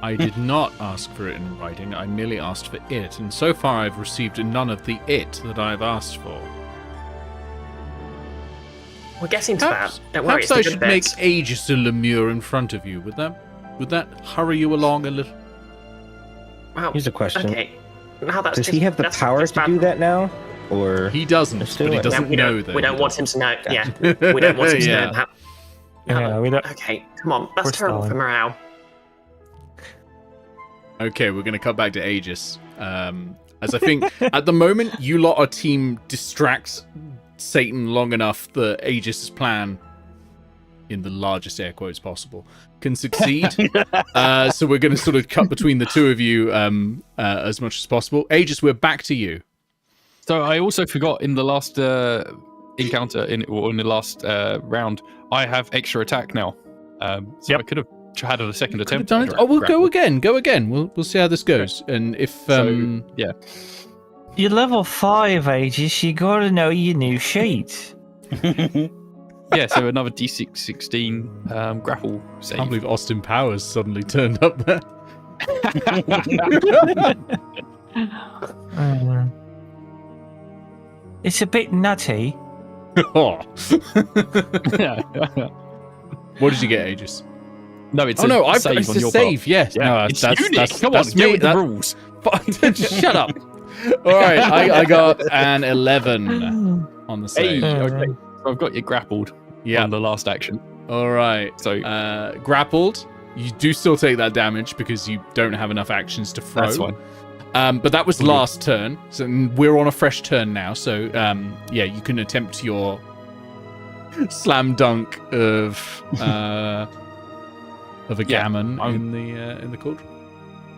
I did not ask for it in writing. I merely asked for it, and so far I've received none of the it that I've asked for. We're getting to Perhaps, that. Don't worry, perhaps it's the I good should bits. make Aegis a Lemure in front of you. Would that hurry you along a little? Well, Here's a question. okay. Now that's Does just, he have the that's power just to bad. do that now? Or He doesn't, Let's but do he it. doesn't we know don't, that. we don't he want him doesn't. to know. Yeah, we don't want him to Yeah. know that. Yeah, we don't. Okay, come on. That's We're terrible for stalling. morale. Okay, we're going to cut back to Aegis. As I think, at the moment, you lot are team distract Satan long enough that Aegis' plan, in the largest air quotes possible, can succeed. So we're going to sort of cut between the two of you as much as possible. Aegis, we're back to you. So I also forgot in the last encounter, in the last round, I have extra attack now. So Yep. I could have had a second Could've attempt. done it. at Oh, we'll go grapple. again. Go again. We'll see how this goes. And if So, yeah. You're level 5, Aegis. You gotta know your new sheet. Yeah, so another D6 16 grapple I save. can't believe Austin Powers suddenly turned up there. It's a bit nutty. Oh. What did you get, Aegis? No, it's Oh no, a I've save it's on a your save. part. Yes, Yeah, no, it's that's unique. Come that's on, get me. with the rules. Shut up. All right, I got an 11 on the Hey, save. okay. So I've got you grappled Yeah. on the last action. All right. So Grappled. You do still take that damage because you don't have enough actions to throw. that's fine. But that was last turn, so we're on a fresh turn now. So yeah, you can attempt your slam dunk of a gammon I'm- in the cauldron.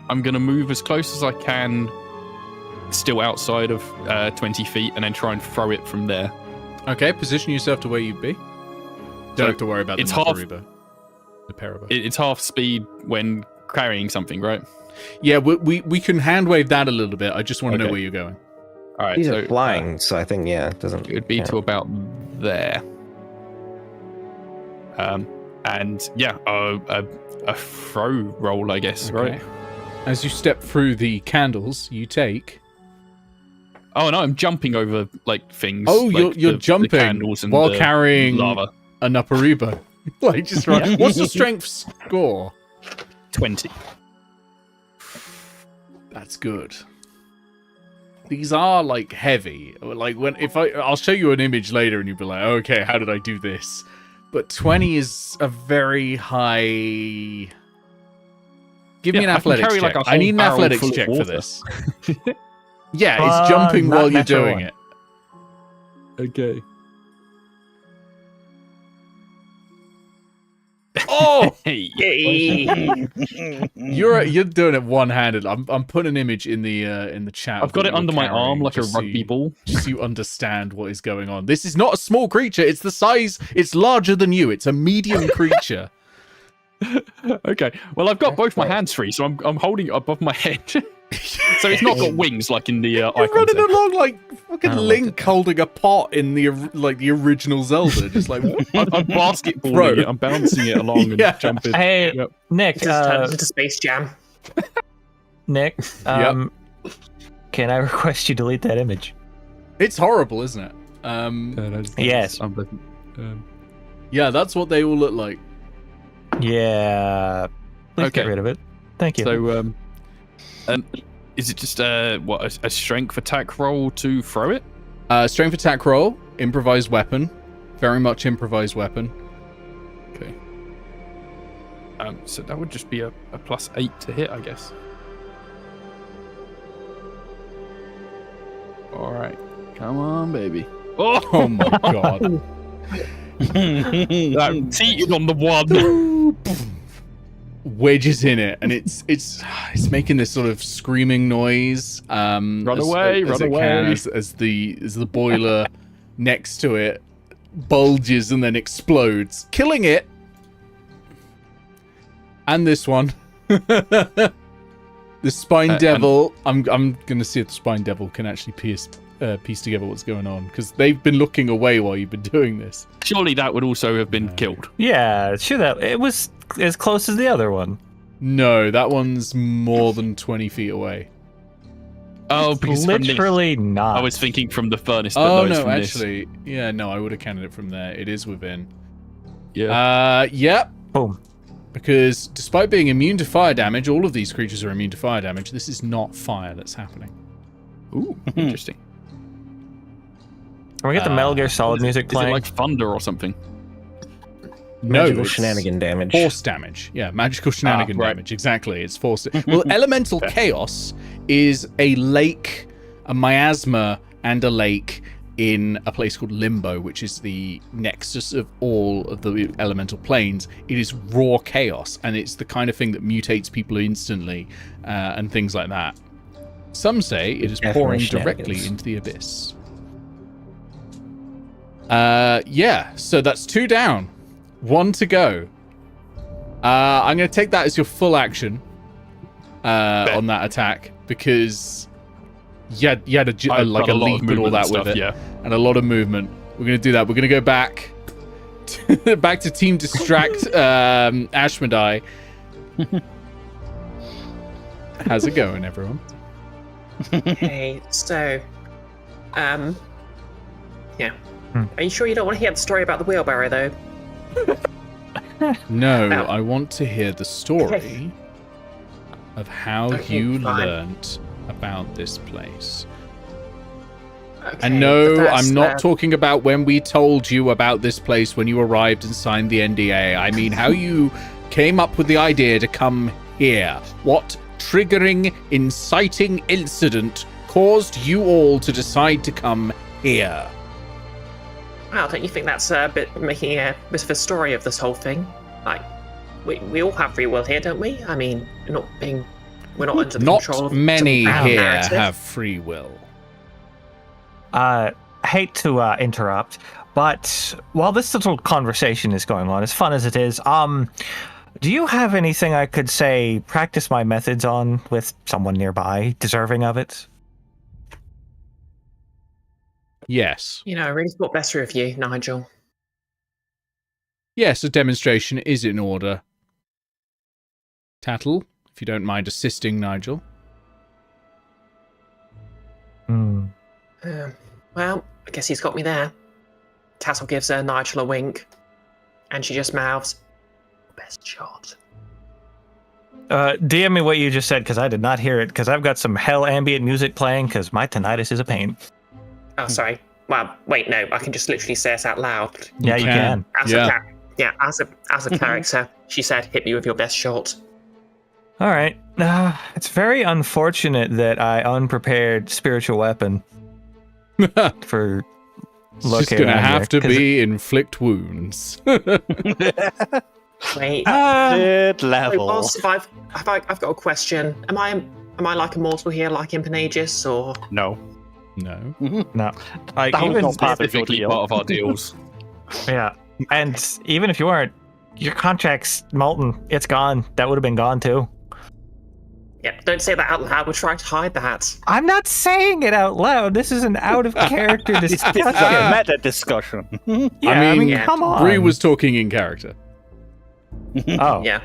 I'm going to move as close as I can, still outside of 20 feet, and then try and throw it from there. Okay, position yourself to where you'd be. Don't So have to worry about it's the half- Napariba. The Paraba. It's half speed when carrying something, right? Yeah, we can hand wave that a little bit. I just want to know Okay. where you're going. All right, these so are flying, so I think it doesn't. it would be count. to about there. And yeah, a throw roll, I guess, Okay. right? As you step through the candles, you take. Oh no, I'm jumping over like things. Oh, like you're the jumping candles and while the carrying lava. a Napariba. Like just right. What's the strength score? 20. That's good. These are like heavy. Like I'll show you an image later and you'll be like, okay, how did I do this? But 20 is a very high. Give me Yeah, an I can athletics carry, check. like, a I whole need an barrel athletics full of check for water. this. Yeah, it's jumping not while you're natural doing one. it. Okay. Oh, Hey. you're doing it one-handed. I'm putting an image in the chat. I've of got what it you're under my carrying, arm like a just so rugby you- ball. Just so you understand what is going on. This is not a small creature. It's the size. It's larger than you. It's a medium creature. Okay. Well, I've got both my hands free, so I'm holding it above my head. So it's not got wings like in the You're icon running set. along like fucking I don't Link holding a pot in the original Zelda, just like I'm basketballing Bro. it, I'm bouncing it along Yeah. and jumping. Hey, Yep. Nick. It just turns into Space Jam. Nick. Can I request you delete that image? it's horrible, isn't it? Yes. Yeah, that's what they all look like. Yeah. Please get Okay. rid of it. Thank you. So, is it just a strength attack roll to throw it? Strength attack roll, improvised weapon, very much improvised weapon. Okay. So that would just be a +8 to hit, I guess. All right, come on, baby. Oh my god. I'm cheated on the one. Wedges in it, and it's making this sort of screaming noise. Run away! As the boiler next to it bulges and then explodes, killing it. And this one, the spine devil. I'm gonna see if the spine devil can actually piece together what's going on, because they've been looking away while you've been doing this. Surely that would also have been killed. yeah, sure. That it was as close as the other one. No, that one's more than 20 feet away. Oh, because from this, Literally not. I was thinking from the furnace. But Oh it's no, from this. actually, yeah, no, I would have counted it from there. It is within. Yeah. Yep. Boom. Because despite being immune to fire damage, all of these creatures are immune to fire damage. This is not fire that's happening. Ooh, interesting. Can we get the Metal Gear Solid music Is it playing? like thunder or something? Magical it's shenanigan damage. Force damage. Yeah, magical shenanigan right. damage. Exactly. It's force. Well, elemental chaos is a lake, a miasma, and a lake in a place called Limbo, which is the nexus of all of the elemental planes. It is raw chaos, and it's the kind of thing that mutates people instantly, and things like that. Some say it is Definitely pouring shenanigans. directly into the abyss. Yeah, so that's 2 down. 1 to go. I'm going to take that as your full action on that attack, because you had like a leap and all that with it, yeah. and a lot of movement. We're going to do that. We're going to go back to Team Distract Ashmedai. How's it going, everyone? Okay, so, yeah. Hmm. Are you sure you don't want to hear the story about the wheelbarrow, though? No, Oh. I want to hear the story of how Okay, you fine. learnt about this place. Okay, And no, the I'm first, not talking about when we told you about this place when you arrived and signed the NDA. I mean how you came up with the idea to come here. What triggering, inciting incident caused you all to decide to come here? Wow, don't you think that's a bit making a bit of a story of this whole thing? Like, we all have free will here, don't we? I mean, we're not under the control Not of many some brown here narrative. have free will. I hate to interrupt, but while this little conversation is going on, as fun as it is, do you have anything I could say practice my methods on with someone nearby deserving of it? Yes. You know, I really thought better of you, Nigel. Yes, a demonstration is in order. Tattle, if you don't mind assisting Nigel. Hmm. Well, I guess he's got me there. Tattle gives Nigel a wink, and she just mouths, "Best shot." DM me what you just said, because I did not hear it, because I've got some hell ambient music playing, because my tinnitus is a pain. Oh, sorry. Well, wait, no, I can just literally say it out loud. Yeah, you can. As Yeah. as a character, she said, "Hit me with your best shot." All right. It's very unfortunate that I unprepared spiritual weapon for It's looking just gonna at have here, to 'cause be inflict wounds. Wait, Good so level. whilst I've got a question. Am I like immortal here, like Imp and Aegis, or No. No. No, like That was even not part of your Specifically deal. part of our deals. yeah, and even if you weren't, your contract's molten. It's gone. That would have been gone too. Yeah, don't say that out loud. We're trying to hide that. I'm not saying it out loud. This is an out of character discussion. This is a meta discussion. Yeah, I mean, come on. Bree was talking in character. Oh, Yeah.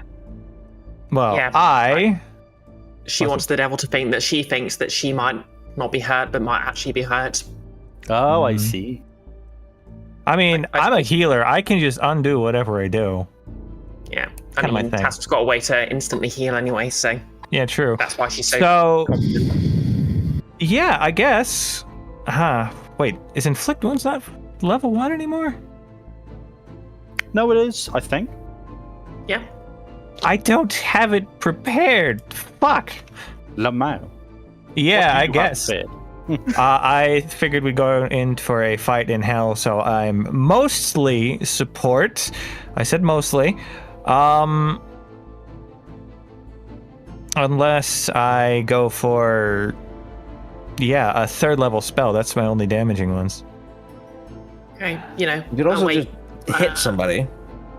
well, Yeah. She wants the devil to think that she thinks that she might not be hurt, but might actually be hurt. Oh, I see. I mean, I'm a healer. I can just undo whatever I do. Yeah. I Kinda my mean, thing. Tassel's got a way to instantly heal anyway, so Yeah, true. that's why she's so. So, yeah, I guess. Wait, is inflict wounds not level 1 anymore? No, it is, I think. Yeah. I don't have it prepared. Fuck. Lamau. Yeah, I guess. It. I figured we'd go in for a fight in hell, so I'm mostly support. I said mostly. Unless I go for, a 3rd level spell. That's my only damaging ones. Okay, you know. You could also wait. just hit somebody.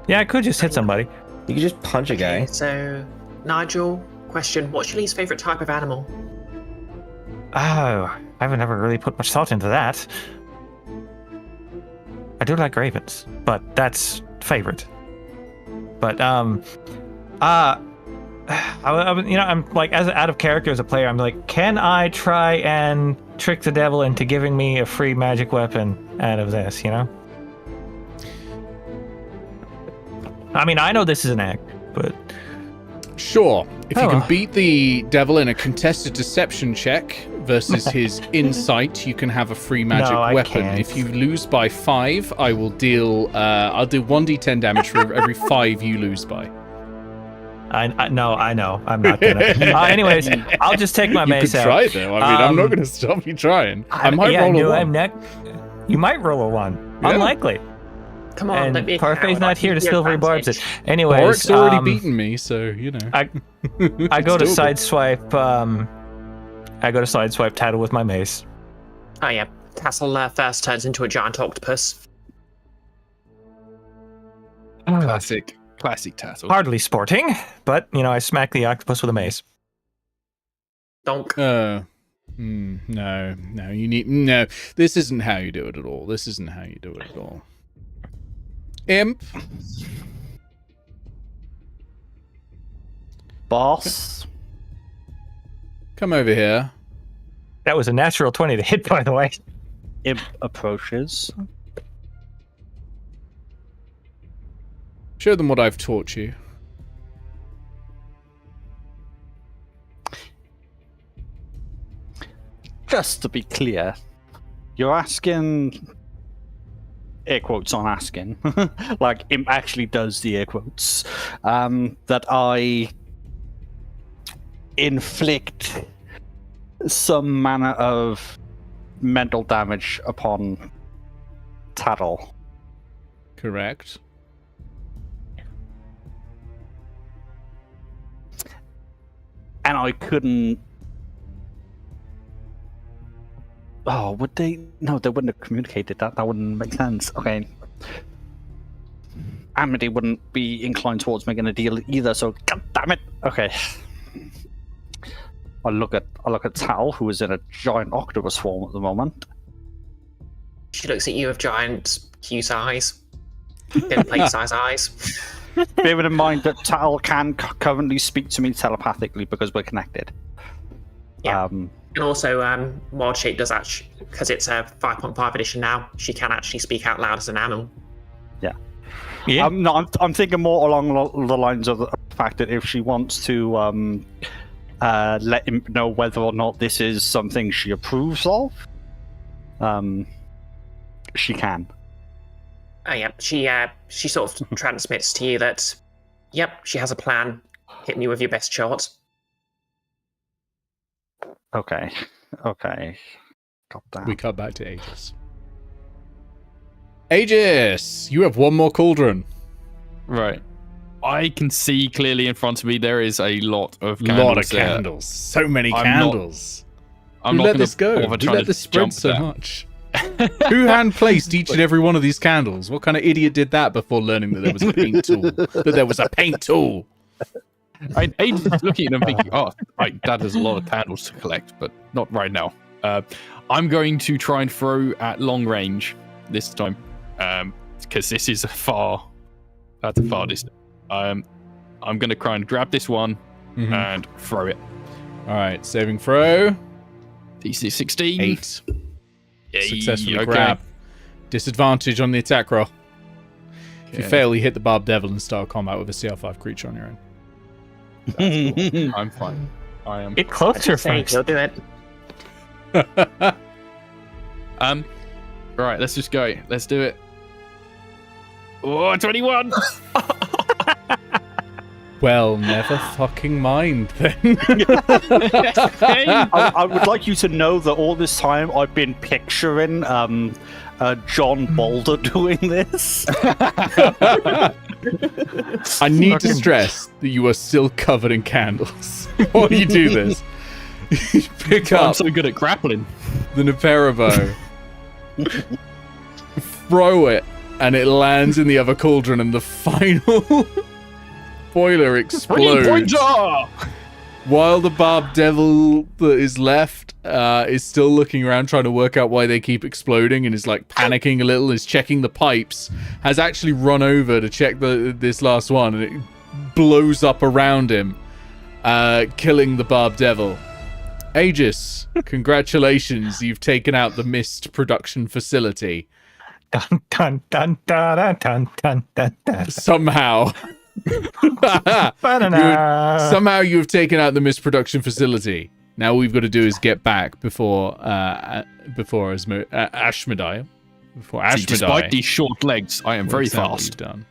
Yeah, I could just hit somebody. You could just punch a guy. So, Nigel, question: what's your least favorite type of animal? Oh, I haven't ever really put much thought into that. I do like ravens, but that's favorite. But I'm like, as out of character as a player, I'm like, can I try and trick the devil into giving me a free magic weapon out of this? You know. I mean, I know this is an act, but Sure, if you Oh. can beat the devil in a contested deception check versus his insight, you can have a free magic No, I weapon. can't. If you lose by 5, I will deal. I'll do 1d10 damage for every 5 you lose by. I know. I'm not gonna. Anyways, I'll just take my You could mace out. try though. I mean, I'm not Um, going to stop you trying. I might roll a 1. You might roll a 1. Yeah. Unlikely. Come on, And don't be a Parfai's coward. not I'll here to give you silvery barbs advantage. it. Anyways, Thorek's already beaten me, so you know. I go to sideswipe. I go to sideswipe Tattle with my mace. Oh yeah, Tassel first turns into a giant octopus. Classic Tattle. Hardly sporting, but I smack the octopus with a mace. Donk. No. You need no. This isn't how you do it at all. This isn't how you do it at all. Imp. Boss. Come over here. That was a natural 20 to hit, by the way. Imp approaches. Show them what I've taught you. Just to be clear, you're asking, air quotes on asking, like Imp actually does the air quotes, that I inflict some manner of mental damage upon Tattle. Correct. And I couldn't. Oh, would they? No, they wouldn't have communicated that. That wouldn't make sense. Okay. Amity wouldn't be inclined towards making a deal either. So, god damn it. Okay. I look at Tattle, who is in a giant octopus form at the moment. She looks at you with giant Q size, thin plate size eyes. Bearing in mind that Tattle can currently speak to me telepathically because we're connected. Yeah. And also, Wild Shape does actually, because it's a 5.5 edition now, she can actually speak out loud as an animal. Yeah. Yeah. No, I'm thinking more along the lines of the fact that if she wants to let him know whether or not this is something she approves of, she can. Oh yeah, she sort of transmits to you that, yep, she has a plan. Hit me with your best shot. Okay. God damn. We cut back to Aegis. Aegis, you have one more cauldron. Right. I can see clearly in front of me there is a lot of candles. Lot of there. candles. So many I'm candles. I'm Who not let gonna this go? bother Who trying let to this spread jump so there. much? Who hand placed each and every one of these candles? What kind of idiot did that before learning that there was a paint tool? Aegis is looking at them thinking, Dad has a lot of candles to collect, but not right now. I'm going to try and throw at long range this time, because this is that's a far distance. I'm going to try and grab this one and throw it. All right, saving throw. DC 16. 8. Yay, Successfully okay. grab. Disadvantage on the attack roll. If you Okay. fail, you hit the Barb Devil and start combat with a CR5 creature on your own. I'm fine. I am. Get closer Say, first. you'll do it. Right, let's just go. Let's do it. Oh, 21! Well, never fucking mind then. I would like you to know that all this time I've been picturing John Boulder doing this. I need to stress that you are still covered in candles while you do this. You pick I'm up so good at grappling. the Nepera bow, throw it, and it lands in the other cauldron, and the final boiler explodes. Pointer! While the Barb Devil that is left is still looking around trying to work out why they keep exploding and is like panicking a little, is checking the pipes, has actually run over to check this last one, and it blows up around him, killing the Barb Devil. Aegis, congratulations, you've taken out the mist production facility. Dun, dun, dun, dun, dun, dun, dun, dun. Somehow. Ba-da-da. Somehow you have taken out the mist production facility. Now all we've got to do is get back before Ashmedai. Before See, despite Ashmedai. these short legs, I am very fast. Done.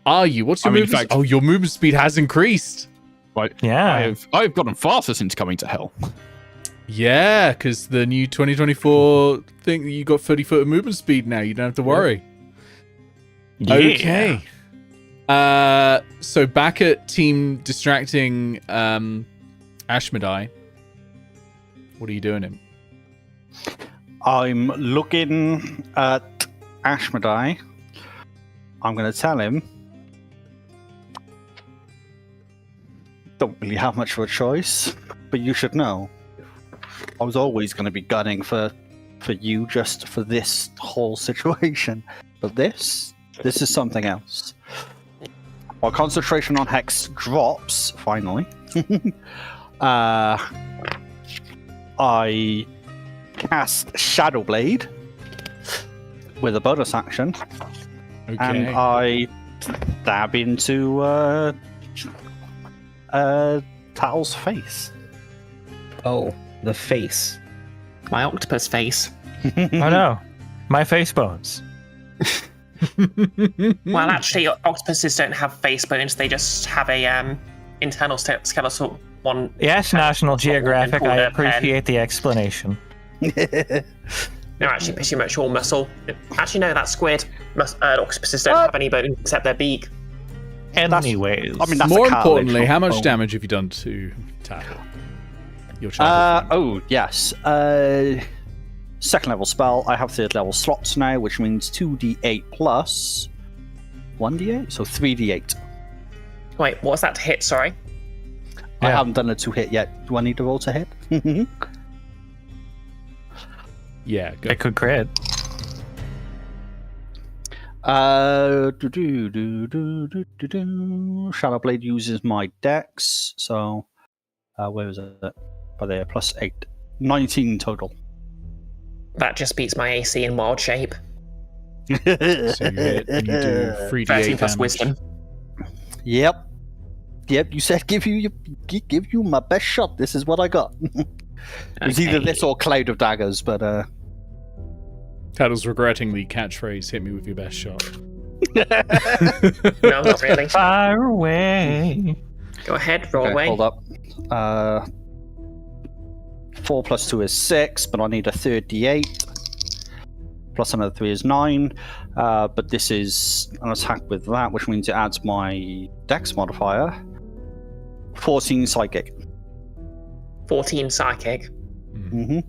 Are you? What's your I mean, in movement? fact- Oh, your movement speed has increased. Right. Yeah. I've gotten faster since coming to hell. Yeah, because the new 2024 thing, you got 30-foot of movement speed now. You don't have to worry. Yeah. Okay. So back at team distracting Ashmedai. What are you doing him? I'm looking at Ashmedai. I'm going to tell him. Don't really have much of a choice, but you should know. I was always going to be gunning for you just for this whole situation. But this is something else. My concentration on Hex drops, finally. I cast Shadow Blade with a bonus action, Okay. and I stab into Tattle's face. Oh, the face. My octopus face. Oh no. My face bones. Well, actually, octopuses don't have face bones. They just have a internal skeletal one. Yes, National Geographic, called I a appreciate the explanation. No, actually, pretty much all muscle. Actually, no, that's squid. Octopuses don't have any bones except their beak. Anyways. I mean, that's More a cartilage, importantly, not how much bone. damage have you done to Tattle? Your child. Oh, yes. Second level spell. I have third level slots now, which means 2d8 plus 1d8, so 3d8. Wait, what was that to hit? Sorry. I Yeah. haven't done a 2-hit yet. Do I need to roll to hit? Yeah, go. It could crit. Shadow Blade uses my dex, so where was it? By there, plus 8. 19 total. That just beats my AC in wild shape. So you hit and you do 3d8 13 plus damage. wisdom. Yep. You said give you my best shot. This is what I got. It's either Okay. this or Cloud of Daggers, but Tattle's regretting the catchphrase, hit me with your best shot. No, not really. Fire away. Go ahead, roll okay, away. hold up. 4 plus 2 is 6, but I need a third d8. Plus another 3 is 9. But this is an attack with that, which means it adds my dex modifier. 14 psychic. 14 psychic. Mm-hmm.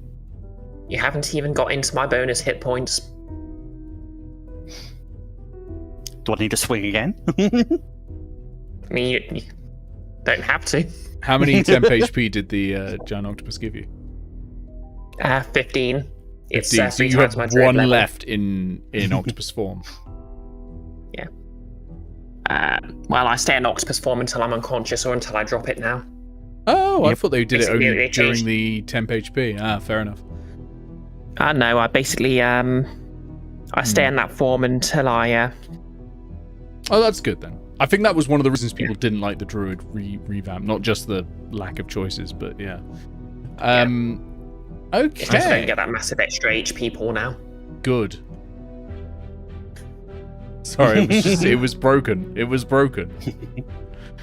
You haven't even got into my bonus hit points. Do I need to swing again? I mean, you don't have to. How many temp HP did the giant octopus give you? 15. It's 15. So 3 you times have my druid one level. left in octopus form. Well, I stay in octopus form until I'm unconscious or until I drop it now. Oh, I thought they did it Basically, only they during changed- the temp HP. Ah, fair enough. No, I basically I stay in that form until I Oh, that's good then. I think that was one of the reasons people didn't like the druid revamp, not just the lack of choices, but yeah. I just don't Okay. get that massive extra HP pool now. Good. Sorry, it was broken. It was broken.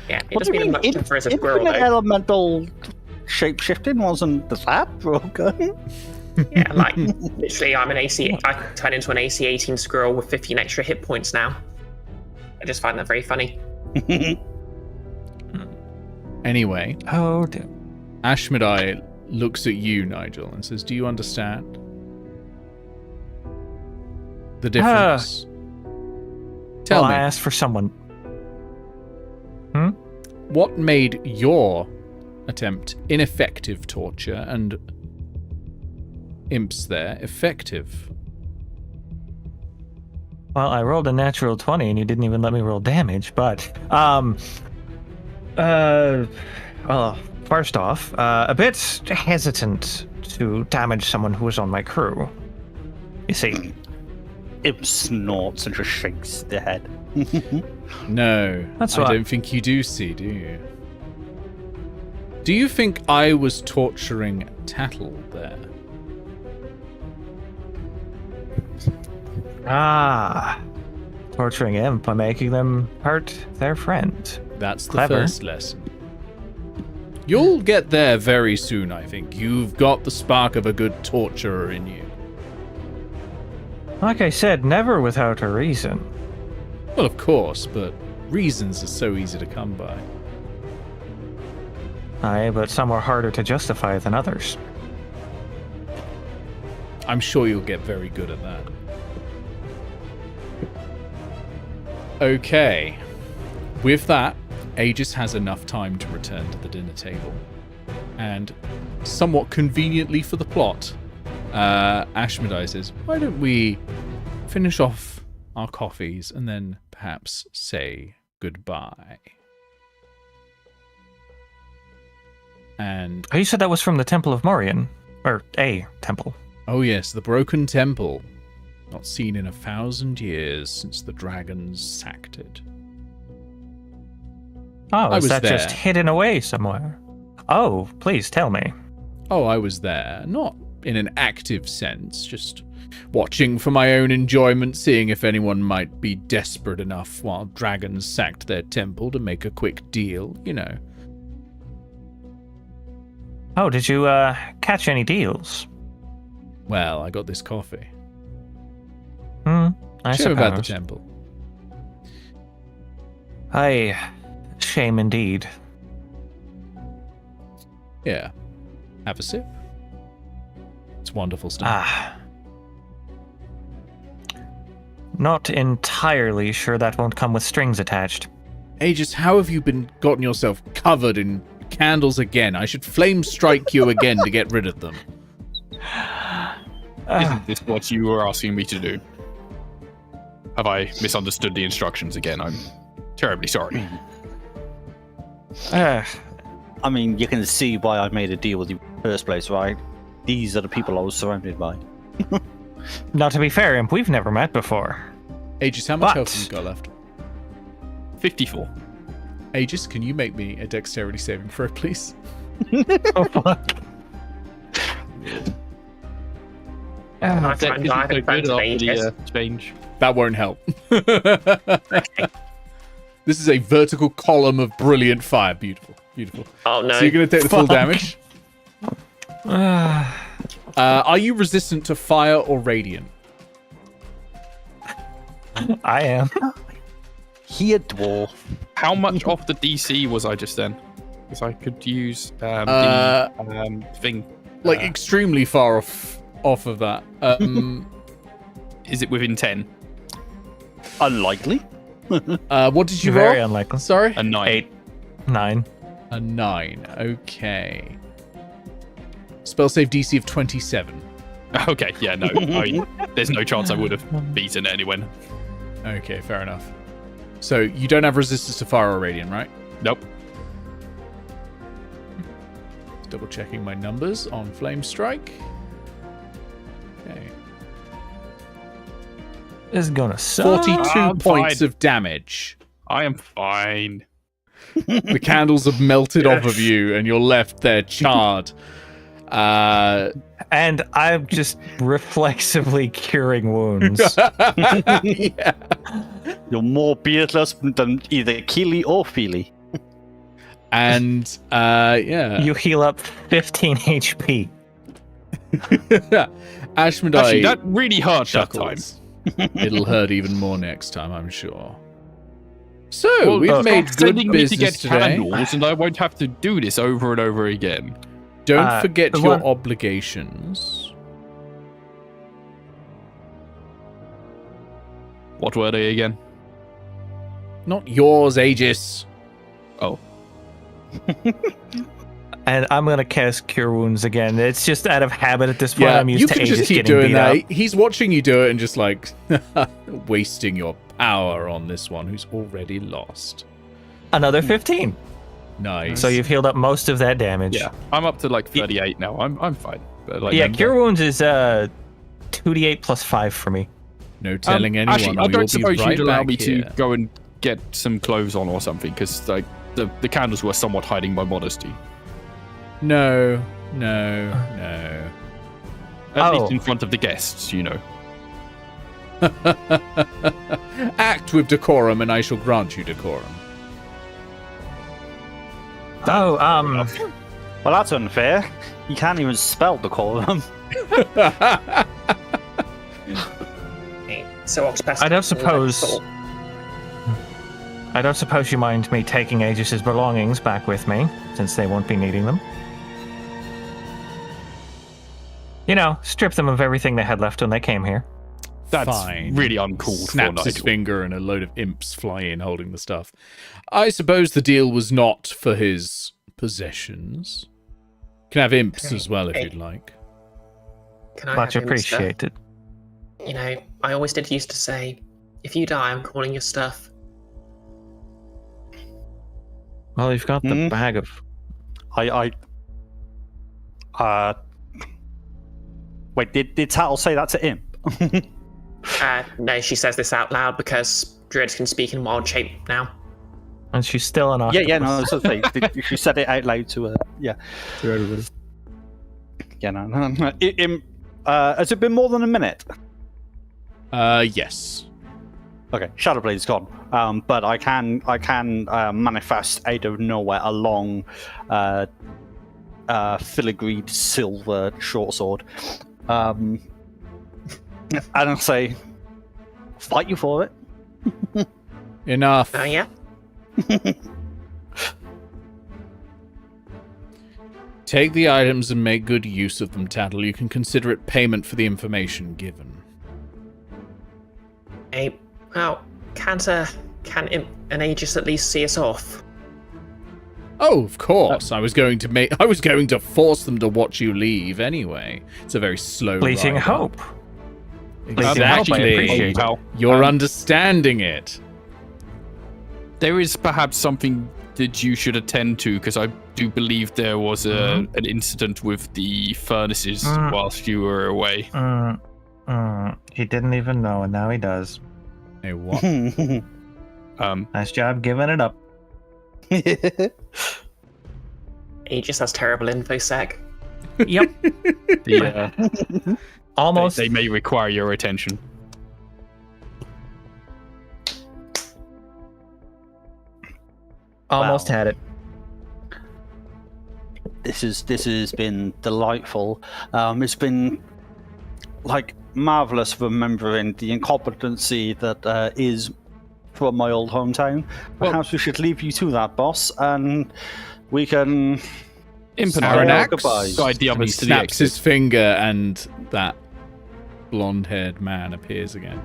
Yeah, it What do doesn't you mean mean? much difference for as a squirrel Infinite though. elemental shape-shifting wasn't that broken? Yeah, like literally, I'm an AC. I can turn into an AC 18 squirrel with 15 extra hit points now. I just find that very funny. Anyway, Oh, dear. Ashmedai looks at you, Nigel, and says, "Do you understand the difference?" Tell Well, me, I asked for someone. what made your attempt ineffective torture and imps there effective? Well, I rolled a natural 20 and you didn't even let me roll damage, but well, first off, a bit hesitant to damage someone who was on my crew. You see, It snorts and just shakes the head. No, That's I right. don't think you do see, do you? Do you think I was torturing Tattle there? torturing imp by making them hurt their friend. That's the Clever. first lesson. You'll get there very soon, I think. You've got the spark of a good torturer in you. Like I said, never without a reason. Well, of course, but reasons are so easy to come by. Aye, but some are harder to justify than others. I'm sure you'll get very good at that. Okay. With that, Aegis has enough time to return to the dinner table. And somewhat conveniently for the plot, Ashmedai says, "Why don't we finish off our coffees and then perhaps say goodbye?" And, Oh, you said that was from the Temple of Morian. Or a temple. oh yes, the Broken Temple. Not seen in 1,000 years since the dragons sacked it. Oh, I is was that just there. hidden away somewhere? Oh, please tell me. Oh, I was there. Not in an active sense, just watching for my own enjoyment, seeing if anyone might be desperate enough while dragons sacked their temple to make a quick deal, you know. Oh, did you catch any deals? Well, I got this coffee. I Shame suppose. about the temple. Aye, shame indeed. Yeah. Have a sip. It's wonderful stuff. Ah. Not entirely sure that won't come with strings attached. Aegis, how have you gotten yourself covered in candles again? I should flame strike you again to get rid of them. Isn't this what you were asking me to do? Have I misunderstood the instructions again? I'm terribly sorry. Uh, I mean, you can see why I made a deal with you in the first place, right? These are the people I was surrounded by. now, to be fair, Imp, we've never met before. Aegis, how much But- health have you got left? 54. Aegis, can you make me a dexterity saving throw, please? Oh, fuck. I That find isn't I so haven't good found after Aegis. the change. That won't help. This is a vertical column of brilliant fire. Beautiful. Beautiful. Oh no. So you're going to take the full Fuck. damage. Are you resistant to fire or radiant? I am. He a dwarf. How much off the DC was I just then? Because I could use the thing. Like extremely far off of that. Is it within 10? Unlikely. What did you Very roll? unlikely. Sorry? A 9. 8, 9. A 9. Okay. Spell save DC of 27. Okay, yeah, no. There's no chance I would have beaten it anyway. Okay, fair enough. So you don't have resistance to fire or radiant, right? Nope. Double checking my numbers on Flame Strike. Okay. This is gonna suck. 42 I'm points fine. of damage. I am fine. The candles have melted off of you, and you're left there charred. And I'm just reflexively curing wounds. Yeah. You're more beardless than either Keely or Feely. And yeah. You heal up 15 HP. Ashmedai Actually, that really hurt that time. chuckles. It'll hurt even more next time, I'm sure. So, we've made good Sending me to business get today. candles, and I won't have to do this over and over again. Don't forget the your one- obligations. What were they again? Not yours, Aegis. Oh. And I'm gonna cast Cure Wounds again. It's just out of habit at this point. Yeah, I'm used you to can Aegis just keep getting doing beat that. up. He's watching you do it and just like wasting your power on this one who's already lost. Another 15. Nice. So you've healed up most of that damage. Yeah, I'm up to like 38 now. I'm fine. But, like, Yeah, Cure Wounds is 2d8 plus 5 for me. No telling anyone. Actually, or I you'll don't be suppose right you'd allow back me here. to go and get some clothes on or something, because like the candles were somewhat hiding my modesty. No. At least in front of the guests, you know. Act with decorum, and I shall grant you decorum. Oh, Well, that's unfair. You can't even spell decorum. Okay, so Ox Pastel. I don't suppose you mind me taking Aegis's belongings back with me, since they won't be needing them. You know, strip them of everything they had left when they came here. That's Fine. really uncalled for, Snaps his Nigel. finger and a load of imps fly in holding the stuff. I suppose the deal was not for his possessions. Can have imps as well if you'd like. Can I Much have him stuff? appreciated. You know, I always did used to say, if you die, I'm calling your stuff. Well, you've got the bag of... Wait, did Tattle say that to Imp? No, she says this out loud because druids can speak in wild shape now. And she's still an octopus. Yeah, no, that's what I say. She said it out loud to her. Yeah. To everybody. Yeah, no. Imp, has it been more than a minute? Yes. Okay, Shadowblade's gone. But I can manifest out of nowhere a long, filigreed silver short sword. And I'll say, fight you for it. Enough. Oh, yeah? Take the items and make good use of them, Tattle. You can consider it payment for the information given. Hey, well, can an Aegis at least see us off? Oh, of course. I was going to force them to watch you leave anyway. It's a very slow Fleeting ride hope. up. Fleeting hope, I Exactly. appreciate it. Pal. You're understanding it. There is perhaps something that you should attend to, because I do believe there was an incident with the furnaces whilst you were away. He didn't even know, and now he does. Hey, what? Nice job giving it up. Aegis has terrible infosec. Yep. Almost. They may require your attention. Almost Wow. had it. This has been delightful. It's been like marvelous remembering the incompetency that is from my old hometown. Perhaps we should leave you to that, boss, and we can Imp and say Aaron our Axe goodbyes. guide the And he others to the snaps exit. his finger and that blonde-haired man appears again.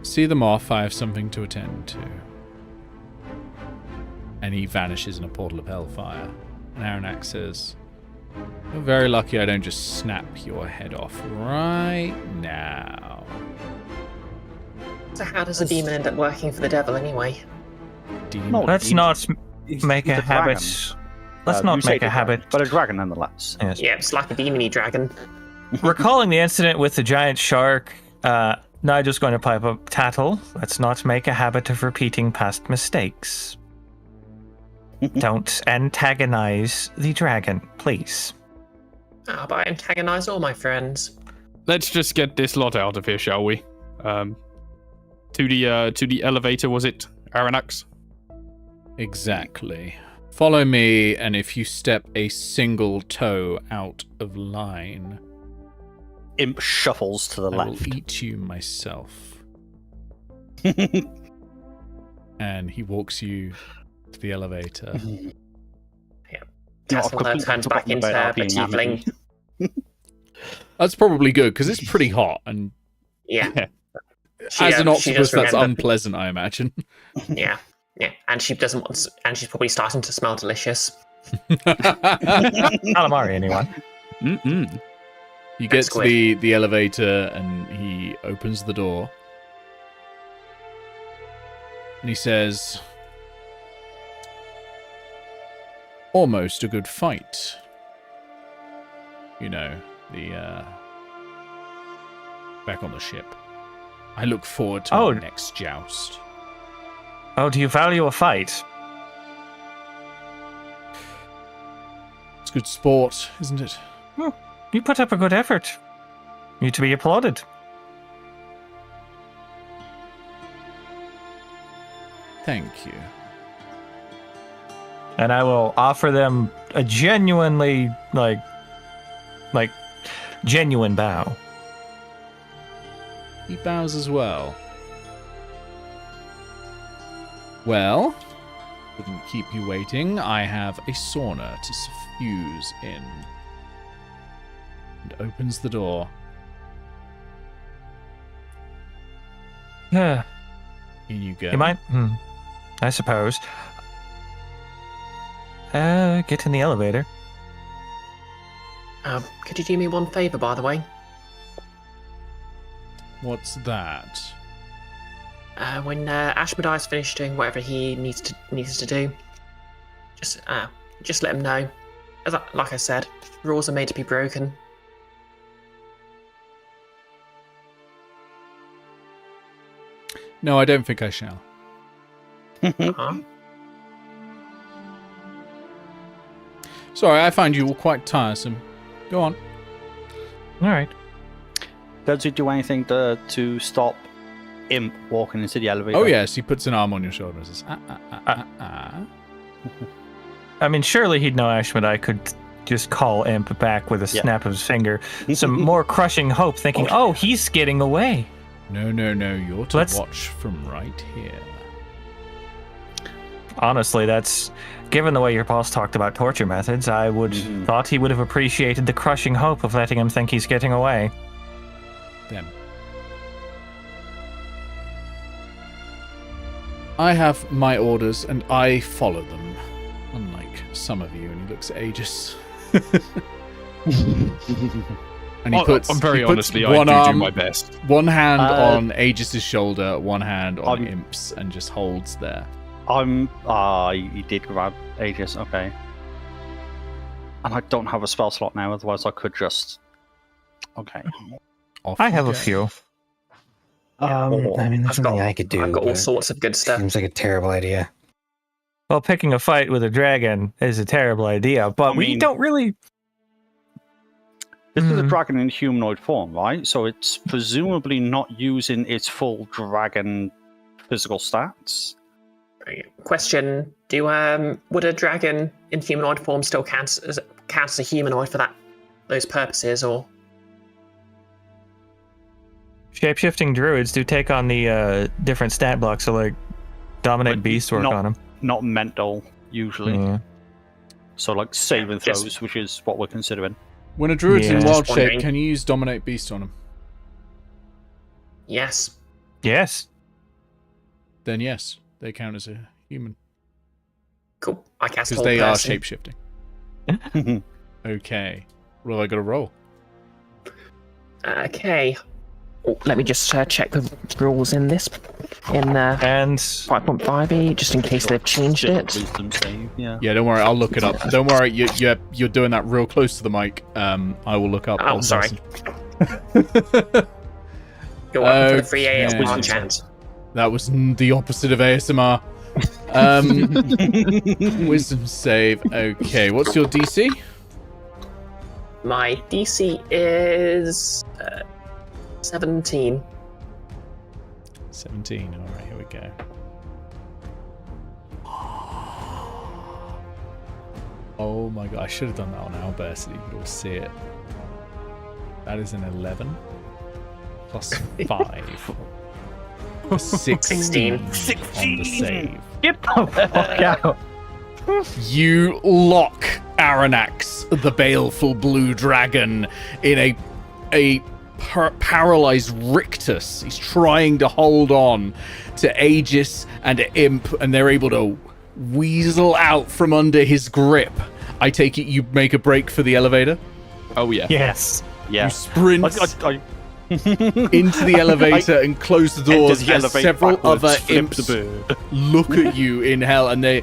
See them off. I have something to attend to. And he vanishes in a portal of hellfire. And Aranak says, "You're very lucky I don't just snap your head off right now." So how does a demon end up working for the devil anyway? Demon. No, Let's not make he's a a habit. dragon. Let's You not say make a dragon, habit. but a dragon nonetheless. Yes. Yeah, it's like a demony dragon. Recalling the incident with the giant shark, Nigel's going to pipe up Tattle. Let's not make a habit of repeating past mistakes. Don't antagonize the dragon, please. Ah, but I antagonise all my friends. Let's just get this lot out of here, shall we? To the elevator, was it, Aranax? Exactly. Follow me, and if you step a single toe out of line, Imp shuffles to the I left. will eat you myself. And he walks you to the elevator. Tattle turns back into a tiefling. That's probably good, because it's pretty hot, and Yeah. as an she octopus, does that's remember- unpleasant, I imagine. Yeah. Yeah. And she doesn't want and she's probably starting to smell delicious. Calamari, anyone? Mm-mm. You get to Squid. the elevator, and he opens the door. And he says, "Almost a good fight. You know, back on the ship. I look forward to our next joust." Oh, do you value a fight? It's good sport, isn't it? You put up a good effort. You to be applauded. Thank you. And I will offer them a genuinely, genuine bow. He bows as well. Well, wouldn't keep you waiting. I have a sauna to suffuse in. And opens the door. Yeah. In you go. You might, I suppose. Get in the elevator. Could you do me one favour, by the way? What's that? When Ashmedai's finished doing whatever he needs to do, just let him know. Like I said, rules are made to be broken. No, I don't think I shall. Uh-huh. Sorry, I find you all quite tiresome. Go on. All right. Does it do anything to stop Imp walking into the elevator? Oh, yes, he puts an arm on your shoulder and says, I mean, surely he'd know Ashmedai could just call Imp back with a snap of his finger. Some more crushing hope, thinking, oh, he's getting away. No, you're to watch from right here. Honestly, that's... Given the way your boss talked about torture methods, I would thought he would have appreciated the crushing hope of letting him think he's getting away. Them. I have my orders, and I follow them. Unlike some of you, and he looks at Aegis. And he puts, I'm very he puts honestly, one I do arm, my best. one hand on Aegis' shoulder, one hand on I'm- Imp's, and just holds there. He did grab Aegis, okay. And I don't have a spell slot now, otherwise I could just... Okay. Off I you have a go. few. I mean, that's something I could do. I've got all but sorts of good stuff. Seems like a terrible idea. Well, picking a fight with a dragon is a terrible idea, but we mean- don't really... This is a dragon in humanoid form, right? So it's presumably not using its full dragon physical stats. Question: would a dragon in humanoid form still count as a humanoid for those purposes, or? Shape-shifting druids do take on the different stat blocks, so like dominate But beast work not- on them. Not mental, usually. Yeah. So like saving Just- throws, which is what we're considering. When a druid's in Yeah. wild Just shape, wondering. can you use Dominate Beast on him? Yes. Yes. then yes, they count as a human. Cool. I cast Because hold they are person. shape-shifting. Okay. What have I got to roll? Okay. Oh, let me just check the rules in this. In And 5.5e, just in case they've changed it. Wisdom save, yeah. Yeah, don't worry. I'll look it up. Don't worry. You're doing that real close to the mic. I will look up. Oh, old sorry. person. Go up for the free Okay. ASMR chance. That was the opposite of ASMR. Wisdom save. Okay, what's your DC? My DC is 17. 17. All right, here we go. Oh my god, I should have done that on Albert so you could all see it. That is an 11 plus 5. 16 on the save. get the fuck out. You lock Aranax, the baleful blue dragon, in a paralyzed rictus. He's trying to hold on to Aegis and Imp, and they're able to weasel out from under his grip. I take it you make a break for the elevator? Oh yeah. Yes. Yeah. You sprint I into the elevator and close the doors enter the as elevator several backwards, other flip imps the bird. look at you in hell, and they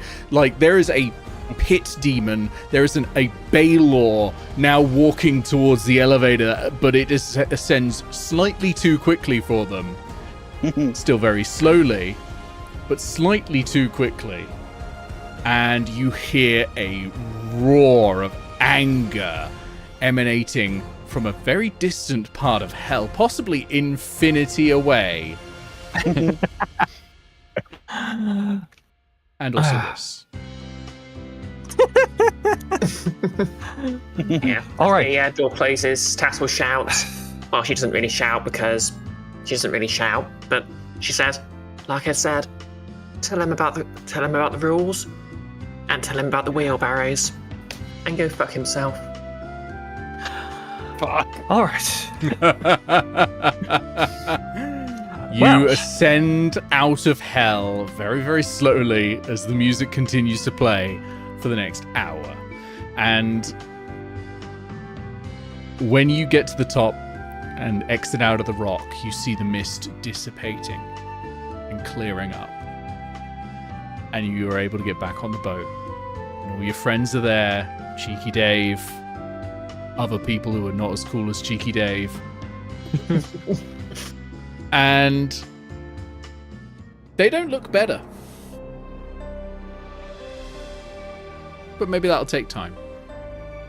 there is a pit demon, there is a Baylor now walking towards the elevator, but it ascends slightly too quickly for them. Still very slowly, but slightly too quickly. And you hear a roar of anger emanating from a very distant part of hell, possibly infinity away. And also this. Yeah. All right. Yeah, door closes. Tattle shouts. Well, she doesn't really shout because she doesn't really shout, but she says, like I said, tell him about the rules, and tell him about the wheelbarrows, and go fuck himself. All right. You ascend out of hell very, very slowly as the music continues to play for the next hour. And when you get to the top and exit out of the rock, you see the mist dissipating and clearing up. And you are able to get back on the boat. And all your friends are there. Cheeky Dave. Other people who are not as cool as Cheeky Dave. And they don't look better. But maybe that'll take time.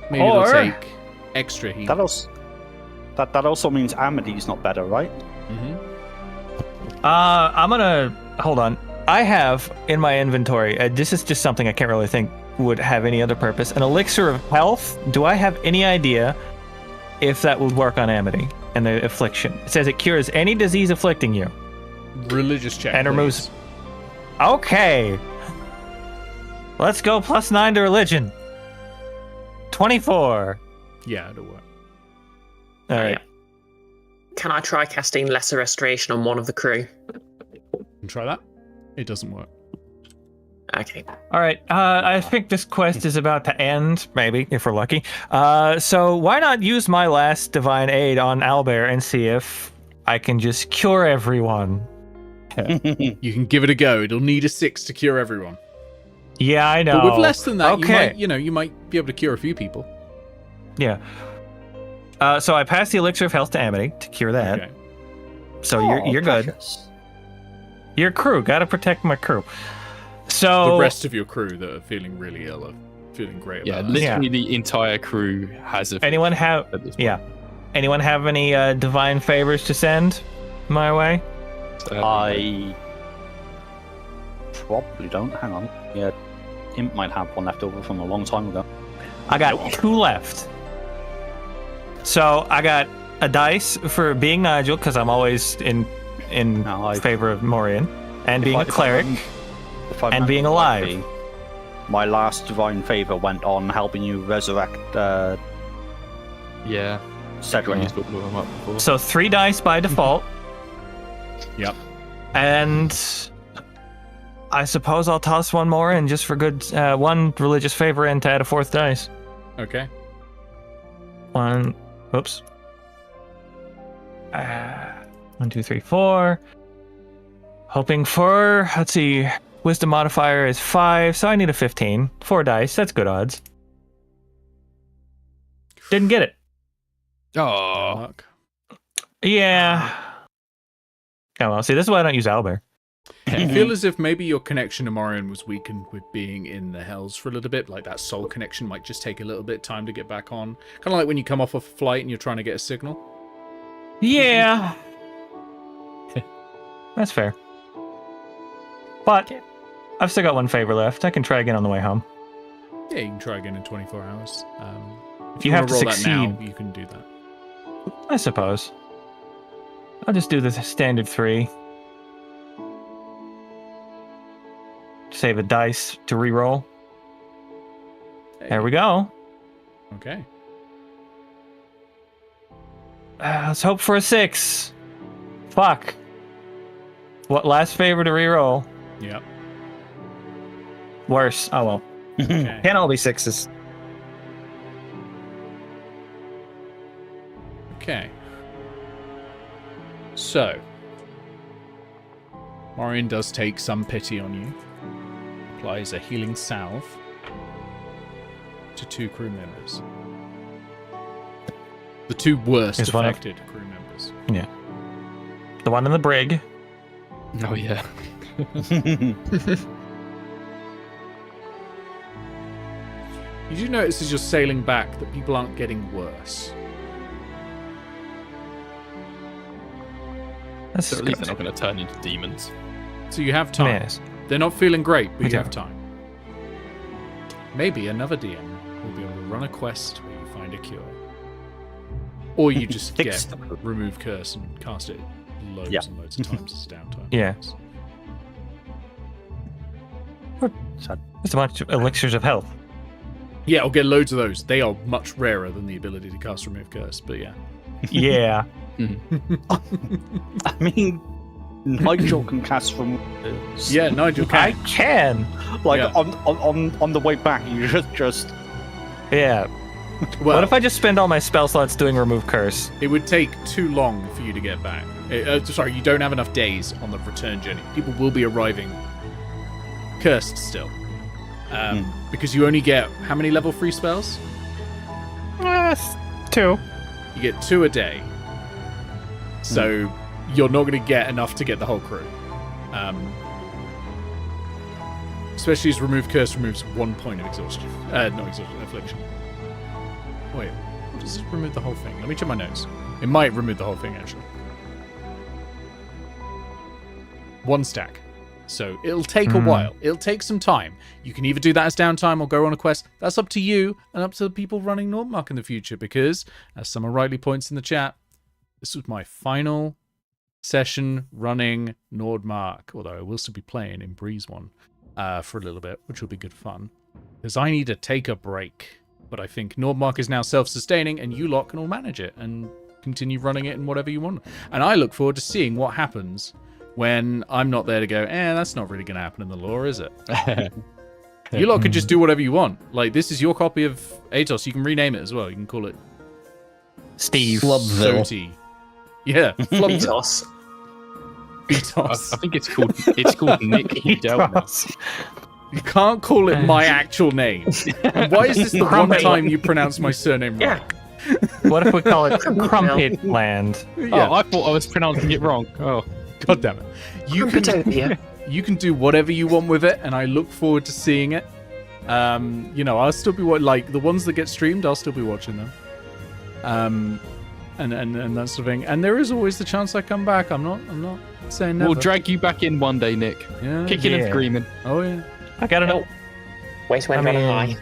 Maybe it'll take extra heat. That also means Amity's not better, right? Mm-hmm. I'm gonna hold on. I have in my inventory. This is just something I can't really think would have any other purpose. An elixir of health. Do I have any idea if that would work on Amity and the affliction? It says it cures any disease afflicting you. Religious check. And removes. please. Okay. Let's go +9 to religion. 24. Yeah, it'll work. All right. Can I try casting Lesser Restoration on one of the crew? You can try that. It doesn't work. Okay. All right. I think this quest is about to end, maybe, if we're lucky. So why not use my last divine aid on Albert and see if I can just cure everyone? You can give it a go. It'll need a 6 to cure everyone. Yeah, I know. But with less than that, Okay. you might be able to cure a few people. Yeah. So I passed the elixir of health to Amity to cure that. Okay. So Oh, you're good. precious. Your crew. Got to protect my crew. So The rest of your crew that are feeling really ill are feeling great Yeah, about that. literally the entire crew has a. anyone have at this point. yeah? Anyone have any divine favors to send my way? I probably don't. Hang on. Yeah, Imp might have one left over from a long time ago. I got 2 left. So I got a dice for being Nigel because I'm always in No, I- favor of Morian, and being a If I cleric. If I And remember being alive. correctly, my last divine favor went on helping you resurrect Yeah. Cedric. He's got them up before. So 3 dice by default. Yep. And I suppose I'll toss one more in just for good, one religious favor and to add a fourth dice. Okay. One, oops. 1, 2, 3, 4. Hoping for, let's see, wisdom modifier is 5, so I need a 15. 4 dice, that's good odds. Didn't get it. Oh, Luck. Yeah. Oh well, see, this is why I don't use owlbear. You feel as if maybe your connection to Morion was weakened with being in the Hells for a little bit. Like that soul connection might just take a little bit of time to get back on. Kind of like when you come off a flight and you're trying to get a signal. Yeah. That's fair. But I've still got one favor left. I can try again on the way home. Yeah, you can try again in 24 hours. If You you have want to roll that succeed. now, you can do that. I suppose. I'll just do the standard 3. Save a dice to reroll. There we go. Okay. Let's hope for a 6. Fuck. What last favor to reroll? Yep. Worse. Oh well. Okay. Can't all be 6s. Okay. So, Morion does take some pity on you. Applies a healing salve to 2 crew members. The 2 worst Is one of- affected crew members. The one in the brig. oh yeah. You do notice as you're sailing back that people aren't getting worse. That's So at least they're good. not going to turn into demons. So you have time. Yes. They're not feeling great, but We you do. have time. Maybe another DM will be able to run a quest where you find a cure. Or you just Fix get remove curse and cast it loads Yeah. and loads of times as downtime. Yeah. Just a bunch of elixirs of health. Yeah, I'll get loads of those. They are much rarer than the ability to cast remove curse, but yeah. Yeah. I mean, Nigel can cast from Yeah, Nigel I can. can. like Yeah. on the way back. You just Yeah. Well, What if I just spend all my spell slots doing remove curse? it would take too long for you to get back. Sorry, you don't have enough days on the return journey. People will be arriving cursed still. Because you only get how many level 3 spells? 2. You get 2 a day. So you're not going to get enough to get the whole crew. Especially as remove curse removes 1 point of exhaustion. Not exhaustion, affliction. Wait, does it remove the whole thing? Let me check my notes. It might remove the whole thing, actually. 1 stack. So it'll take a while. It'll take some time. You can either do that as downtime or go on a quest. That's up to you and up to the people running Nordmark in the future because, as someone rightly points in the chat, this was my final session running Nordmark, although I will still be playing in Breeze 1 for a little bit, which will be good fun. Because I need to take a break. But I think Nordmark is now self-sustaining and you lot can all manage it and continue running it in whatever you want. And I look forward to seeing what happens when I'm not there to go, that's not really going to happen in the lore, is it? You lot can just do whatever you want. Like, this is your copy of Aetos. You can rename it as well. You can call it Steve. Flubville. Soti. Yeah, Flubville. Aetos. Aetos. I think it's called Nick Delma. You can't call it my actual name. And why is this the one Crumpet. time you pronounce my surname wrong? What if we call it Crumpet Land? Yeah. Oh, I thought I was pronouncing it wrong. Oh, God damn it. Crumpetopia. You can do whatever you want with it, and I look forward to seeing it. I'll still be like the ones that get streamed. I'll still be watching them. And that sort of thing. And there is always the chance I come back. I'm not saying never. we'll drag you back in one day, Nick. Yeah. Kicking and Yeah. screaming. Oh yeah. I gotta know. Waste went I on mean- high.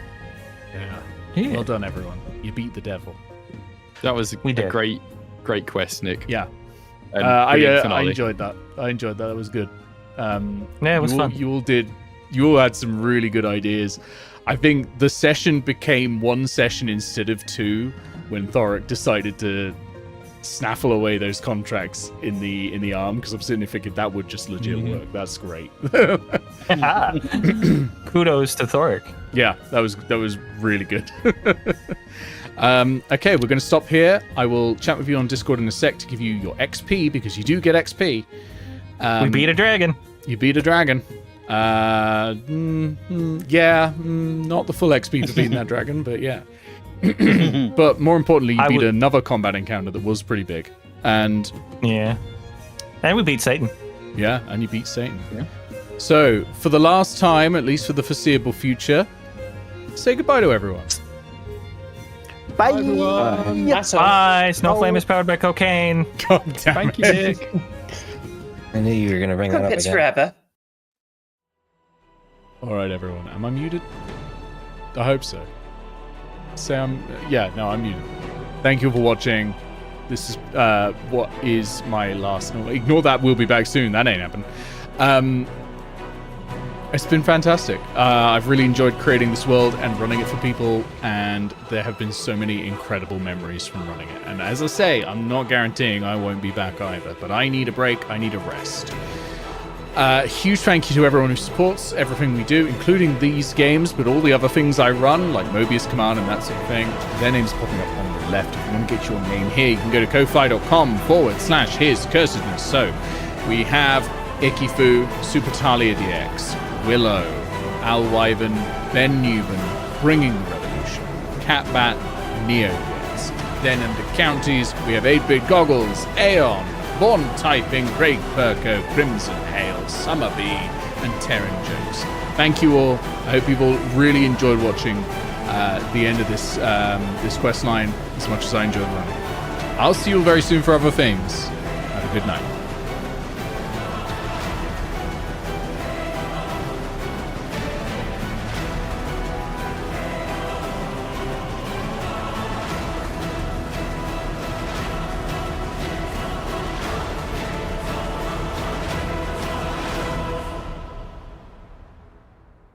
Yeah. Yeah. Well done, everyone. You beat the devil. That was We a did. great quest, Nick. Yeah. And I brilliant finale. enjoyed that. That was good. Yeah, it was fun. You all had some really good ideas. I think the session became 1 session instead of 2 when Thorek decided to snaffle away those contracts in the arm, because I'm sitting there thinking that would just legit work. That's great. Kudos to Thorek. Yeah, that was really good. Okay, we're going to stop here. I will chat with you on Discord in a sec to give you your XP, because you do get XP. We beat a dragon. You beat a dragon. Not the full XP for beating that dragon, but yeah. But more importantly, you beat another combat encounter that was pretty big. And yeah. And we beat Satan. Yeah, and you beat Satan. Yeah. So, for the last time, at least for the foreseeable future, say goodbye to everyone. Bye. Bye. Snowflame is powered by cocaine. God damn Thank you, Dick. I knew you were going to bring that up Crumpets again. forever. All right, everyone. Am I muted? I hope so. Say I'm... Yeah, no, I'm muted. Thank you for watching. This is what is my last... No, ignore that. We'll be back soon. That ain't happened. It's been fantastic. I've really enjoyed creating this world and running it for people, and there have been so many incredible memories from running it. And as I say, I'm not guaranteeing I won't be back either, but I need a break. I need a rest. Huge thank you to everyone who supports everything we do, including these games, but all the other things I run, like Mobius Command and that sort of thing. Their names popping up on the left. If you want to get your name here, you can go to ko-fi.com/his cursedness. So we have Ikifu, Super Talia DX, Willow, Al Wyvern, Ben Newman, Bringing the Revolution, Catbat, Neo-Wits. Then in the counties, we have 8-Bit Goggles, Aeon, Born Typing, Greg Perko, Crimson Hail, Summerbee, and Terran Jokes. Thank you all. I hope you've all really enjoyed watching the end of this this quest line as much as I enjoyed running. I'll see you all very soon for other things. Have a good night.